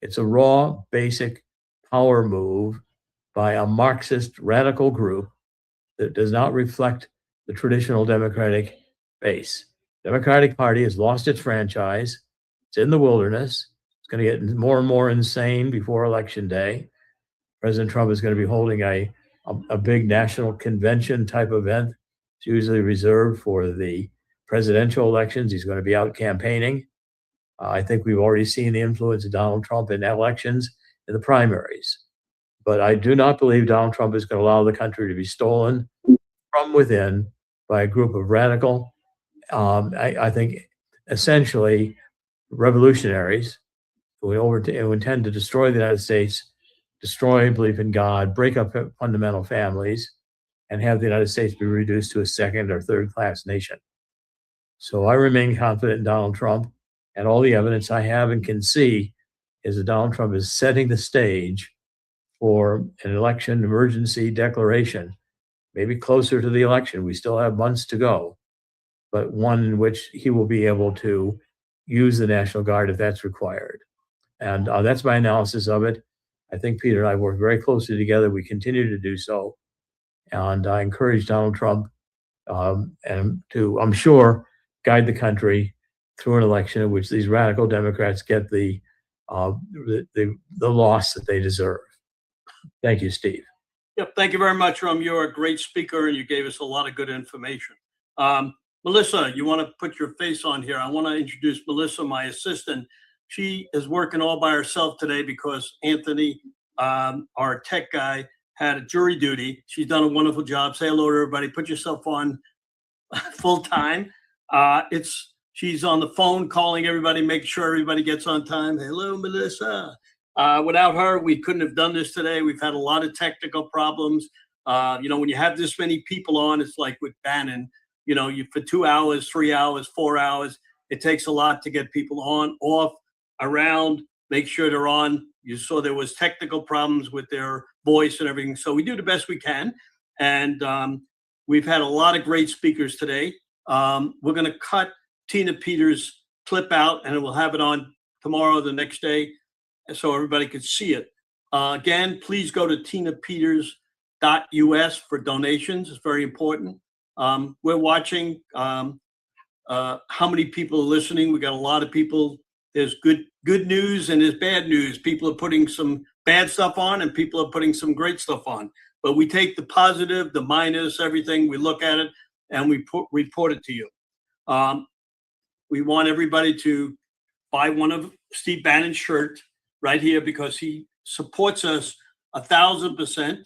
It's a raw, basic power move by a Marxist radical group that does not reflect the traditional Democratic base. Democratic Party has lost its franchise. It's in the wilderness. It's going to get more and more insane before Election Day. President Trump is going to be holding a big national convention type event. It's usually reserved for the presidential elections. He's going to be out campaigning. I think we've already seen the influence of Donald Trump in elections in the primaries. But I do not believe Donald Trump is going to allow the country to be stolen from within by a group of radical, I think, essentially revolutionaries who intend to destroy the United States, destroy belief in God, break up fundamental families, and have the United States be reduced to a second or third class nation. So I remain confident in Donald Trump, and all the evidence I have and can see is that Donald Trump is setting the stage for an election emergency declaration, maybe closer to the election. We still have months to go, but one in which he will be able to use the National Guard if that's required. And that's my analysis of it. I think Peter and I work very closely together. We continue to do so. And I encourage Donald Trump and to, I'm sure, guide the country through an election in which these radical Democrats get the loss that they deserve. Thank you, Steve. Yep, thank you very much, Rum. You're a great speaker, and you gave us a lot of good information. Melissa, you want to put your face on here? I want to introduce Melissa, my assistant. She is working all by herself today because Anthony, our tech guy, had a jury duty. She's done a wonderful job. Say hello to everybody. Put yourself on full time. She's on the phone calling everybody, making sure everybody gets on time. Hello, Melissa. Without her, we couldn't have done this today. We've had a lot of technical problems. When you have this many people on, it's like with Bannon, you for 2 hours, 3 hours, 4 hours, it takes a lot to get people on, off, around, make sure they're on. You saw there was technical problems with their voice and everything. So we do the best we can. And we've had a lot of great speakers today. We're going to cut Tina Peters' clip out, and we'll have it on tomorrow, the next day, so everybody could see it. Again, please go to tinapeters.us for donations. It's very important. We're watching how many people are listening. We got a lot of people. There's good news and there's bad news. People are putting some bad stuff on and people are putting some great stuff on. But we take the positive, the minus, everything. We look at it and we report it to you. We want everybody to buy one of Steve Bannon's shirts right here because he supports us 1,000%.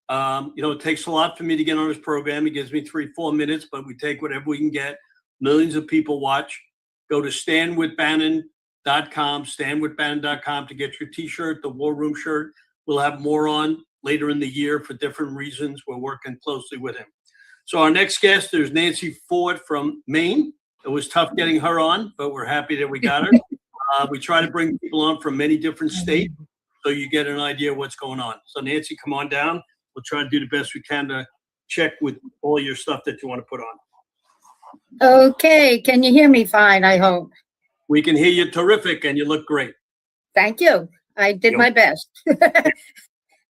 It takes a lot for me to get on his program. He gives me 3-4 minutes, but we take whatever we can get. Millions of people watch. Go to standwithbannon.com to get your t-shirt, the War Room shirt. We'll have more on later in the year for different reasons. We're working closely with him. So our next guest is Nancy Ford from Maine. It was tough getting her on, but we're happy that we got her. We try to bring people on from many different states so you get an idea of what's going on. So Nancy, come on down. We'll try to do the best we can to check with all your stuff that you want to put on. Okay, can you hear me fine, I hope? We can hear you terrific and you look great. Thank you. I did my best.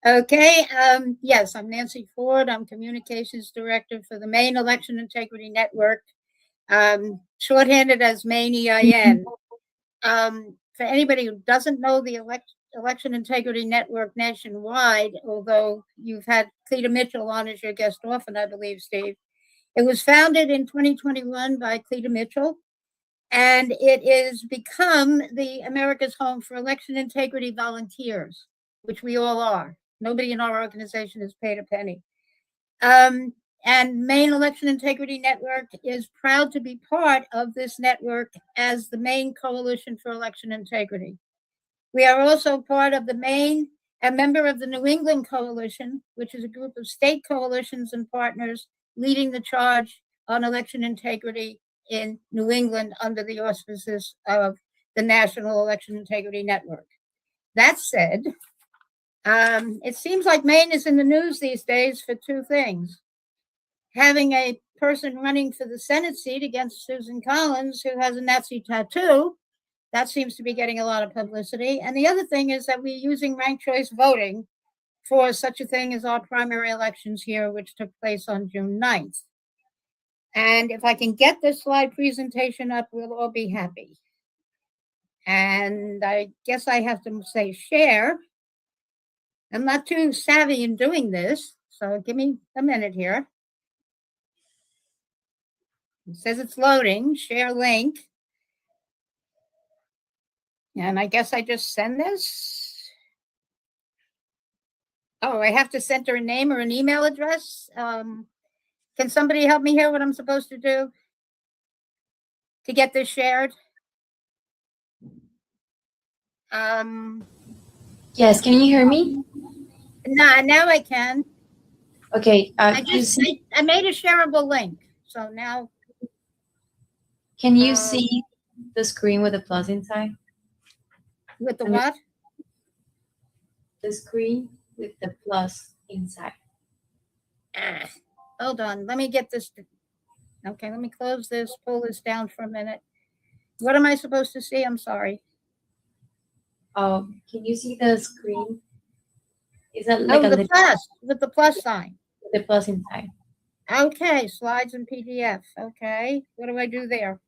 Okay, yes, I'm Nancy Ford. I'm Communications Director for the Maine Election Integrity Network, shorthanded as Maine EIN. For anybody who doesn't know the Election Integrity Network nationwide, although you've had Cleta Mitchell on as your guest often, I believe, Steve. It was founded in 2021 by Cleta Mitchell, and it is become the America's home for election integrity volunteers, which we all are. Nobody in our organization has paid a penny. And Maine Election Integrity Network is proud to be part of this network as the Maine Coalition for Election Integrity. We are also part of a member of the New England Coalition, which is a group of state coalitions and partners leading the charge on election integrity in New England under the auspices of the National Election Integrity Network. That said, it seems like Maine is in the news these days for two things. Having a person running for the Senate seat against Susan Collins who has a Nazi tattoo, That seems to be getting a lot of publicity. And the other thing is that we're using ranked choice voting for such a thing as our primary elections here, which took place on June 9th. And if I can get this slide presentation up, we'll all be happy. And I guess I have to say share. I'm not too savvy in doing this, so give me a minute here. It says it's loading, share link. And I guess I just send this. Oh, I have to enter a name or an email address. Can somebody help me here what I'm supposed to do to get this shared? Yes, can you hear me? Now I can. Okay, I made a shareable link. So now. Can you see the screen with the plus inside? With the what? The screen with the plus inside. Hold on, let me get this. Okay, let me close this, pull this down for a minute. What am I supposed to see? I'm sorry. Can you see the screen? Is that like the plus, with the plus sign. With the plus inside. Okay, slides and PDF. Okay, what do I do there?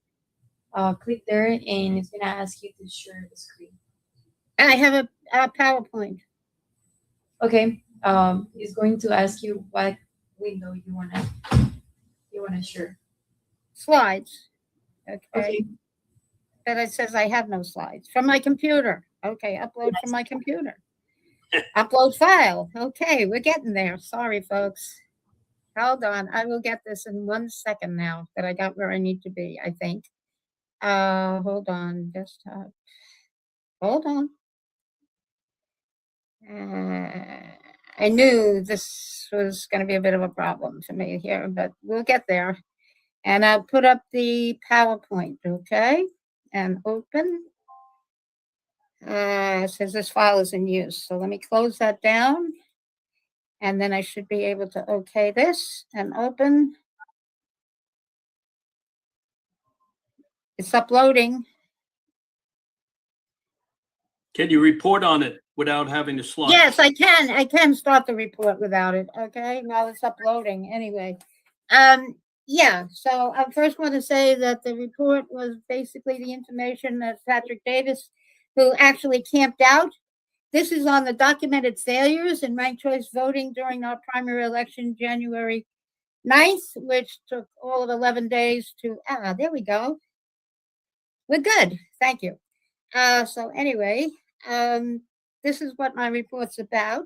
Click there and it's gonna ask you to share the screen. I have a PowerPoint. Okay, it's going to ask you what window you wanna share. Slides. Okay. But it says I have no slides from my computer. Okay, upload from my computer. Upload file. Okay, we're getting there. Sorry, folks. Hold on. I will get this in 1 second now that I got where I need to be, I think. Hold on. Desktop. Hold on. I knew this was going to be a bit of a problem for me here, but we'll get there. And I'll put up the PowerPoint, okay? And open. It says this file is in use. So let me close that down. And then I should be able to okay this and open. It's uploading. Can you report on it without having to slide? Yes, I can. I can start the report without it. Okay, now it's uploading anyway. Yeah, so I first want to say that the report was basically the information that Patrick Davis, who actually camped out. This is on the documented failures in ranked choice voting during our primary election, January 9th, which took all of 11 days to, there we go. We're good. Thank you. So anyway, this is what my report's about.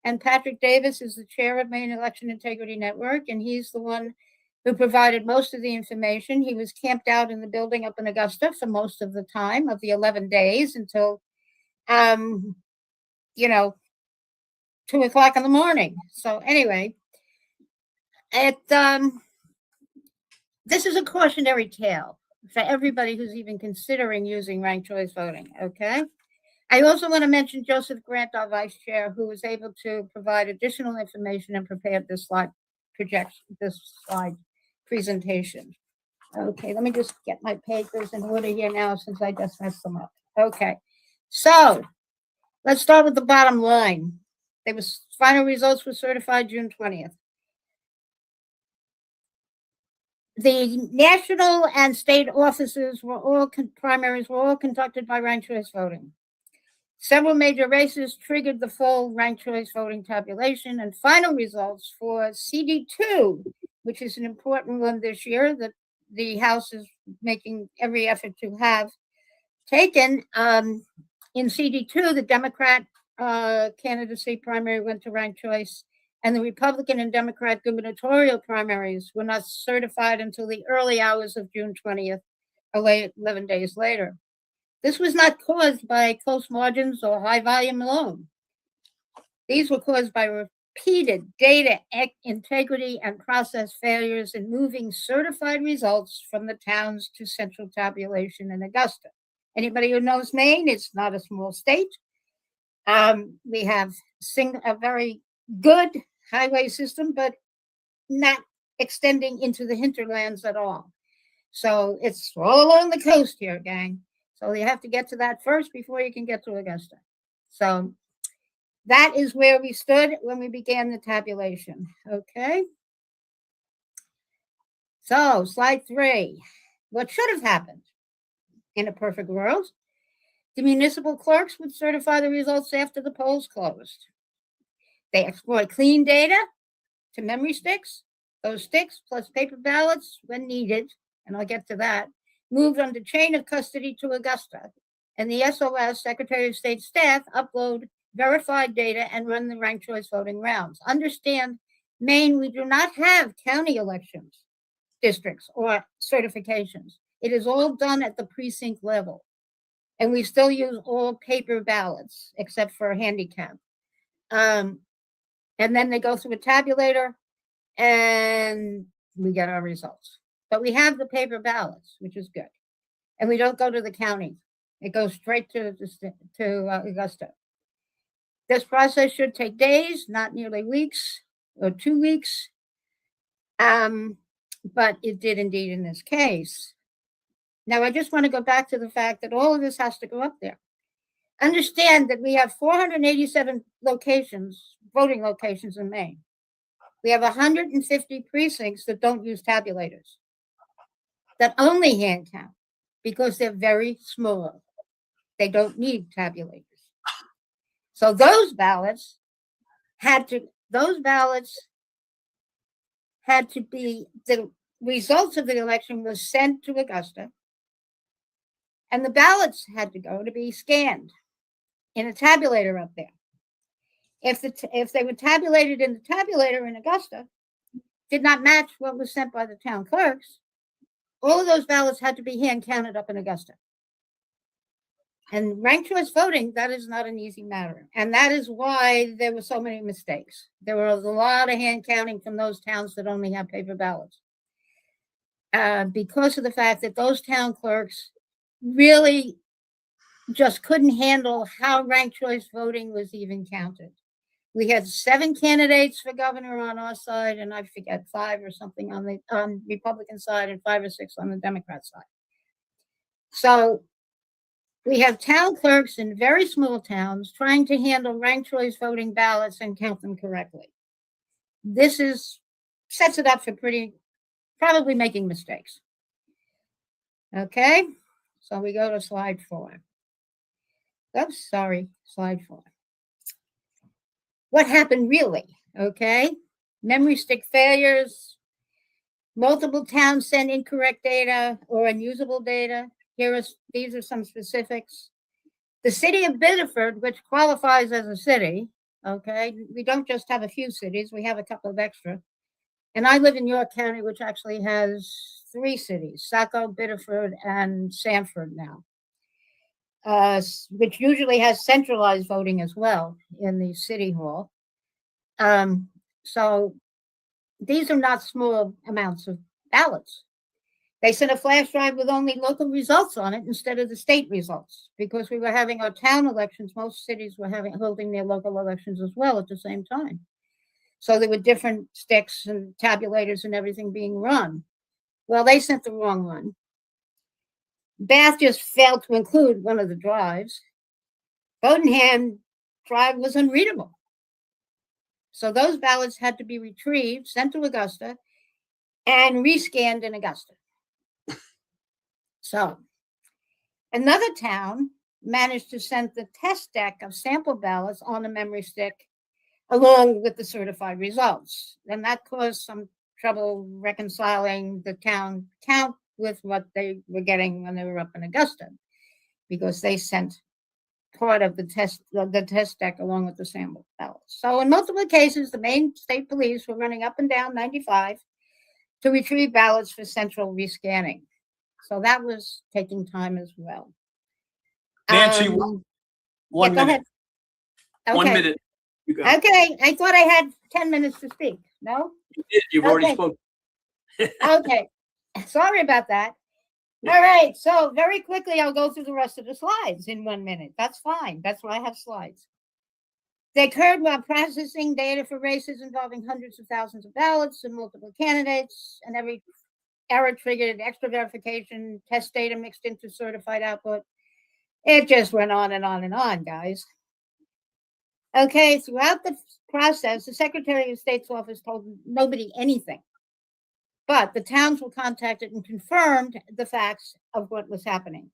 And Patrick Davis is the chair of Maine Election Integrity Network, and he's the one who provided most of the information. He was camped out in the building up in Augusta for most of the time of the 11 days until, 2 o'clock in the morning. So anyway, this is a cautionary tale for everybody who's even considering using ranked choice voting, okay? I also want to mention Joseph Grant, our vice chair, who was able to provide additional information and prepared this slide presentation. Okay, let me just get my papers in order here now since I just messed them up. Okay, so let's start with the bottom line. Final results were certified June 20th. The national and state offices primaries were all conducted by ranked choice voting. Several major races triggered the full ranked choice voting tabulation, and final results for CD2, which is an important one this year that the House is making every effort to have taken. In CD2, the Democrat candidacy primary went to ranked choice, and the Republican and Democrat gubernatorial primaries were not certified until the early hours of June 20th, 11 days later. This was not caused by close margins or high volume alone. These were caused by repeated data integrity and process failures in moving certified results from the towns to central tabulation in Augusta. Anybody who knows Maine, it's not a small state. We have a very good highway system, but not extending into the hinterlands at all. So it's all along the coast here, gang. So you have to get to that first before you can get to Augusta. So that is where we stood when we began the tabulation. Okay. So slide 3. What should have happened in a perfect world? The municipal clerks would certify the results after the polls closed. They exploit clean data to memory sticks. Those sticks plus paper ballots when needed, and I'll get to that, moved under chain of custody to Augusta. And the SOS, Secretary of State staff, upload verified data and run the ranked choice voting rounds. Understand, Maine, we do not have county elections, districts, or certifications. It is all done at the precinct level. And we still use all paper ballots, except for handicap. And then they go through a tabulator, and we get our results. But we have the paper ballots, which is good. And we don't go to the county. It goes straight to Augusta. This process should take days, not nearly weeks or 2 weeks. But it did indeed in this case. Now, I just want to go back to the fact that all of this has to go up there. Understand that we have 487 locations, voting locations in Maine. We have 150 precincts that don't use tabulators, that only hand count because they're very small. They don't need tabulators. So those ballots had to be, the results of the election was sent to Augusta, and the ballots had to go to be scanned in a tabulator up there. If they were tabulated in the tabulator in Augusta, did not match what was sent by the town clerks, all of those ballots had to be hand counted up in Augusta. And ranked choice voting, that is not an easy matter. And that is why there were so many mistakes. There was a lot of hand counting from those towns that only have paper ballots. Because of the fact that those town clerks really just couldn't handle how ranked choice voting was even counted. We had 7 candidates for governor on our side, and I forget 5 or something on the Republican side, and 5 or 6 on the Democrat side. So we have town clerks in very small towns trying to handle ranked choice voting ballots and count them correctly. This sets it up for probably making mistakes. Okay, so we go to slide 4. Oops, sorry, slide 4. What happened really? Okay, memory stick failures, multiple towns send incorrect data or unusable data. These are some specifics. The city of Biddeford, which qualifies as a city, okay, we don't just have a few cities, we have a couple of extra. And I live in York County, which actually has 3 cities, Saco, Biddeford, and Sanford now, which usually has centralized voting as well in the city hall. So these are not small amounts of ballots. They sent a flash drive with only local results on it instead of the state results, because we were having our town elections. Most cities were holding their local elections as well at the same time. So there were different sticks and tabulators and everything being run. Well, they sent the wrong one. Bath just failed to include one of the drives. Bowdenham drive was unreadable. So those ballots had to be retrieved, sent to Augusta, and rescanned in Augusta. So another town managed to send the test deck of sample ballots on a memory stick along with the certified results. And that caused some trouble reconciling the town count with what they were getting when they were up in Augusta, because they sent part of the test deck along with the sample ballots. So in multiple cases, the Maine State Police were running up and down 95 to retrieve ballots for central rescanning. So that was taking time as well. Nancy, 1 minute. Ahead. Okay. 1 minute. You go. Okay, I thought I had 10 minutes to speak. No? You did. You've already spoken. Okay, sorry about that. All right, so very quickly, I'll go through the rest of the slides in 1 minute. That's fine. That's why I have slides. They occurred while processing data for races involving hundreds of thousands of ballots and multiple candidates, and every error triggered extra verification, test data mixed into certified output. It just went on and on and on, guys. Okay, throughout the process, the Secretary of State's office told nobody anything. But the towns were contacted and confirmed the facts of what was happening.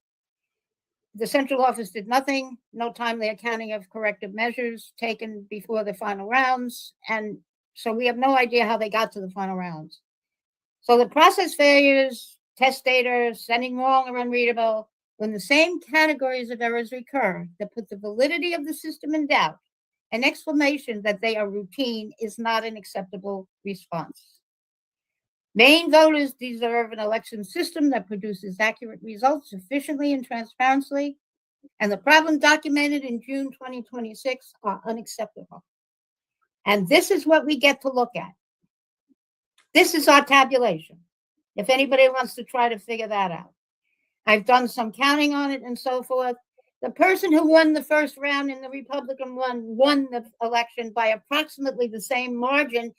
The central office did nothing, no timely accounting of corrective measures taken before the final rounds. And so we have no idea how they got to the final rounds. So the process failures, test data, sending wrong or unreadable, when the same categories of errors recur that put the validity of the system in doubt, an explanation that they are routine is not an acceptable response. Maine voters deserve an election system that produces accurate results efficiently and transparently, and the problems documented in June 2026 are unacceptable. And this is what we get to look at. This is our tabulation, if anybody wants to try to figure that out. I've done some counting on it and so forth. The person who won the first round in the Republican won the election by approximately the same margin,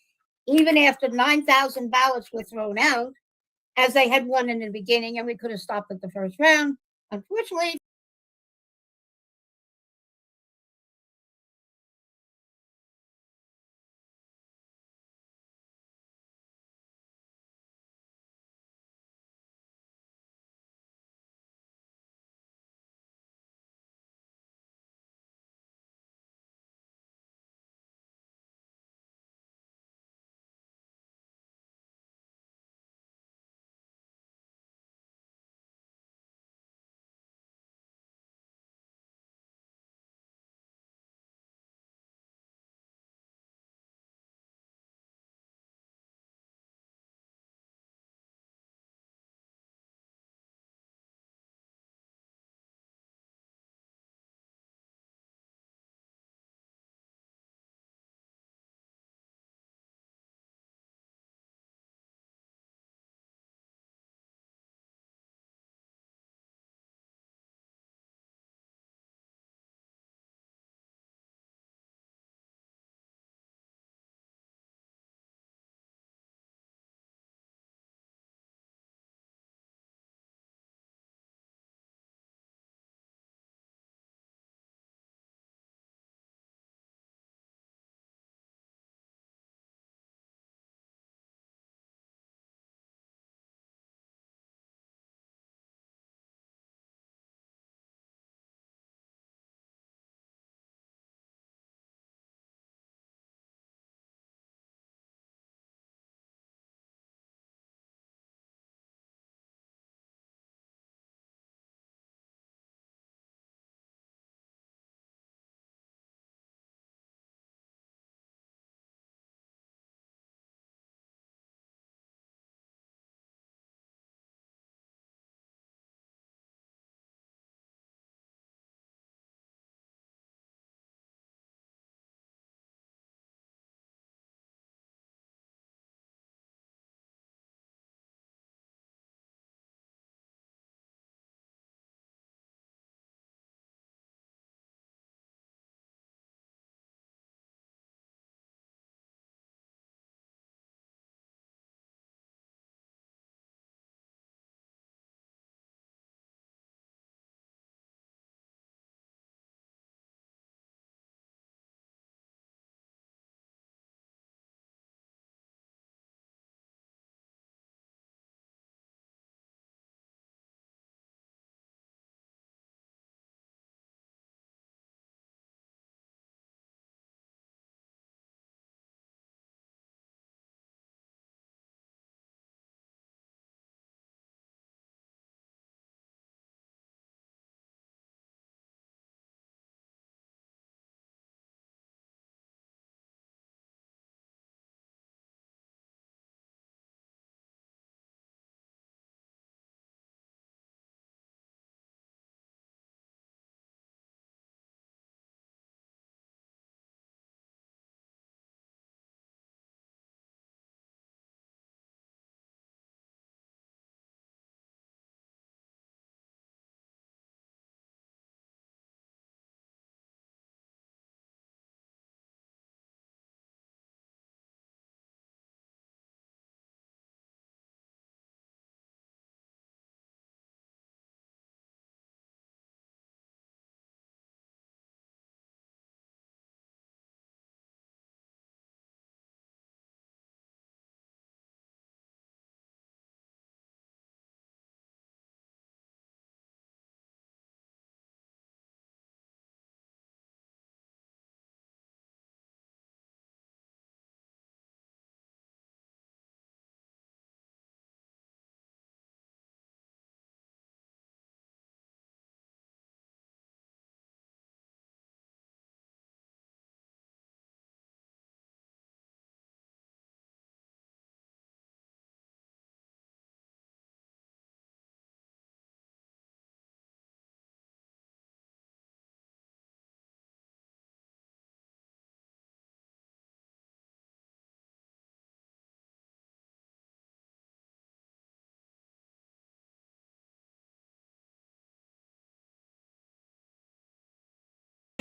even after 9,000 ballots were thrown out, as they had won in the beginning, and we could have stopped at the first round. Unfortunately,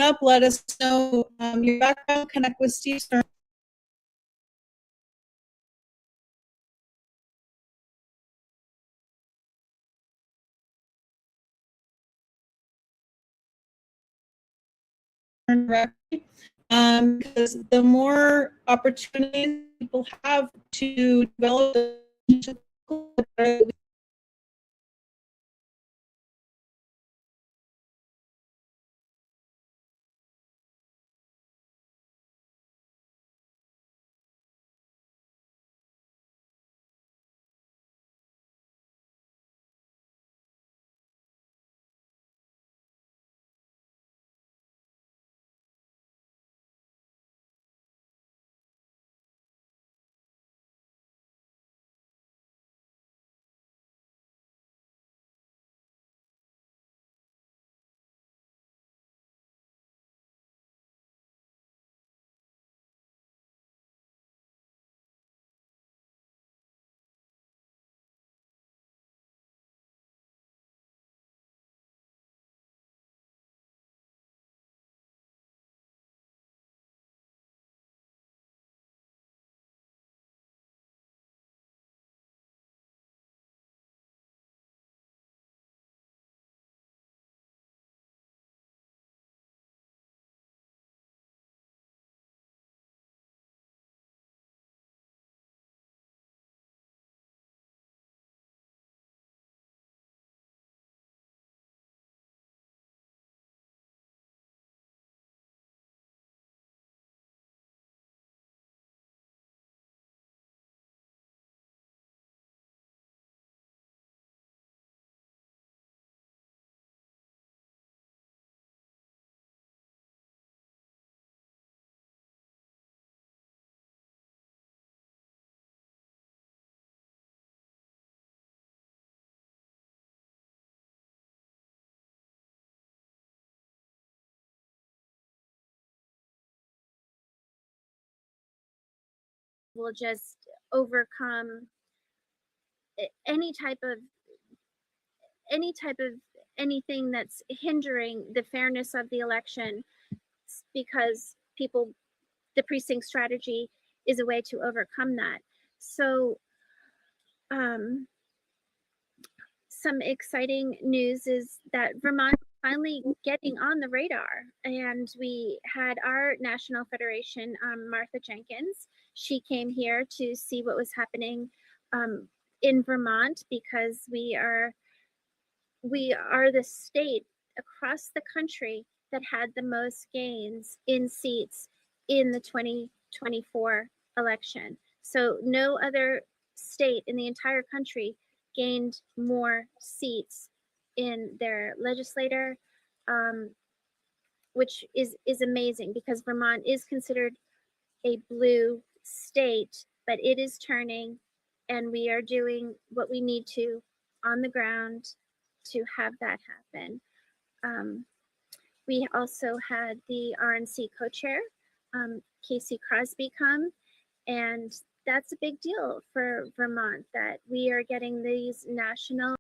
up, let us know your background, connect with Steve Stern. Because the more opportunities people have to develop the relationship, will just overcome any type of anything that's hindering the fairness of the election, because the precinct strategy is a way to overcome that. So some exciting news is that Vermont is finally getting on the radar, and we had our national federation, Martha Jenkins. She came here to see what was happening in Vermont, because we are the state across the country that had the most gains in seats in the 2024 election. So no other state in the entire country gained more seats in their legislature, which is amazing, because Vermont is considered a blue state, but it is turning, and we are doing what we need to on the ground to have that happen. We also had the RNC co-chair, Casey Crosby, come, and that's a big deal for Vermont, that we are getting these national